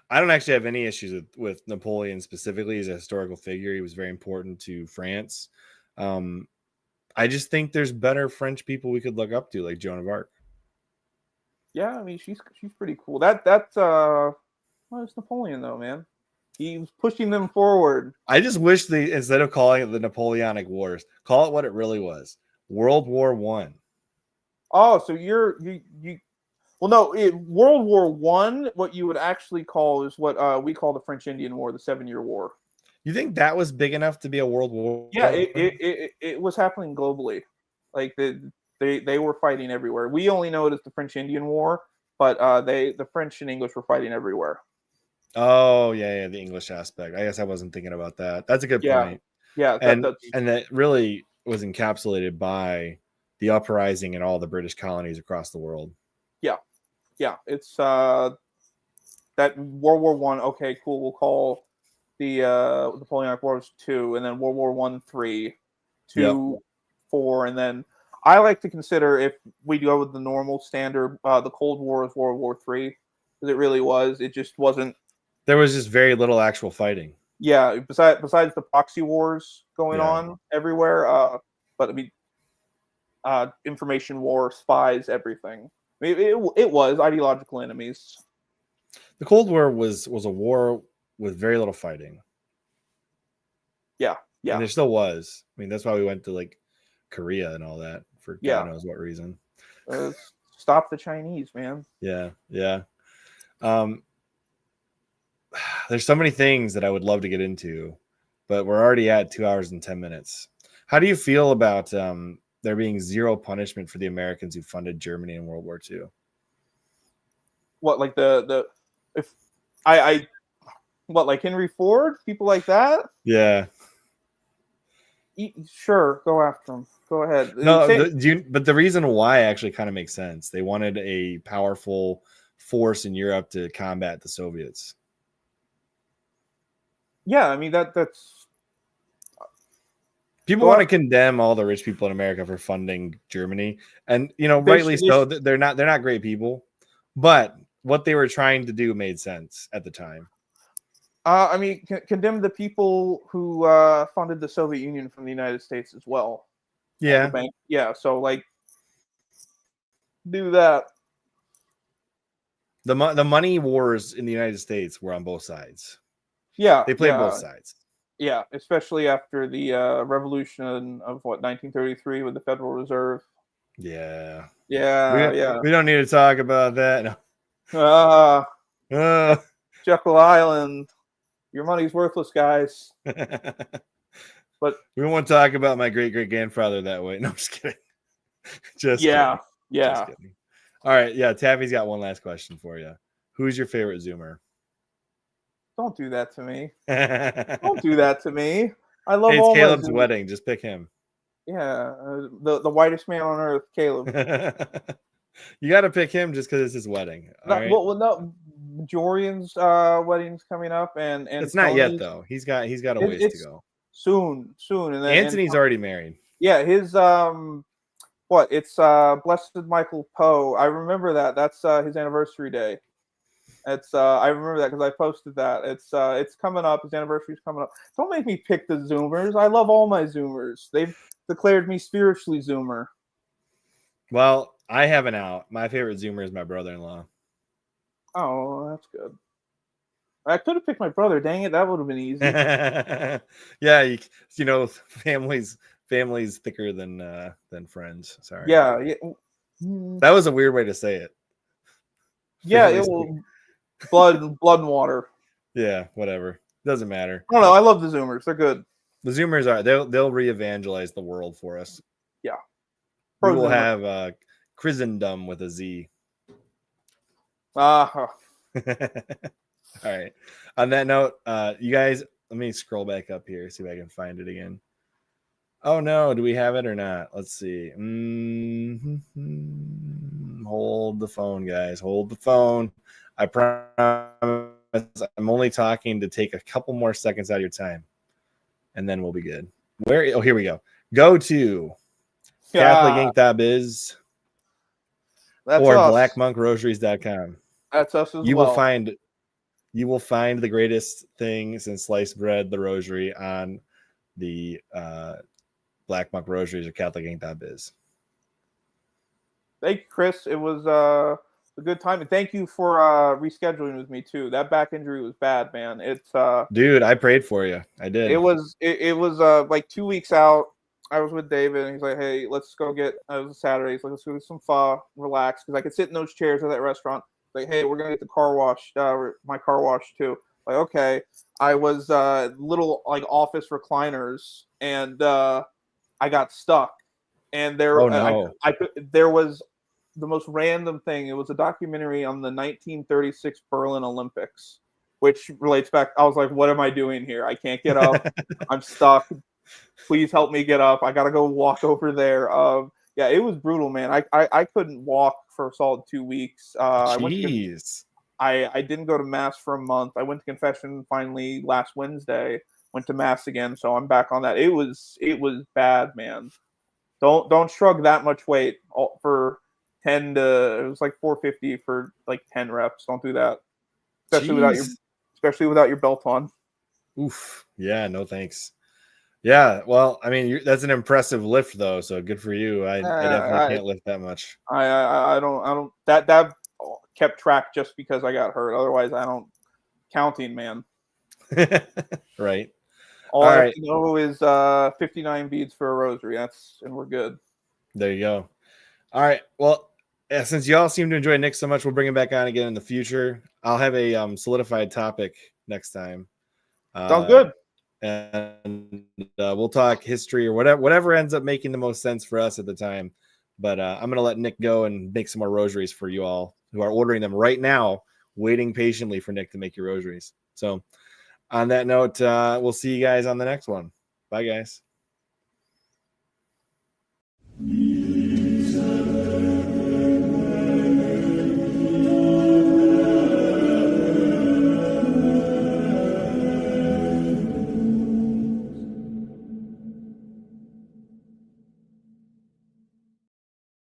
I don't actually have any issues with Napoleon specifically as a historical figure. He was very important to France. I just think there's better French people we could look up to, like Joan of Arc. Yeah, I mean, she's pretty cool. That's Napoleon though, man. He was pushing them forward. I just wish instead of calling it the Napoleonic Wars, call it what it really was: World War I. Oh, so you. Well, no, World War I. What you would actually call is what we call the French Indian War, the 7-Year War. You think that was big enough to be a world war? Yeah, it was happening globally. Like they were fighting everywhere. We only know it as the French Indian War, but the French and English were fighting everywhere. Oh yeah, the English aspect. I guess I wasn't thinking about that. That's a good point. Yeah, and that really was encapsulated by the uprising in all the British colonies across the world. Yeah, it's that World War One. Okay, cool. We'll call the Napoleonic Wars 2, and then World War 1, 3, 2, 4, and then I like to consider, if we go with the normal standard, the Cold War is World War 3, because it really was. It just wasn't. There was just very little actual fighting. Yeah, besides the proxy wars going on everywhere, but I mean, information war, spies, everything. I mean, it was ideological enemies. The Cold War was a war with very little fighting. Yeah. And there still was. I mean, that's why we went to like Korea and all that for God knows what reason. Stop the Chinese, man. Yeah. There's so many things that I would love to get into, but we're already at 2 hours and 10 minutes. How do you feel about there being zero punishment for the Americans who funded Germany in World War II? What, like like Henry Ford, people like that? Yeah. Sure, go after them. Go ahead. No, but the reason why actually kind of makes sense. They wanted a powerful force in Europe to combat the Soviets. Yeah, I mean that's. People want to condemn all the rich people in America for funding Germany, and rightly so. They're not great people, but what they were trying to do made sense at the time. I mean, condemn the people who funded the Soviet Union from the United States as well. Yeah. Yeah. So like, do that. The money wars in the United States were on both sides. Yeah. They played both sides. Yeah, especially after the revolution of 1933 with the Federal Reserve. Yeah. Yeah. We don't need to talk about that. No. Jekyll Island. Your money's worthless, guys. But we won't talk about my great-great-grandfather that way. No, I'm just kidding. Just kidding. Yeah. Just kidding. All right, Taffy's got one last question for you. Who's your favorite Zoomer? Don't do that to me. Hey, Don't do that to me. I love it's all my Caleb's Zoomers. wedding. Just pick him. Yeah, the whitest man on earth, Caleb. You got to pick him just because it's his wedding. All right. Well, no, Jorian's wedding's coming up, and It's not yet Tony's. though. He's got a ways to It's go. soon, and then Anthony's already married. yeah, his what? It's Blessed Michael Poe. I remember that. That's his anniversary day. It's I remember that because I posted that. It's coming up. His anniversary's coming up. Don't make me pick the Zoomers. I love all my Zoomers. They've declared me spiritually Zoomer. Well, I have an out. My favorite Zoomer is my brother-in-law. Oh, that's good. I could have picked my brother. Dang it, that would have been easy. Yeah, you know, family's thicker than friends. Sorry. Yeah. That was a weird way to say it. Yeah, it will blood and water. Yeah, whatever. Doesn't matter. I don't know. I love the Zoomers. They're good. The Zoomers are they'll re-evangelize the world for us. Yeah. We will have Christendom with a Z. Uh-huh. All right. On that note, you guys, let me scroll back up here, see if I can find it again. Oh no, do we have it or not? Let's see. Hold the phone, guys. Hold the phone. I promise I'm only talking to take a couple more seconds out of your time, and then we'll be good. Where? Oh, here we go. Go to CatholicInc.biz or BlackMonkRosaries.com. That's us as you well. You will find the greatest thing since sliced bread, the rosary, on the Black Monk Rosaries or CatholicInc.biz. Thank you, Chris. It was a good time, and thank you for rescheduling with me too. That back injury was bad, man. It's dude, I prayed for you. I did. It was like 2 weeks out. I was with David, and he's like, "Hey, let's go get." It was a Saturday. He's like, "Let's go get some pho, relax," because I could sit in those chairs at that restaurant. Like, "Hey, we're gonna get the car wash, my car wash too." Like, okay. I was little like office recliners, and I got stuck. And there, there was the most random thing. It was a documentary on the 1936 Berlin Olympics, which relates back. I was like, "What am I doing here? I can't get up. I'm stuck. Please help me get up. I gotta go walk over there." Yeah, it was brutal, man. I couldn't walk for a solid 2 weeks. Jeez. I didn't go to mass for a month. I went to confession finally last Wednesday. Went to mass again, so I'm back on that. It was bad, man. Don't shrug that much weight for 10 to. It was like 450 for like 10 reps. Don't do that, especially without your belt on. Oof. Yeah. No thanks. Yeah, well, I mean, that's an impressive lift, though. So good for you. I definitely can't lift that much. I don't. That kept track just because I got hurt. Otherwise, I don't. Counting, man. Right. All I have to know is 59 beads for a rosary. And we're good. There you go. All right. Well, since y'all seem to enjoy Nick so much, we'll bring him back on again in the future. I'll have a solidified topic next time. Sounds good. And we'll talk history or whatever ends up making the most sense for us at the time. But I'm going to let Nick go and make some more rosaries for you all who are ordering them right now, waiting patiently for Nick to make your rosaries. So on that note, we'll see you guys on the next one. Bye, guys.